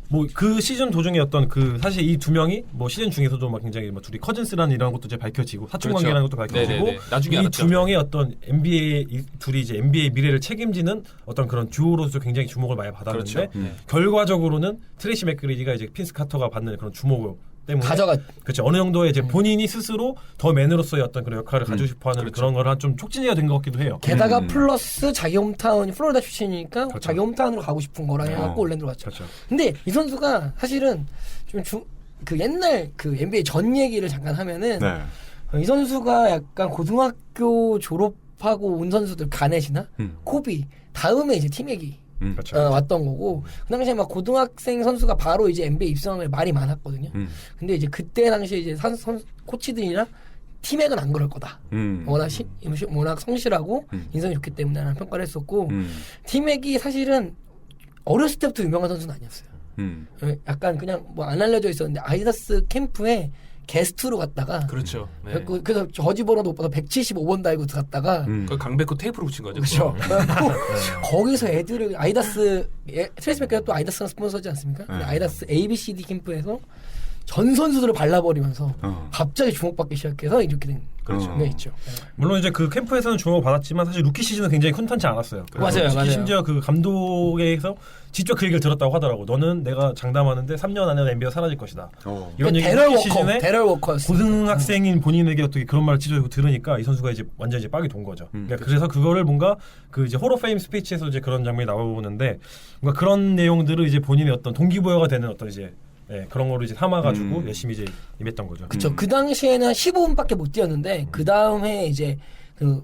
뭐 그 시즌 도중에 어떤 그 사실 이 두 명이 뭐 시즌 중에서도 막 굉장히 뭐 둘이 커즌스라는 이런 것도 이제 밝혀지고 사촌 그렇죠. 관계라는 것도 밝혀지고 네네네. 나중에 이 알았죠. 두 명의 어떤 둘이 이제 NBA 미래를 책임지는 어떤 그런 듀오로서 굉장히 주목을 많이 받았는데 그렇죠. 결과적으로는 트레이시 맥그레디가 이제 핀스 카터가 받는 그런 주목을 때문에 그렇죠. 어느 정도의 이제 본인이 스스로 더 맨으로서의 어떤 그런 역할을 가지고 싶어하는 그렇죠. 그런 거랑 좀 촉진이가 된 것 같기도 해요. 게다가 플러스 자기 홈타운이 플로리다 출신이니까 그렇죠. 자기 홈타운으로 가고 싶은 거라 해갖고 올랜도로 갔죠. 그렇죠. 근데 이 선수가 사실은 그 옛날 그 NBA 전 얘기를 잠깐 하면은 네. 이 선수가 약간 고등학교 졸업하고 온 선수들 가넷이나 코비 다음에 이제 팀얘기 그렇죠. 왔던 거고 그 당시에 막 고등학생 선수가 바로 이제 NBA 입성을 말이 많았거든요. 근데 이제 그때 당시에 이제 코치들이나 팀액은 안 그럴 거다. 워낙 성실하고 인성이 좋기 때문에 라는 평가를 했었고 팀액이 사실은 어렸을 때부터 유명한 선수는 아니었어요. 약간 그냥 뭐 안 알려져 있었는데 아디다스 캠프에 게스트로 갔다가 그렇죠. 네. 그래서 저지번호도 못 받아 175번 달고 들어갔다가 그 강백호 테이프로 붙인 거죠. 그렇죠. 거기서 애들을 아이다스 트레이스 맥그레디가 또 아이다스가 스폰서지 않습니까? 근데 아이다스 ABCD 캠프에서 전 선수들을 발라버리면서 갑자기 주목받기 시작해서 이렇게 된 게 있죠. 물론 이제 그 캠프에서는 주목을 받았지만 사실 루키 시즌은 굉장히 훈탄치 않았어요. 맞아요, 맞아요. 심지어 그 감독에서 직접 그 얘기를 들었다고 하더라고. 너는 내가 장담하는데 3년 안에 NBA가 사라질 것이다. 이런 얘기 루키 시즌에 대럴 워커였어. 고등학생인 본인에게 어떻게 그런 말을 찢어지고 들으니까 이 선수가 이제 완전 이제 빡이 돈 거죠. 그러니까 그래서 그거를 뭔가 그 이제 홀오페임 스피치에서 이제 그런 장면이 나오는데 뭔가 그런 내용들을 이제 본인의 어떤 동기부여가 되는 어떤 이제 그런 거를 이제 삼아가지고 열심히 이제 임했던 거죠. 그렇죠. 그 당시에는 15분밖에 못 뛰었는데 그 다음에 이제 그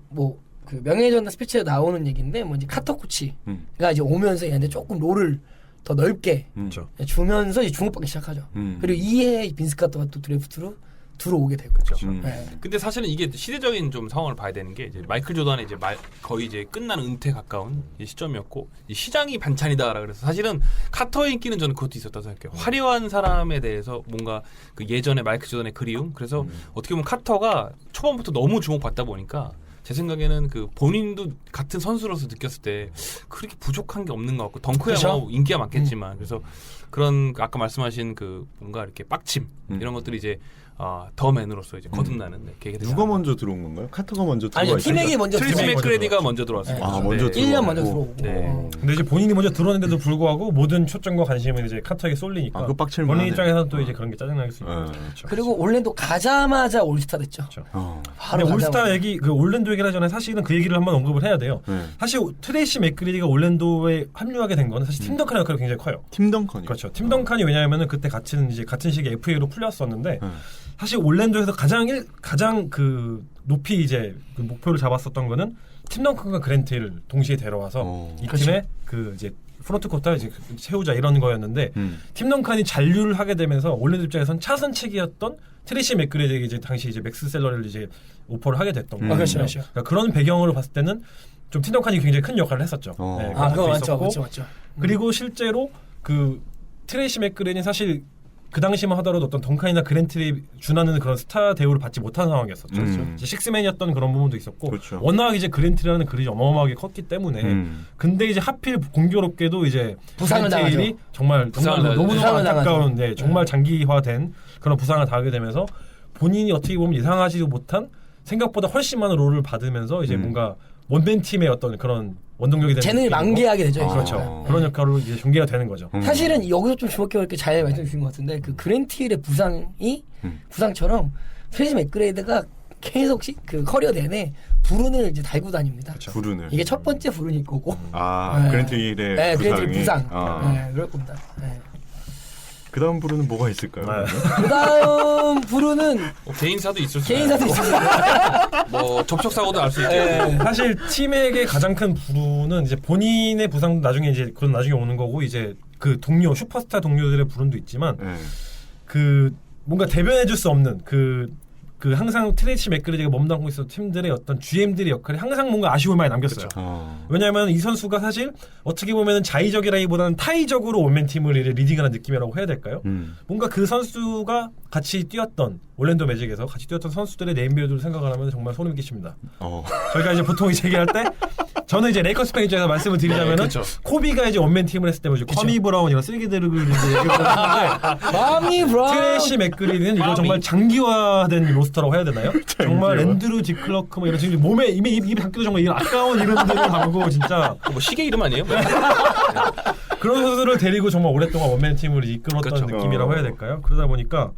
명예전당 스피치에 나오는 얘기인데 뭐 이제 카터 코치가 이제 오면서 얘한테 조금 롤을 더 넓게 그렇죠. 주면서 이제 주목받기 시작하죠. 그리고 이해 빈스 카터가 또 드래프트로 들어오게 되고. 그렇죠. 네. 근데 사실은 이게 시대적인 좀 상황을 봐야 되는 게 이제 마이클 조던의 이제 거의 이제 끝나는 은퇴 가까운 시점이었고 이 시장이 반찬이다라 그래서 사실은 카터의 인기는 저는 그것도 있었다고 생각해요. 화려한 사람에 대해서 뭔가 그 예전에 마이클 조던의 그리움. 그래서 어떻게 보면 카터가 초반부터 너무 주목받다 보니까 제 생각에는 그 본인도 같은 선수로서 느꼈을 때 그렇게 부족한 게 없는 것 같고 덩크야 뭐 인기가 많겠지만 그래서 그런 아까 말씀하신 그 뭔가 이렇게 빡침 이런 것들이 이제 더 맨으로서 이제 거듭나는 계기가 됐어요. 누가 먼저 들어온 건가요? 카터가 먼저 들어와 아니요, 있어요? 팀에게 먼저 트리스 들어오고. 맥그레디가 먼저 들어왔습니다. 아, 먼저 1년 먼저 들어오고. 들어오고. 네. 근데 이제 본인이 먼저 들어왔는데도 불구하고 모든 초점과 관심은 이제 카터에게 쏠리니까 아, 그 빡칠만 본인 하네. 입장에서는 또 이제 그런 게 짜증날 수 있죠. 그렇죠. 그리고 올랜도 가자마자 올스타 됐죠. 바로 근데 올스타 가자마자. 얘기, 그 올랜도 얘기를 하기 전에 사실은 그 얘기를 한번 언급을 해야 돼요. 네. 사실 트레이시 맥그리디가 올랜도에 합류하게 된 거는 사실 팀 덩컨의 역할이 굉장히 커요. 팀 덩컨이. 그렇죠. 팀 덩컨이 왜냐하면은 그때 같은 시기에 FA로 풀렸었는데 네. 사실 올랜도에서 가장 그 높이 이제 그 목표를 잡았었던 거는 팀 덩컨과 그랜트를 동시에 데려와서 이 팀의 그 이제 프론트 코타 이제 세우자 이런 거였는데 팀 덩컨이 잔류를 하게 되면서 올랜도 입장에선 차선책이었던 트레이시 맥그레디에게 이제 당시 이제 맥스 셀러를 이제 오퍼를 하게 됐던 거예요. 그렇죠, 그렇죠. 그러니까 그런 배경으로 봤을 때는 좀 팀 덩컨이 굉장히 큰 역할을 했었죠. 네, 아, 그거 그것도 맞죠, 있었고. 맞죠. 그리고 실제로 그 트레이시 맥그레디는 사실 그 당시만 하더라도 어떤 덩컨이나 그랜트에 준하는 그런 스타 대우를 받지 못한 상황이었었죠. 이제 식스맨이었던 그런 부분도 있었고 그렇죠. 워낙 이제 그랜트라는 그릇이 어마어마하게 컸기 때문에 근데 이제 하필 공교롭게도 이제 부상을 그랜트일이 정말 부상을 너무너무 부상을 안타까운 정말 장기화된 그런 부상을 당하게 되면서 본인이 어떻게 보면 예상하지도 못한 생각보다 훨씬 많은 롤을 받으면서 이제 뭔가 원맨 팀의 어떤 그런 원동력이 되는 재능을 느낌이고. 만개하게 되죠. 그렇죠. 그런 역할로 이제 전개가 되는 거죠. 사실은 여기서 좀 주목해볼 이렇게 잘 말씀 주신 것 같은데 그 그랜트힐의 부상이 부상처럼 트레이시 맥그레이드가 계속 그 커리어 내내 불운을 이제 달고 다닙니다. 불운을. 이게 첫 번째 불운일 거고. 아, 그랜트 힐의 네, 그랜트 힐 부상. 아. 네, 그럴 겁니다. 네. 그 다음 불운은 뭐가 있을까요? 그다음 불운은 개인사도 있을 수 개인사도 있습니다. 뭐 접촉 사고도 알 수 있고. 네. 사실 팀에게 가장 큰 불운은 이제 본인의 부상 나중에 이제 그건 나중에 오는 거고 이제 그 동료 슈퍼스타 동료들의 불운도 있지만 네. 그 뭔가 대변해줄 수 없는 그 항상 트레이시 맥그레디가 몸담고 있었던 팀들의 어떤 GM들의 역할이 항상 뭔가 아쉬움을 많이 남겼어요. 왜냐하면 이 선수가 사실 어떻게 보면 자의적이라기보다는 타의적으로 원맨 팀을 리딩하는 느낌이라고 해야 될까요? 뭔가 그 선수가 같이 뛰었던 올랜도 매직에서 같이 뛰었던 선수들의 네임밸류를 생각을 하면 정말 소름이 끼칩니다. 저희가 이제 보통 이제 얘기할 때 저는 이제 레이커스 팬 입장에서 말씀을 드리자면은 그렇죠. 코비가 이제 원맨 팀을 했을 때 이제 커미 브라운 이런 쓰레기들을 이제 얘기를 했는데 마미 브라운. 트레이시 맥그리디는 이거 정말 장기화된 로스터라고 해야 되나요? 정말 앤드루 디클러크 뭐 이런 지금 몸에 입에 담겨도 정말 이런 아까운 이름들을 담고 진짜 뭐 시계 이름 아니에요? 그런 선수를 데리고 정말 오랫동안 원맨 팀을 이끌었던 그렇죠. 느낌이라고 해야 될까요? 그러다 보니까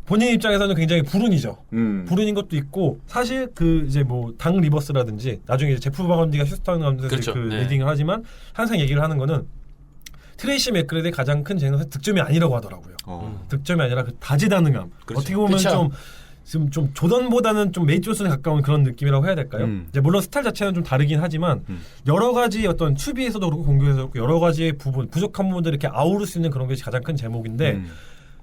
본인 입장에서는 굉장히 불운이죠. 불운인 것도 있고 사실 그 이제 뭐 당 리버스라든지 나중에 이제 제프 바건디가 휴스턴 감독에서 그렇죠. 그 네. 리딩을 하지만 항상 얘기를 하는 거는 트레이시 맥그레디의 가장 큰 재능은 득점이 아니라고 하더라고요. 득점이 아니라 그 다재다능함. 그렇죠. 어떻게 보면 그렇죠. 좀 조던보다는 좀 메이 존슨에 가까운 그런 느낌이라고 해야 될까요? 이제 물론 스타일 자체는 좀 다르긴 하지만 여러 가지 어떤 수비에서도 그렇고 공격에서도 그렇고 여러 가지의 부족한 부분들을 이렇게 아우를 수 있는 그런 것이 가장 큰 제목인데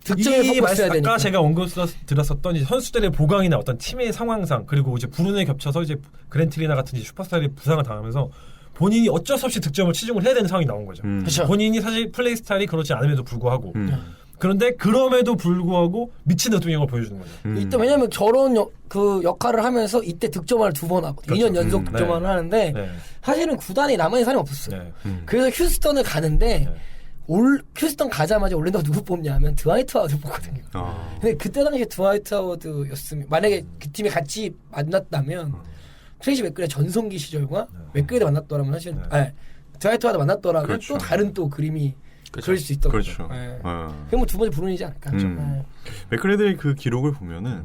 득점에 이 포커스해야 아까 되니까. 제가 언급드렸었던 이제 선수들의 보강이나 어떤 팀의 상황상 그리고 이제 불운에 겹쳐서 이제 그랜트리나 같은 이제 슈퍼스타들이 부상을 당하면서 본인이 어쩔 수 없이 득점을 치중을 해야 되는 상황이 나온 거죠. 그렇죠. 본인이 사실 플레이 스타일이 그렇지 않음에도 불구하고 그런데 그럼에도 불구하고 미친 득점력을 보여주는 거죠. 이때 왜냐면 저런 그 역할을 하면서 이때 득점을 2번 하고 그렇죠. 2년 연속 득점을 네. 하는데 네. 사실은 구단에 남아있는 사람이 없었어요. 네. 그래서 휴스턴을 가는데 네. 휴스턴 가자마자 올랜도가 누구 뽑냐면 드와이트 하워드 뽑거든요. 근데 그때 당시에 드와이트 하워드였으면 만약에 그 팀이 같이 만났다면 트레이시 맥그레의 전성기 시절과 맥그레를 만났더라면 사실 드와이트 하워드 만났더라면 그렇죠. 또 다른 또 그림이 그렇죠. 그릴 수 있던 그렇죠. 거죠. 네. 그게 뭐 두 번째 불운이지 않을까. 맥그레디의 그 기록을 보면은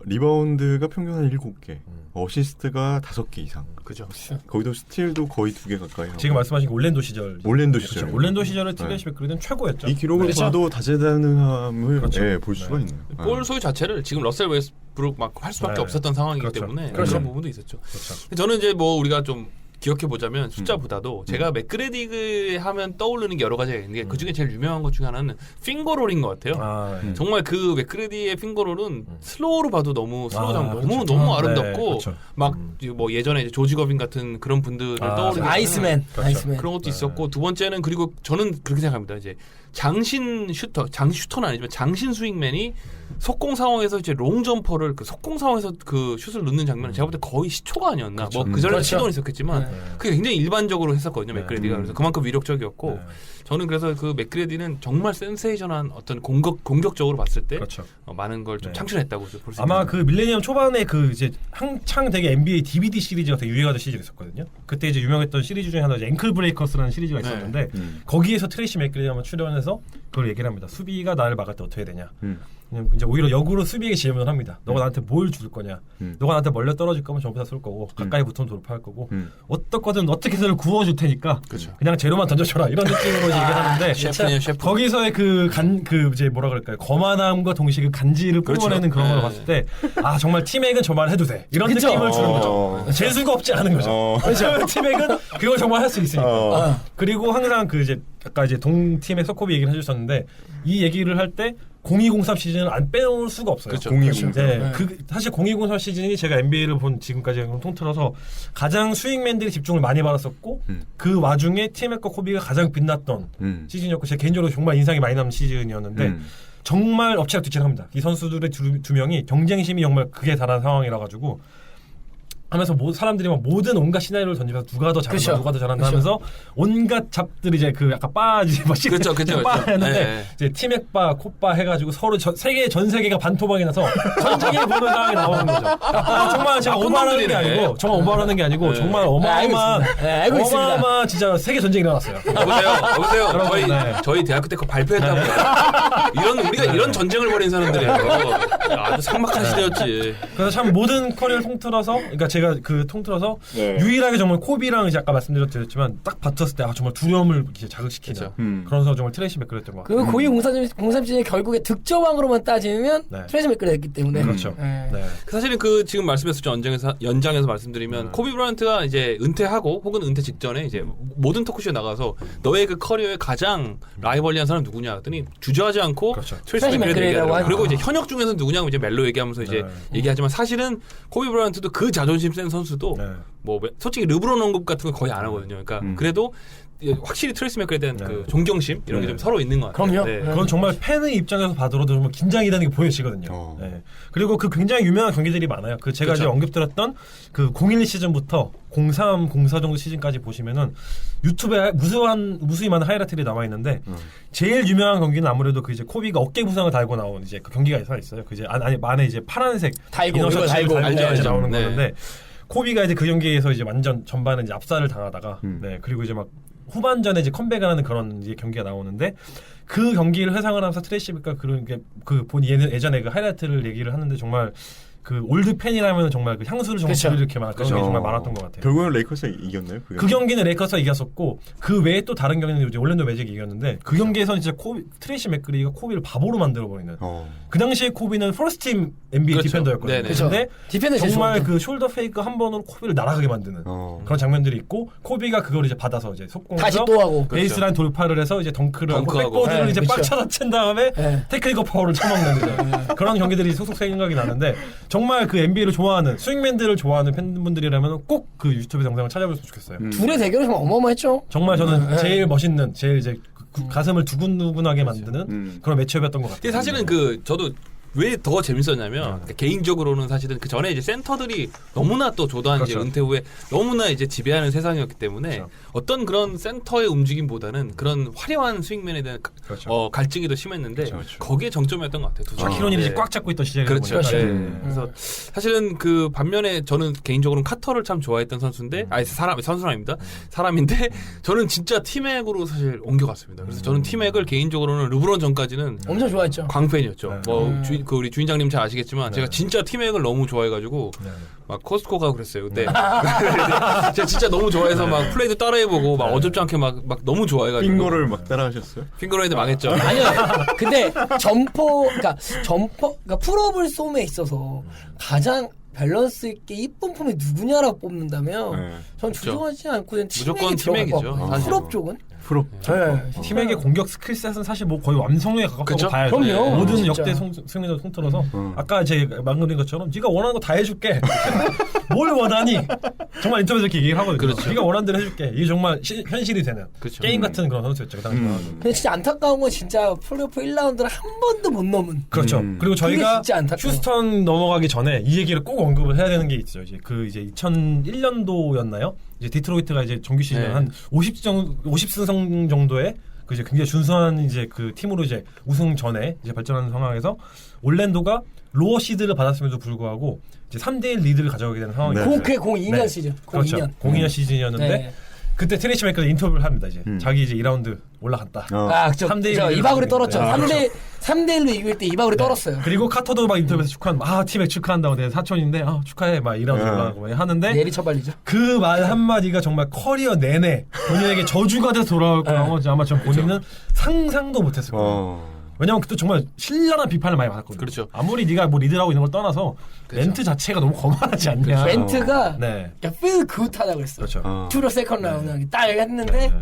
리바운드가 평균 한 7개, 어시스트가 5개 이상. 그죠. 거기도 스틸도 거의 2개 가까이 하고. 지금 말씀하신 게 올랜도 시절. 올랜도 그렇죠. 시절. 올랜도 시절의 트레이시 맥그리디는 최고였죠. 이 기록을 그렇죠. 봐도 다재다능함을 그렇죠. 예, 볼 수가 있네요. 볼 소유 자체를 지금 러셀 웨스브룩 막 할 수밖에 네. 없었던 상황이기 그렇죠. 때문에 그렇죠. 그런 부분도 있었죠. 그렇죠. 저는 이제 뭐 우리가 좀 기억해 보자면 숫자보다도 제가 맥그레디 하면 떠오르는 게 여러 가지가 있는데 그 중에 제일 유명한 것 중에 하나는 핑거롤인 것 같아요. 아, 예. 정말 그 맥그레디의 핑거롤은 슬로우로 봐도 너무 슬로우 아, 너무 그렇죠. 너무 네, 아름답고 그렇죠. 막 뭐 예전에 이제 조지 거빈 같은 그런 분들을 떠오르게 아이스맨, 그렇죠. 아이스맨. 그런 것도 있었고 두 번째는 그리고 저는 그렇게 생각합니다. 이제 장신 슈터는 아니지만 장신 스윙맨이 속공 상황에서 이제 롱 점퍼를 그 속공 상황에서 그 슛을 넣는 장면은 제가 볼 때 거의 10초가 아니었나. 뭐 그 전에 그렇죠. 시도는 있었겠지만 네. 그게 굉장히 일반적으로 했었거든요. 네. 맥그레디가. 그래서 그만큼 위력적이었고 네. 저는 그래서 그 맥그레디는 정말 센세이션한 어떤 공격적으로 봤을 때 그렇죠. 많은 걸 좀 네. 창출했다고 볼 수 있습니다. 아마 그 밀레니엄 초반에 그 이제 한창 되게 NBA DVD 시리즈가 되게 유행하던 시리즈가 있었거든요. 그때 이제 유명했던 시리즈 중에 하나가 이제 앵클 브레이커스라는 시리즈가 있었는데 거기에서 트레이시 맥그레디가 출연해서 그걸 얘기를 합니다. 수비가 나를 막을 때 어떻게 되냐. 그냥 이제 오히려 역으로 수비에게 질문을 합니다. 너가 나한테 뭘 줄 거냐. 너가 나한테 멀려 떨어질 거면 전부 다 쏠 거고 가까이 붙으면 돌파할 거고 어떻게든 어떻게든 구워줄 테니까 그렇죠. 그냥 재료만 던져줘라 이런 느낌으로 이제 얘기를 하는데 셰프네요, 셰프. 거기서의 그 이제 뭐라 그럴까요 거만함과 동시에 그 간지를 그렇죠. 뿜어내는 그런 걸 네. 봤을 때 아 정말 팀액은 저말 해도 돼 이런 그쵸? 느낌을 주는 거죠. 재수가 없지 않은 거죠. 그렇죠. 팀액은 그걸 정말 할 수 있으니까. 그리고 항상 그 이제 아까 이제 동팀의 소코비 얘기를 해주셨는데 이 얘기를 할 때 0203 시즌을 안 빼놓을 수가 없어요. 그렇죠. 0203. 네, 네. 그 사실 0203 시즌이 제가 NBA를 본 지금까지 통틀어서 가장 스윙맨들이 집중을 많이 받았었고 그 와중에 팀맥과 코비가 가장 빛났던 시즌이었고 제 개인적으로 정말 인상이 많이 남는 시즌이었는데 정말 엎치락뒤치락합니다. 이 선수들의 두 명이 경쟁심이 정말 극에 달한 상황이라 가지고 하면서 사람들이 막 모든 온갖 시나리오를 던지면서 누가 더 잘한다, 그쵸. 누가 더 잘한다 그쵸. 하면서 온갖 잡들이 이제 그 약간 바 이제 막 그쵸, 그쵸, 바 그쵸. 했는데 네. 이제 팀액바, 콧바 해가지고 서로 전 세계가 반토막이 나서 전쟁이 보는 상황이 나오는 거죠. 정말 제가 나쁜 오버하는 게 놈들이네. 아니고 정말 오버하는 게 아니고 정말 어마어마한 알고 있습니다. 네, 알고 있습니다. 어마어마한 진짜 세계 전쟁이 일어났어요. 여보세요. 여러분, 네. 저희 대학교 때 그거 발표했다고요. 우리가 이런 전쟁을 벌인 사람들이에요. 아주 삭막한 시대였지. 그래서 참 모든 커리어를 통틀어서, 그러니까 제가 그 통틀어서 네. 유일하게 정말 코비랑 이제 아까 말씀드렸지만 딱 받쳤을 때 아 정말 두려움을 이렇게 자극시키는 그쵸. 그런 선수 정말 트레이시 맥그랬던 것 같아요. 그리고 고위 03 시즌이 결국에 득점왕으로만 따지면 네. 트레이시 맥그레 됐기 때문에 그렇죠. 네. 네. 사실은 그 지금 말씀하셨죠 연장에서 말씀드리면 코비 브라이언트가 이제 은퇴하고 혹은 은퇴 직전에 이제 모든 토크쇼에 나가서 너의 그 커리어의 가장 라이벌리한 사람 누구냐 했더니 주저하지 않고 그렇죠. 트레이시 트레이시 맥그레 맥그레라고 얘기하더라고요. 하죠. 그리고 이제 현역 중에서 누구냐고 이제 멜로 얘기하면서 이제 얘기하지만 사실은 코비 브라이언트도 그 자존심 센 선수도 네. 뭐 솔직히 르브론 언급 같은 건 거의 안 하거든요. 그러니까 그래도 확실히 트레이시 맥그레에 대한 네. 그 존경심 이런 게 좀 서로 있는 것 같아요. 그럼요. 네. 그건 정말 팬의 입장에서 봐더라도 정말 긴장이라는 게 보여지거든요. 네. 그리고 그 굉장히 유명한 경기들이 많아요. 그 제가 그쵸. 이제 언급드렸던 그 01 시즌부터 03, 04 정도 시즌까지 보시면은 유튜브에 무수히 많은 하이라이트들이 남아 있는데 제일 유명한 경기는 아무래도 그 이제 코비가 어깨 부상을 달고 나온 이제 그 경기가 있어요. 그 이제 안에 이제 파란색 달고, 이너 이거 셔츠를 달고. 달고 알죠, 이제 알죠. 나오는 네. 거는데 코비가 이제 그 경기에서 이제 완전 전반에 이제 압살을 당하다가 네 그리고 이제 막 후반전에 이제 컴백을 하는 그런 이제 경기가 나오는데 그 경기를 회상을 하면서 트레이시가 그런 게 그 본 예전에 그 하이라이트를 얘기를 하는데 정말 그 올드 팬이라면 정말 그 향수를 정말 그쵸. 이렇게 막 그런 게 정말 많았던 것 같아요. 결국은 레이커스가 이겼나요? 그 경기는 레이커스가 이겼었고 그 외에 또 다른 경기는 이제 올랜도 매직이 이겼는데 그 경기에서는 진짜 트레이시 맥그리가 코비를 바보로 만들어 버리는. 그 당시에 코비는 퍼스트팀 NBA 그렇죠. 디펜더였거든요. 네네. 근데 디펜더 제일 정말 좋은데. 그 숄더 페이크 한 번으로 코비를 날아가게 만드는 그런 장면들이 있고 코비가 그걸 이제 받아서 이제 다시 속공해서 또 하고 베이스라인 돌파를 해서 이제 덩크를 하고 덩크하고. 백보드를 네, 이제 그쵸. 빡 쳐다친 다음에 네. 테크니컬 파워를 쳐먹는 이제 그런 경기들이 속속 생각이 나는데 정말 그 NBA를 좋아하는 스윙맨들을 좋아하는 팬분들이라면 꼭 그 유튜브 영상을 찾아보셨으면 좋겠어요. 둘의 대결이 정말 어마어마했죠. 정말 저는 네. 제일 멋있는 제일 이제 가슴을 두근두근하게 만드는 그런 매치업이었던 것 같아요. 근데 사실은 그 저도 왜 더 재밌었냐면 그러니까 개인적으로는 사실은 그 전에 이제 센터들이 너무나 또 조던 이제 그렇죠. 은퇴 후에 너무나 이제 지배하는 세상이었기 때문에 그렇죠. 어떤 그런 센터의 움직임보다는 그런 화려한 스윙맨에 대한 그렇죠. 갈증이 더 심했는데 그렇죠. 거기에 정점이었던 것 같아요. 두 사람. 샤키로니를 이제 네. 꽉 잡고 있던 시절이다 그렇죠. 보니까. 네. 네. 그래서 사실은 그 반면에 저는 개인적으로는 카터를 참 좋아했던 선수인데 아니 선수는 아닙니다. 사람인데 저는 진짜 팀액으로 사실 옮겨갔습니다. 그래서 저는 팀액을 개인적으로는 르브론 전까지는 엄청 좋아했죠. 광팬이었죠. 네. 뭐 그 우리 주인장님 잘 아시겠지만 제가 진짜 팀액을 너무 좋아해가지고 네. 막 코스코가 그랬어요 그때. 제가 진짜 너무 좋아해서 막 플레이도 따라해보고 막 어줍지 않게 막 너무 좋아해가지고 핑거를 막 따라하셨어요? 핑거로이드 망했죠. 아니요. 근데 그러니까 풀업을 솜에 있어서 가장 밸런스 있게 이쁜 폼이 누구냐라고 뽑는다면 네. 전 주저하지 않고 그냥 무조건 팀에게 팀에이죠, 들어갈 것 같아요. 사실. 풀업 쪽은 프로. 네. 팀에게 공격 스킬셋은 사실 뭐 거의 완성에 가깝다고 그쵸? 봐야죠. 그럼요. 모든 진짜. 역대 승리를 통틀어서 아까 제 방금 든 것처럼 네가 원하는 거 다 해줄게. 뭘 원하니? 정말 인터뷰에서 이렇게 얘기를 하거든요. 그렇죠. 네가 원하는 대로 해줄게. 이게 정말 현실이 되는 그렇죠. 게임 같은 그런 선수였죠. 그 당시. 근데 진짜 안타까운 건 진짜 플레이오프 1라운드를 한 번도 못 넘은 그렇죠. 그리고 저희가 진짜 안타까워. 휴스턴 넘어가기 전에 이 얘기를 꼭 언급을 해야 되는 게 있죠. 이제 2001년도였나요? 이제 디트로이트가 이제 정규 시즌 네. 한 50승 정도의 그 이제 굉장히 준수한 이제 그 팀으로 이제 우승 전에 이제 발전하는 상황에서 올랜도가 로어 시드를 받았음에도 불구하고 이제 3대1 리드를 가져가게 되는 상황이었어요. 네. 그게 02년 네. 시즌. 02년. 그렇죠. 02년 시즌이었는데 네. 그때 트레이시 맥커가 인터뷰를 합니다. 이제 자기 이제 2라운드 올라갔다. 아, 저 3대1 저 리드를 이바구리 가지고 떨었죠. 있는데. 3대 1로 이길 때 이바구리 떨었어요. 그리고 카터도 막 인터뷰에서 축하한다. 팀맥 축하한다고 내 사촌인데 축하해 막 2라운드 올라가고 막 하는데 내리 쳐발리죠. 그 말 한마디가 정말 커리어 내내 본인에게 저주가 돼서 돌아올 거라고 아마 전 본인은 상상도 못했을 거예요. 왜냐면 그때 정말 신랄한 비판을 많이 받았거든요. 그렇죠. 아무리 네가 뭐 리드라고 이런 걸 떠나서 멘트 자체가 너무 거만하지 않냐. 멘트가 네. feel good 하다고 그랬어요. 그렇죠. 투로 세컨 라운드 딱 했는데 네.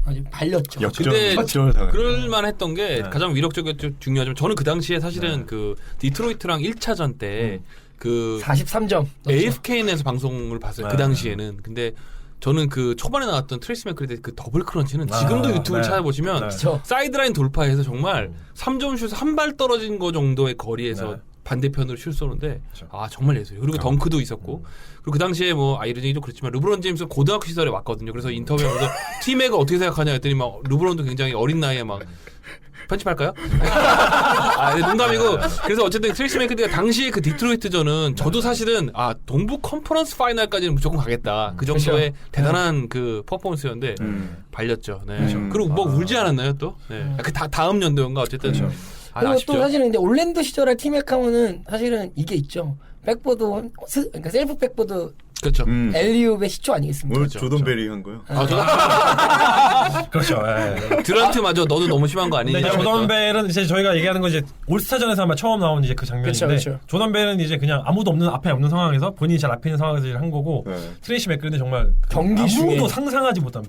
아주 발렸죠. 근데 역전을 당했네. 그럴만 했던 게 가장 위력적이었죠. 중요하지만 저는 그 당시에 사실은 그 디트로이트랑 1차전 때 그 43점. AFKN에서 방송을 봤어요. 그 당시에는. 근데 저는 그 초반에 나왔던 트레이시 맥크리드의 그 더블 크런치는 지금도 유튜브를 네. 찾아보시면 그렇죠. 사이드라인 돌파해서 정말 3점 슛 한 발 떨어진 거 정도의 거리에서 네. 반대편으로 슛 쏘는데 그렇죠. 정말 예술이에요. 그리고 덩크도 있었고 그리고 그 당시에 뭐 아이러니도 그렇지만 르브론 제임스 고등학교 시절에 왔거든요. 그래서 인터뷰하면서 팀맥을 어떻게 생각하냐 했더니 막 르브론도 굉장히 어린 나이에 막 편집할까요? 농담이고 그래서 어쨌든 트레이시 맥크리드가 당시에 그 디트로이트전은 저도 사실은 동부 컨퍼런스 파이널까지는 무조건 가겠다 그 정도의 대단한 그 퍼포먼스였는데 발렸죠. 네. 그리고 뭐 울지 않았나요 또? 네. 그 다음 연도인가 어쨌든 그리고 아쉽죠. 또 사실은 근데 올랜도 시절의 팀맥 하면은 사실은 이게 있죠. 백보드 그러니까 셀프 백보드 그렇죠. 엘리웁의 시초 아니겠습니까? 오늘 조던 베리 한 거요? 그렇죠. 예. 드란트마저 너도 너무 심한 거 아니냐? 근데 이제 조던 벨은 이제 저희가 얘기하는 건 이제 올스타전에서 아마 처음 나온 이제 그 장면인데 그쵸. 조던 벨은 이제 그냥 아무도 없는 앞에 없는 상황에서 본인이 잘 앞에 있는 상황에서 일을 한 거고 네. 트레이시 맥그리는 정말 경기 아무도 중에. 상상하지 못한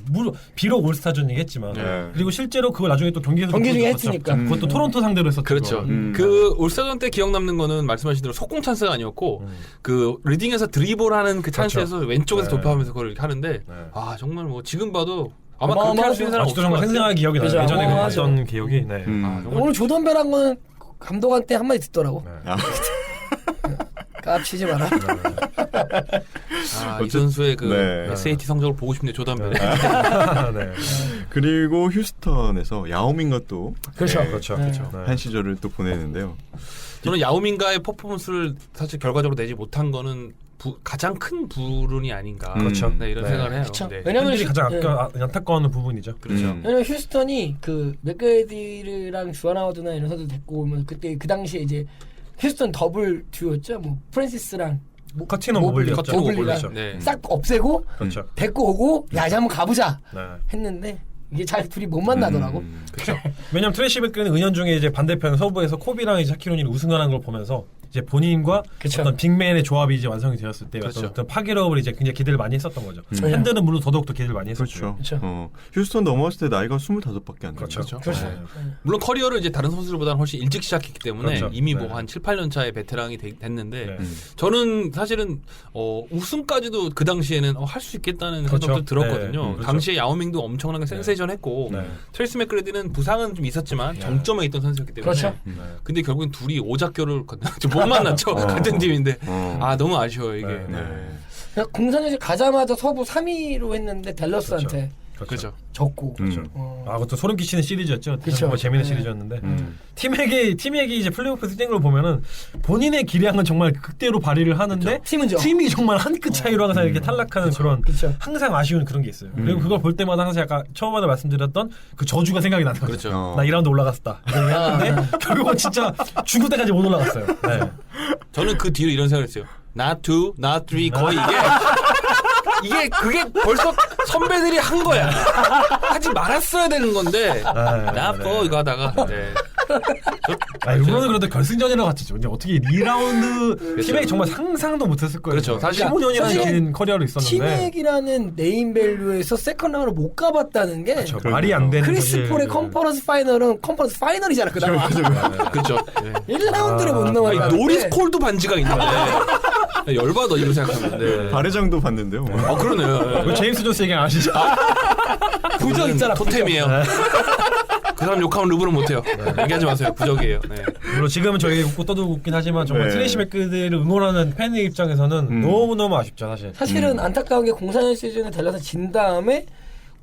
비록 올스타전이겠지만 네. 그리고 실제로 그걸 나중에 또 경기 중에 보여줬었죠. 했으니까. 그것도 토론토 상대로 했었죠. 그렇죠. 그 올스타전 때 기억 남는 거는 말씀하신 대로 속공 찬스가 아니었고 그 리딩에서 드리블하는 그 찬스에서 왼쪽에서 돌파하면서 그걸 이렇게 하는데 정말 뭐 지금 봐도 아마 그렇게 할 수 있는 사람 아직도 정말 생생하게 기억이 나요. 그죠. 예전에 어마어마하죠. 봤던 기억이. 네. 정말 오늘 조던벨한 거는 감독한테 한마디 듣더라고. 네. 깝치지 마라. 이 선수의 그 네. SAT 성적을 보고 싶네 조던벨. 네. 그리고 휴스턴에서 야오밍과 또 그렇죠. 네, 그렇죠. 네. 그렇죠. 네. 한 시절을 또 보내는데요. 저는 야오밍가의 퍼포먼스를 사실 결과적으로 내지 못한 거는 가장 큰 불운이 아닌가. 그렇죠. 네, 이런 네. 생각을 해요. 그쵸. 네. 왜냐면 팬들이 가장 안타까워하는 부분이죠. 그렇죠. 왜냐면 휴스턴이 그 맥그레디랑 주아나우드나 이런 선수 데리고 오면 그때 그 당시에 이제 휴스턴 더블 듀오였죠. 뭐 프랜시스랑 커티너 모블리. 커티너 모블리가 모블리죠. 네. 싹 없애고 그렇죠. 데리고 오고 야 이제 한번 가보자 네. 했는데 이게 잘 둘이 못 만나더라고. 그렇죠. 왜냐면 트래시 맥그는 은연중에 이제 반대편 서부에서 코비랑 이제 샤키로니를 우승하는 걸 보면서 이제 본인과 그쵸. 어떤 빅맨의 조합이 이제 완성이 되었을 때 그렇죠. 어떤 파괴력을 이제 굉장히 기대를 많이 했었던 거죠. 팬들은 물론 더더욱 더 기대를 많이 했었죠. 그렇죠. 그렇죠. 휴스턴 넘어왔을 때 나이가 25밖에 안 그렇죠. 됐죠. 그렇죠. 네. 물론 커리어를 이제 다른 선수들보다는 훨씬 일찍 시작했기 때문에 그렇죠. 이미 네. 뭐 한 7, 8년 차의 베테랑이 됐는데 네. 저는 사실은 우승까지도 그 당시에는 할 수 있겠다는 그렇죠. 생각도 들었거든요. 네. 그렇죠. 당시에 야오밍도 엄청나게 센세이션했고 네. 트레이스 맥그레디는 부상은 좀 있었지만 정점에 있던 선수였기 때문에 그렇죠. 근데 결국엔 둘이 오작교를 못 만났죠. 같은 팀인데 너무 아쉬워요 이게. 네. 네. 공산에서 가자마자 서부 3위로 했는데 댈러스한테 그렇죠. 졌고. 그것도 소름 끼치는 시리즈였죠. 그쵸. 정말 재밌는 네. 시리즈였는데 팀에게 이제 플레이오프에서 뛴 걸 보면은 본인의 기량은 정말 극대로 발휘를 하는데 팀이 정말 한 끗 차이로 항상 이렇게 탈락하는 그런 그쵸. 항상 아쉬운 그런 게 있어요. 그리고 그걸 볼 때마다 항상 약간 처음에 말씀드렸던 그 저주가 생각이 나는 거죠. 그렇죠. 나 2라운드 올라갔다. 근데 결국은 진짜 죽을 때까지 못 올라갔어요. 네. 저는 그 뒤로 이런 생각을 했어요. Not two, not three 거의 그게 벌써 선배들이 한 거야. 하지 말았어야 되는 건데 not four 이거 하다가 르브론은 그래도 결승전이라 갔지. 이제 어떻게 2라운드 팀에 정말 상상도 못했을 거예요. 그렇죠. 사실 15년이라는 사실 긴 커리어를 있었는데 팀액이라는 네임밸류에서 세컨 라운드를 못 가봤다는 게 그렇죠. 말이 안 되는 크리스 사실. 폴의 컨퍼런스 파이널은 컨퍼런스 파이널이잖아. 그다음 그렇죠. 네. 1라운드를 못 넘어가. 노리스 콜도 반지가 있는데 열받아 이거 생각하면. 네. 발해장도 봤는데요. 뭐. 그러네요. 왜 제임스 존스 얘기 안 하시죠? 부적 있잖아. 토템이에요. 그 사람 욕하면 르브론 못해요. 얘기하지 마세요. 부적이에요. 네. 물론 지금은 저희 웃고 떠들고 있긴 하지만 정말 네. 트레이시 맥그리를 응원하는 팬의 입장에서는 너무너무 아쉽죠 사실. 사실은 안타까운 게 04년 시즌에 달려서 진 다음에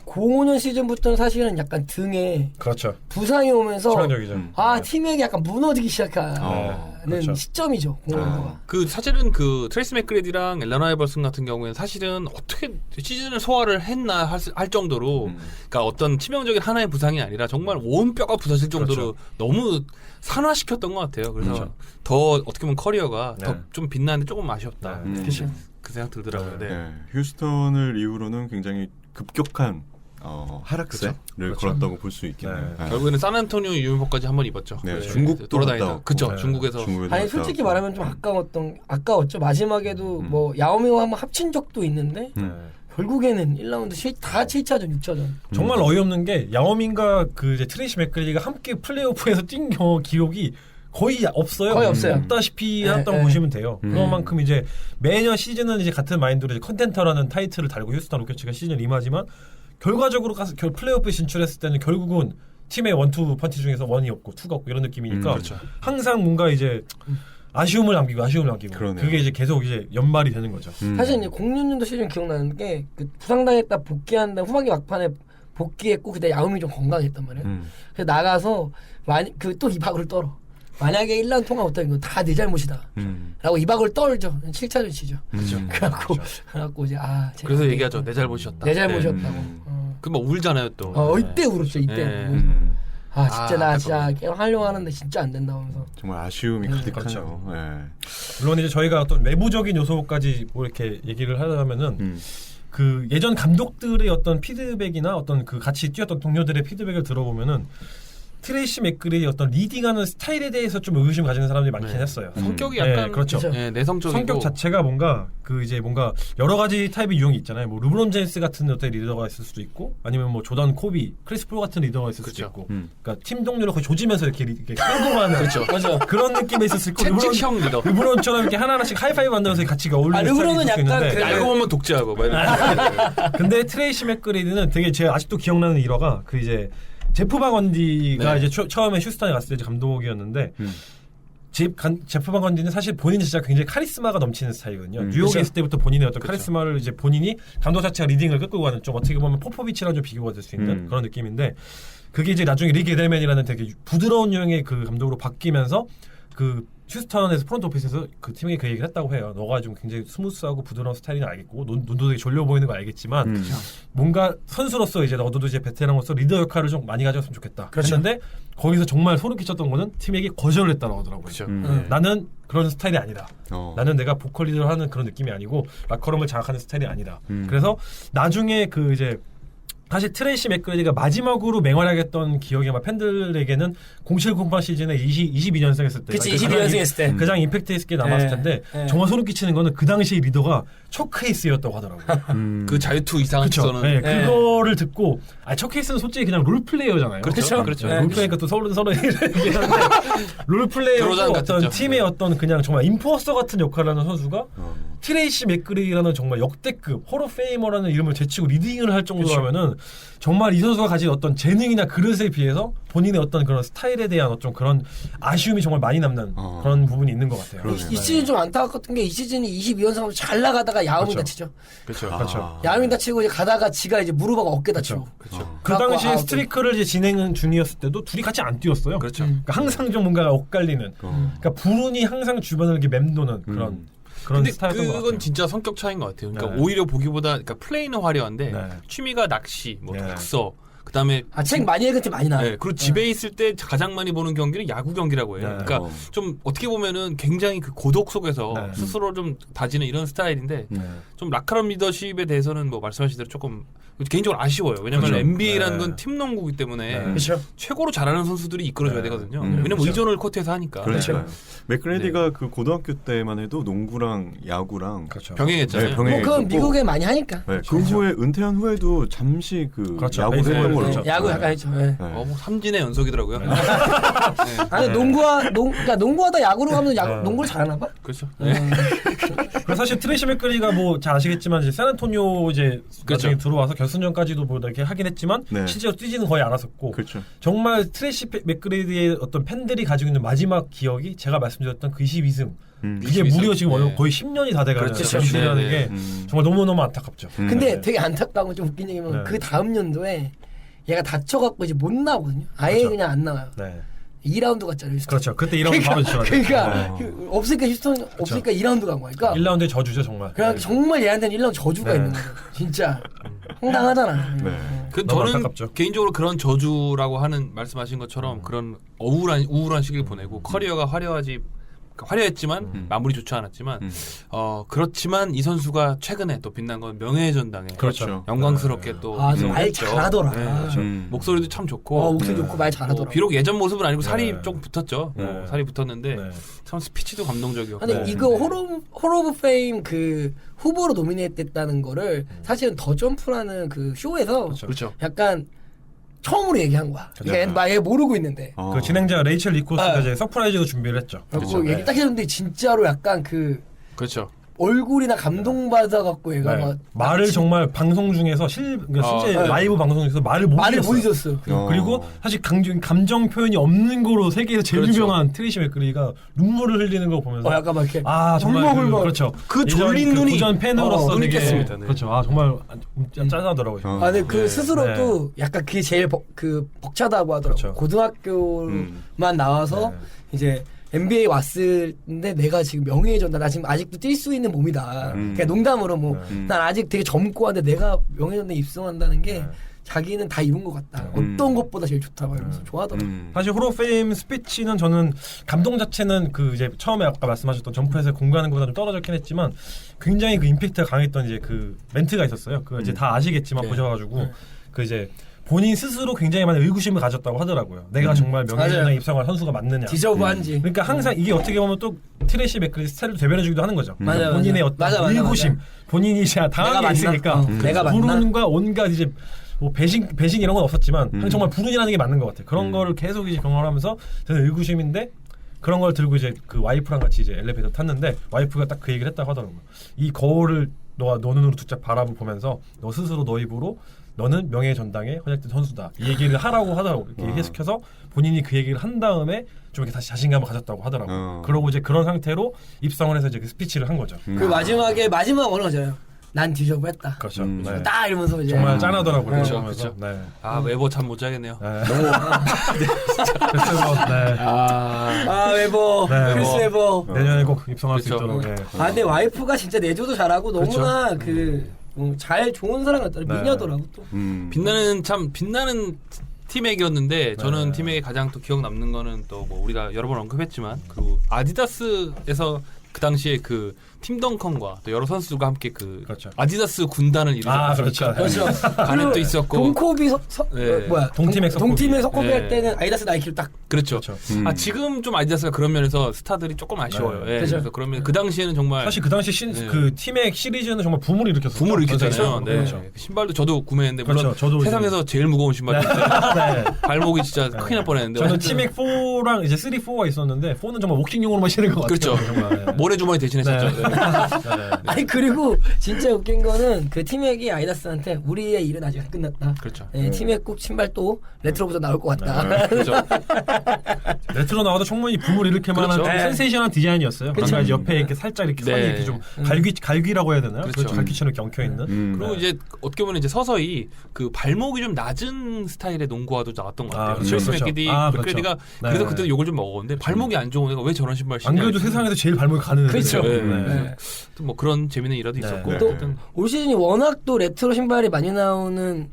05년 시즌부터는 사실은 약간 등에 그렇죠. 부상이 오면서 치명적이죠. 팀에게 약간 무너지기 시작하는 그렇죠. 시점이죠. 05년도가. 그 사실은 그 트레이스 맥그레디랑 앨런 아이버슨 같은 경우에는 사실은 어떻게 시즌을 소화를 했나 할 정도로 그러니까 어떤 치명적인 하나의 부상이 아니라 정말 온 뼈가 부서질 정도로 너무 산화시켰던 것 같아요. 그래서 더 어떻게 보면 커리어가 더 좀 빛나는데 조금 아쉬웠다. 그 생각 들더라고요. 네. 네. 휴스턴을 이후로는 굉장히 급격한 하락세를 걸었다고 볼 수 있겠네요. 네. 결국에는 샌안토니오 유니폼까지 한번 입었죠. 네, 네. 중국도 돌아다니다. 갔다 그렇죠. 왔고. 중국에서. 중국에도 아니 갔다 솔직히 왔고. 말하면 좀 아까웠죠. 마지막에도 뭐 야오밍과 한번 합친 적도 있는데 결국에는 1라운드 다 7차전, 6차전. 정말 어이없는 게 야오밍과 그 이제 트레이시 맥그리가 함께 플레이오프에서 뛴 기록이 거의 없어요. 거의 없어요. 없다시피 네, 했다고 네. 보시면 돼요. 그만큼 이제 매년 시즌은 이제 같은 마인드로 이제 컨텐터라는 타이틀을 달고 휴스턴 로켓츠가 시즌을 임하지만 결과적으로 가서 플레이오프에 진출했을 때는 결국은 팀의 원투 펀치 중에서 원이 없고 투가 없고 이런 느낌이니까 항상 뭔가 이제 아쉬움을 남기고 그러네요. 그게 이제 계속 이제 연말이 되는 거죠. 사실 이제 06년도 시즌 기억나는 게 그 부상당했다 복귀한다 후반기 막판에 복귀했고 그때 야오밍이 좀 건강했단 말이에요. 그래서 나가서 또 이박을 떨어. 만약에 1라운드 통과 못하면 이거 다 내 잘못이다. 라고 이박을 떨죠. 7차전 치죠. 그래갖고 이제 그래서 얘기하죠. 내 잘못이었다. 내 잘못이었다고. 그막 울잖아요 또. 이때 울었죠. 이때. 네. 진짜 나 진짜 게임 하려고 하는데 진짜 안 된다 하면서. 정말 아쉬움이 가득하죠. 네. 물론 이제 저희가 어떤 외부적인 요소까지 뭐 이렇게 얘기를 하려면은 그 예전 감독들의 어떤 피드백이나 어떤 그 같이 뛰었던 동료들의 피드백을 들어보면은 트레이시 맥그리의 어떤 리딩하는 스타일에 대해서 좀 의구심 가지는 사람들이 많긴 했어요. 성격이 약간 네, 그렇죠. 내성적이고 성격 자체가 뭔가 그 이제 뭔가 여러 가지 타입의 유형이 있잖아요. 뭐 르브론 제임스 같은 어떤 리더가 있을 수도 있고, 아니면 뭐 조던 코비, 크리스 폴 같은 리더가 있을 수도 있고, 그러니까 팀 동료를 거의 조지면서 이렇게 끌고 가는 그렇죠. 그런 느낌이 있을 수 있고, 채찍형 리더. 르브론처럼 이렇게 하나하나씩 하이파이브 만들어서 같이 어울리는 르브론은 스타일이 있을 수 약간 있는데, 알고 보면 독재하고 막 이런. 근데 트레이시 맥그리드는 되게 제가 아직도 기억나는 일화가 그 이제 제프 바건디가 이제 처음에 휴스턴에 갔을 때 이제 감독이었는데 제프 바건디는 사실 본인이 진짜 굉장히 카리스마가 넘치는 스타일이거든요. 뉴욕에 있을 때부터 본인의 어떤 카리스마를 이제 본인이 감독 자체가 리딩을 끌고 가는 좀 어떻게 보면 포포비치랑 좀 비교가 될 수 있는 그런 느낌인데 그게 이제 나중에 리기 에델맨이라는 되게 부드러운 유형의 그 감독으로 바뀌면서 그 휴스턴에서 프론트 오피스에서 그 팀에게 그 얘기를 했다고 해요. 너가 좀 굉장히 스무스하고 부드러운 스타일은 알겠고 눈도 되게 졸려 보이는 거 알겠지만 뭔가 선수로서 이제 너도 이제 베테랑으로서 리더 역할을 좀 많이 가졌으면 좋겠다. 했는데 거기서 정말 소름 끼쳤던 거는 팀에게 거절을 했다고 하더라고요. 그렇죠. 나는 그런 스타일이 아니다. 나는 내가 보컬 리더를 하는 그런 느낌이 아니고 라커룸을 장악하는 스타일이 아니다. 그래서 나중에 그 이제 사실 트레이시 맥그레디가 마지막으로 맹활약했던 기억이 아마 팬들에게는 0708 시즌에 22년생 했을 때 그치, 22년생 했을 때. 가장 임팩트 있게 남았을 텐데 정말 소름 끼치는 거는 그 당시 리더가 초케이스였다고 하더라고요. 그 자유투 이상한 그렇죠. 투서는 그거를 듣고 초케이스는 솔직히 그냥 롤플레이어잖아요. 그렇죠. 그렇죠. 롤플레이니까 또 서로 얘기하는데 롤플레이어고 드로잔 어떤 같았죠. 팀의 어떤 그냥 정말 인포서 같은 역할을 하는 선수가 트레이시 맥그리라는 정말 역대급 호러페이머라는 이름을 제치고 리딩을 할 정도로 하면은 정말 이 선수가 가진 어떤 재능이나 그릇에 비해서 본인의 어떤 그런 스타일에 대한 어떤 그런 아쉬움이 정말 많이 남는 그런 부분이 있는 것 같아요. 이 시즌 좀 안타깝던 게 이 시즌이 22연승하면 잘 나가다가 야오밍 다치죠. 그렇죠. 야오밍 다치고 이제 가다가 지가 이제 무릎하고 어깨 다치고. 그 당시에 스트리크를 이제 진행 중이었을 때도 둘이 같이 안 뛰었어요. 그렇죠. 그러니까 항상 좀 뭔가 엇갈리는. 그러니까 불운이 항상 주변을 이렇게 맴도는 그런 근데 스타일이었던 것 같아요. 그건 진짜 성격 차이인 것 같아요. 그러니까 네. 오히려 보기보다 그러니까 플레이는 화려한데 네. 취미가 낚시, 뭐 네. 독서, 그다음에 책 많이 읽은 책 많이 나와요. 네, 그리고 집에 있을 때 가장 많이 보는 경기는 야구 경기라고 해요. 네. 그러니까 좀 어떻게 보면은 굉장히 그 고독 속에서 네. 스스로 좀 다지는 이런 스타일인데 네. 좀 라카롬 리더십에 대해서는 뭐 말씀하신 대로 조금 개인적으로 아쉬워요. 왜냐하면 그렇죠. NBA라는 네. 건 팀 농구이기 때문에 네. 그렇죠. 최고로 잘하는 선수들이 이끌어줘야 네. 되거든요. 음, 왜냐면 그렇죠. 의존을 코트에서 하니까. 그렇죠. 맥그레디가 네. 그 고등학교 때만 해도 농구랑 야구랑 그렇죠. 병행했잖아요. 네, 뭐 병행했었고. 그건 미국에 많이 하니까. 네, 그 후에 은퇴한 후에도 잠시 그 그렇죠. 야구를 베이스볼, 했던 걸로. 그렇죠. 야구 약간 했죠. 네. 네. 뭐 3진의 연속이더라고요. 네. 아니 그러니까 농구하다 야구로 가면 네. 농구를 잘하나 봐. 그렇죠. 그래서 사실 트레이시 맥그리가 뭐 잘 아시겠지만 이제 샌안토니오 이제 그렇죠. 나중에 들어와서 결승전까지도 뭐 이렇게 하긴 했지만 네. 실제로 뛰지는 거의 않았었고 그렇죠. 정말 트레이시 맥그리의 어떤 팬들이 가지고 있는 마지막 기억이 제가 말씀드렸던 그 22승 이게 22승. 무려 지금 네. 거의 10년이 다 돼가는 그렇죠. 시대라는 네, 게 네. 정말 너무너무 안타깝죠. 근데 네. 되게 안타까운 건 좀 웃긴 얘기면 네. 그 다음 연도에 얘가 다쳐갖고 이제 못 나오거든요. 아예 그렇죠. 그냥 안 나와요. 네. 2라운드 갔잖아요. 휴스턴. 그렇죠. 그때 이라운드 바로 지쳐가지고. 그러니까 없으니까 휴스턴 없으니까 2라운드 간 거야. 그러니까 1라운드의 저주죠 정말. 그냥 네. 정말 얘한테는 1라운드 저주가 네. 있는 거죠. 진짜 황당하잖아. 네. 그 너무 저는 안타깝죠. 개인적으로 그런 저주라고 하는 말씀하신 것처럼 그런 우울한 시기를 보내고 커리어가 화려했지만 마무리 좋지 않았지만 그렇지만 이 선수가 최근에 또 빛난 건 명예의 전당에 그렇죠. 영광스럽게 또 아, 입성을 말 했죠. 잘하더라. 네. 그렇죠. 목소리도 참 좋고 목소리 좋고 말 잘하더라. 비록 예전 모습은 아니고 살이 네. 좀 붙었죠. 네. 살이 붙었는데 네. 참 스피치도 감동적이었고. 근데 네. 이거 홀 오브 페임 그 후보로 노미네이트됐다는 거를 사실은 더 점프라는 그 쇼에서 그렇죠. 약간 처음으로 얘기한 거야. 그렇죠. 그러니까 막 얘 모르고 있는데. 그 진행자 레이첼 리코스가 아. 이제 서프라이즈도 준비를 했죠. 그래서 얘기 딱 했는데 진짜로 약간 그 그렇죠. 얼굴이나 감동받아 갖고 얘가 네. 막 말을 정말 방송 중에서 그러니까 실제 네. 라이브 방송 중에서 말을 못 말을 못 잊었어요. 잊었어. 그리고 사실 감정 표현이 없는 거로 세계에서 제일 그렇죠. 유명한 트레이시 맥그리가 눈물을 흘리는 걸 보면서 약간 막 이렇게 정말 울먹울먹. 그렇죠. 그 예전 졸린 그 눈이 구전 팬으로서 눈이 되게 깼습니다. 네. 그렇죠. 정말 짠하더라고요. 아, 근데 그 네. 스스로도 약간 그게 제일 벅차다고 하더라고. 그렇죠. 고등학교만 나와서 이제 NBA 왔을때 내가 지금 명예의 전당, 나 지금 아직도 뛸 수 있는 몸이다. 그냥 농담으로 뭐, 난 아직 되게 젊고 한데 내가 명예의 전당에 입성한다는 게 자기는 다 이룬 것 같다. 어떤 것보다 제일 좋다고 이러면서 좋아하더라고. 사실 홀오페임 스피치는 저는 감동 자체는 그 이제 처음에 아까 말씀하셨던 점프에서 공부하는 것보다 좀 떨어졌긴 했지만 굉장히 그 임팩트가 강했던 이제 그 멘트가 있었어요. 그거 이제 다 아시겠지만 네. 보셔가지고 그 이제 본인 스스로 굉장히 많은 의구심을 가졌다고 하더라고요. 내가 정말 명예전당에 맞아요. 입성할 선수가 맞느냐. 디저브한지. 그러니까 항상 이게 어떻게 보면 또 트래시 맥그리 스타일을 대변해주기도 하는 거죠. 맞아, 그러니까 본인의 맞아. 어떤 맞아, 의구심, 맞아. 본인이 진짜 당한 내가 게 맞나? 있으니까 내가 맞나? 불운과 온갖 이제 뭐 배신 이런 건 없었지만 정말 불운이라는 게 맞는 것 같아요. 그런 거를 계속 이제 경험하면서 저는 의구심인데 그런 걸 들고 이제 그 와이프랑 같이 이제 엘리베이터 탔는데 와이프가 딱 그 얘기를 했다고 하더라고요. 이 거울을 너 눈으로 두짝 바라보면서 너 스스로 너 입으로 너는 명예의 전당에 헌약된 선수다. 이 얘기를 하라고 하더라고요. 이렇게 해석해서 본인이 그 얘기를 한 다음에 좀 이렇게 다시 자신감을 가졌다고 하더라고요. 그러고 이제 그런 상태로 입성을 해서 이제 그 스피치를 한 거죠. 그 마지막 언어잖아요. 난 디저브했다. 그렇죠. 네. 딱 이러면서 이제 정말 짠하더라고요. 그렇죠, 그러면서. 그렇죠. 네. 아 외모 참 못자겠네요. 네. 그래서 뭐, 네. 웨버, 네, 크리스 뭐. 웨버. 내년에 꼭 입성할 수 그렇죠. 있도록. 네. 근데 와이프가 진짜 내조도 잘하고 너무나 잘 좋은 사람 같더라. 네. 미녀더라고 또. 빛나는 팀액이었는데 저는 팀액에 가장 또 기억 남는 거는 또 뭐 우리가 여러 번 언급했지만 그리고 아디다스에서 그 당시에 그 팀 덩컨과 또 여러 선수들과 함께 그 그렇죠. 아디다스 군단을 이루셨죠. 그렇죠. 간에 또 있었고 동코비 네. 동팀의 석코비. 동팀의 석코비 네. 할 때는 아디다스 나이키를 딱 그렇죠. 그렇죠. 지금 좀 아디다스가 그런 면에서 스타들이 조금 아쉬워요. 네. 예, 그렇죠. 그래서 그러면 그 당시에는 정말 사실 그 당시 네. 그 팀의 시리즈는 정말 붐을 일으켰어요. 붐을 일으켰잖아요. 네. 그렇죠. 그 신발도 저도 구매했는데 물론 그렇죠. 저도 세상에서 제일 무거운 신발이었어요. 네. 발목이 진짜 큰일 날 뻔했는데 저는 팀액 4랑 이제 3, 4가 있었는데 4는 정말 웍싱용으로만 신는 것 같아요. 그렇죠. 정말. 네. 모래주머니 대신했었죠. 네. 네. 아니 그리고 진짜 웃긴 거는 그 팀액이 아디다스한테 우리의 일은 아직 안 끝났다. 그렇죠. 네, 팀액 꼭 신발 또 레트로 버전 나올 것 같다. 그렇죠. 레트로 나와도 충분히 붐을 일으킬 만한 그렇죠. 좀 네. 센세이션한 디자인이었어요. 그렇죠. 그러니까 옆에 이렇게 살짝 이렇게 선이 네. 이렇게 좀 갈귀라고 해야 되나요? 그렇죠. 갈귀처럼 이렇게 엉켜 있는. 그리고 이제 어떻게 보면 이제 서서히 그 발목이 좀 낮은 스타일의 농구화도 나왔던 것 같아요. 그렇죠. 첼시 그렇죠. 맥기디가 그렇죠. 그래도 네. 그때 욕을 좀 먹었는데 발목이 안 좋은 애가 왜 저런 신발 신냐. 안 그래도 세상에서 제일 발목이 가는 그렇죠. 애들이에요. 네. 네. 뭐 그런 재미있는 일화도 네. 있었고 네. 또 어쨌든 올 시즌이 워낙 또 레트로 신발이 많이 나오는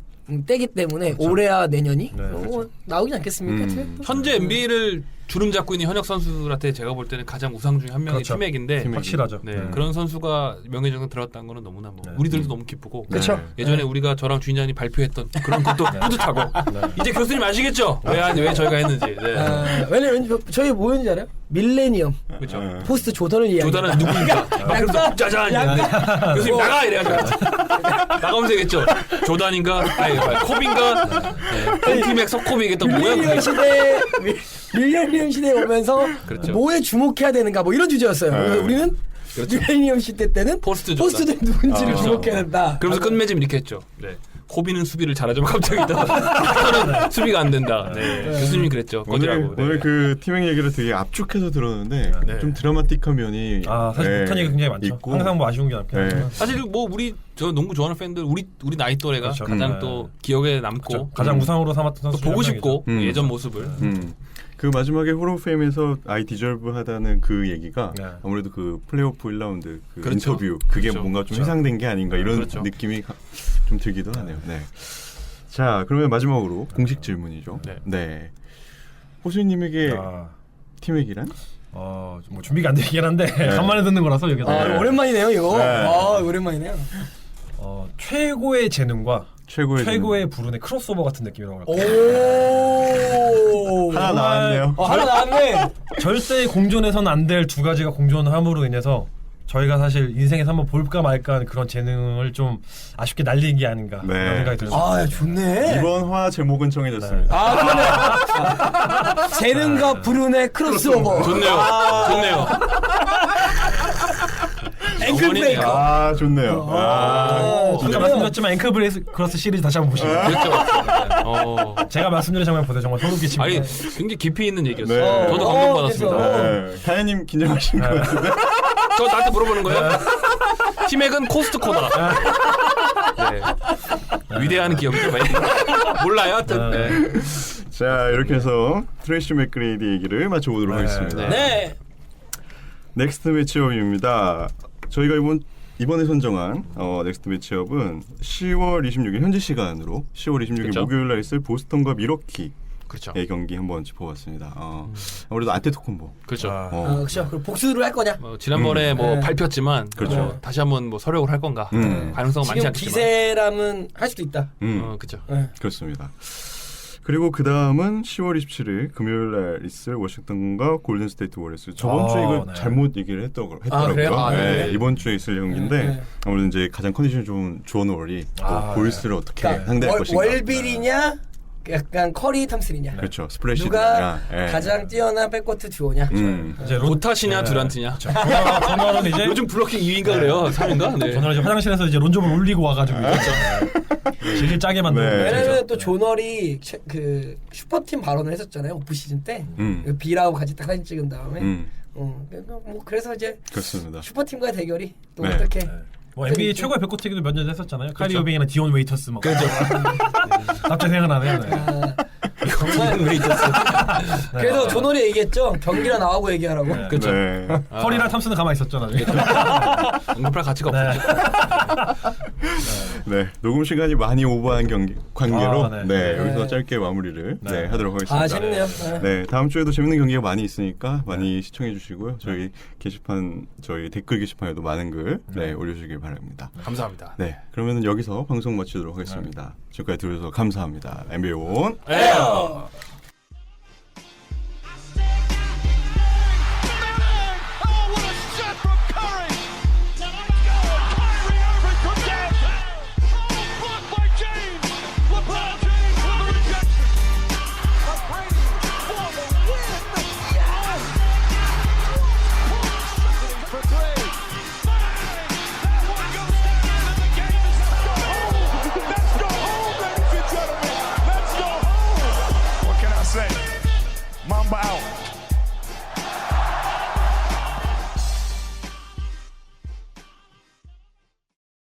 때기 때문에 올해야 내년이 네, 그렇죠. 나오지 않겠습니까? 음. 현재 NBA를 주름 잡고 있는 현역 선수한테 제가 볼 때는 가장 우상 중에 한 명이 그렇죠. 티맥인데 확실하죠. 네, 그런 선수가 명예전선 들어왔다는 거는 너무나 뭐 네. 우리들도 너무 기쁘고 그렇죠. 예전에 우리가 저랑 주인장이 발표했던 그런 것도 뿌듯하고 네. 이제 교수님 아시겠죠? 왜 저희가 했는지. 네. 왜냐면 저희 뭐였는지 알아요? 밀레니엄 그렇죠. 포스트 조던을 이야기. 조단은 누구인가? 막 그래서 짜잔 교수님 나가 이래가지고 나가면서 얘기했죠. 조단인가? 아니 코비인가? 네. 팀맥 석코비 이게 또 뭐야 그게? 밀레니엄 시대에 오면서 그렇죠. 뭐에 주목해야 되는가 뭐 이런 주제였어요. 그래서 우리는 밀레니엄 시대 때는 포스트 포스트들이 누군지를 그렇죠. 주목해야 된다. 그러면서 끝맺음 이렇게 했죠. 네. 코비는 수비를 잘하지만 갑자기 빅터는 수비가 안 된다. 네. 교수님이 그랬죠. 거지라고. 네. 오늘 그 팀행 얘기를 되게 압축해서 들었는데 네. 좀 드라마틱한 면이 사실 못한 얘기 굉장히 많죠. 있고. 항상 뭐 아쉬운 게 많긴 네. 하지만 사실 뭐 저 농구 좋아하는 팬들 우리 나이 또래가 그렇죠. 가장 또 기억에 남고 그렇죠. 가장 우상으로 삼았던 또 선수 보고 싶고 예전 모습을 그 마지막에 홀오페임에서 I deserve 하다는 그 얘기가 네. 아무래도 그 플레이오프 1라운드 그 그렇죠. 인터뷰 그게 그렇죠. 뭔가 좀 해상된 게 아닌가 이런 그렇죠. 느낌이 좀 들기도 하네요. 네. 자 그러면 마지막으로 공식 질문이죠. 네. 네. 호수님에게 팀맥이란? 뭐 준비가 안 되긴 한데 간만에 듣는 거라서 여기서 오랜만이네요 이거. 네. 오랜만이네요. 최고의 재능과 최고의 불운의 크로스오버 같은 느낌이라고 할까요? 오. 하나 나왔네요. 하나 나왔네. 절대 공존해서는 안 될 두 가지가 공존함으로 인해서 저희가 사실 인생에서 한번 볼까 말까 하는 그런 재능을 좀 아쉽게 날린 게 아닌가 네. 이런 생각이 들었습니다. 야, 좋네. 이번 화 제목은 정해졌습니다. 그러네. 재능과 불운의 크로스오버. 좋네요. 좋네요. 앵클 브레이커. 좋네요. 아까 말씀드렸지만 앵클 브레이크러스 시리즈 다시 한번 보시죠. 그렇죠. 제가 말씀드린 장면 보세요. 정말 소름 끼칩니다. 아니 굉장히 깊이 있는 얘기였어요. 네. 저도 감동받았습니다. 네. 다현님 긴장하신 것 같은데. 저 나한테 물어보는 거예요? 티맥은 코스트코다. 네. 위대한 기업이죠. 몰라요. 하여튼. 네. 자 이렇게 해서 트레이시 맥그레이디 얘기를 마쳐보도록 하겠습니다. 네. 넥스트 매치업입니다. 저희가 이번에 선정한 넥스트 매치업은 10월 26일 현지 시간으로 10월 26일 그렇죠? 목요일 날 있을 보스턴과 미러키의 그렇죠. 경기 한번 짚어봤습니다. 아무래도 안테토쿤보. 그렇죠. 그렇죠. 그럼 복수를 할 거냐? 지난번에 뭐 네. 밝혔지만 그렇죠. 다시 한번 뭐 서력을 할 건가 가능성은 많지 지금 않겠지만 기세라면 할 수도 있다. 그렇죠. 네. 그렇습니다. 그리고 그 다음은 10월 27일 금요일 날 있을 워싱턴과 골든 스테이트 워리어스. 저번 주에 이거 네. 잘못 얘기를 했더라고요. 그래요? 네. 이번 주에 있을 경기인데 네. 아무래도 이제 가장 컨디션이 좋은 존 월이 또 볼스를 어떻게 그러니까 상대할 것인가. 월빌이냐, 약간 커리 탐슨이냐. 그렇죠. 스플래시 누가 예. 가장 뛰어난 백코트 듀오냐. 이제 고타시냐 두란트냐. 전화는 이제 요즘 블로킹 2위인가 그래요. 3위인가? 네. 전화는 이제 화장실에서 이제 론조를 올리고 와가지고 질질 짜게 만드는 네. 거죠. 왜냐면 또 존월이 그 슈퍼팀 발언을 했었잖아요. 오프 시즌 때. 비라고 같이 딱 사진 찍은 다음에. 그래서 이제 그렇습니다. 슈퍼팀과의 대결이 또 네. 어떻게 뭐 NBA 최고의 백코트기도 몇 년 했었잖아요. 카리 어빙이나 디온 웨이터스 막. 그렇죠. 갑자기 생각나네요. 네. 정말 왜 있었어? 그래서 존월이 얘기했죠. 경기랑 나하고 얘기하라고. 네. 그렇죠. 네. 펄이랑 탐스는 가만히 있었죠 나중에. 언급할 가치가 없었죠. 네. 녹음 시간이 많이 오버한 관계로 네. 여기서 짧게 마무리를 하도록 하겠습니다. 재밌네요. 네, 다음 주에도 재밌는 경기가 많이 있으니까 많이 시청해 주시고요. 저희 게시판, 저희 댓글 게시판에도 많은 글 올려주시길 바랍니다. 감사합니다. 네, 그러면 여기서 방송 마치도록 하겠습니다. 지금까지 들어주셔서 감사합니다. NBA 온 에어.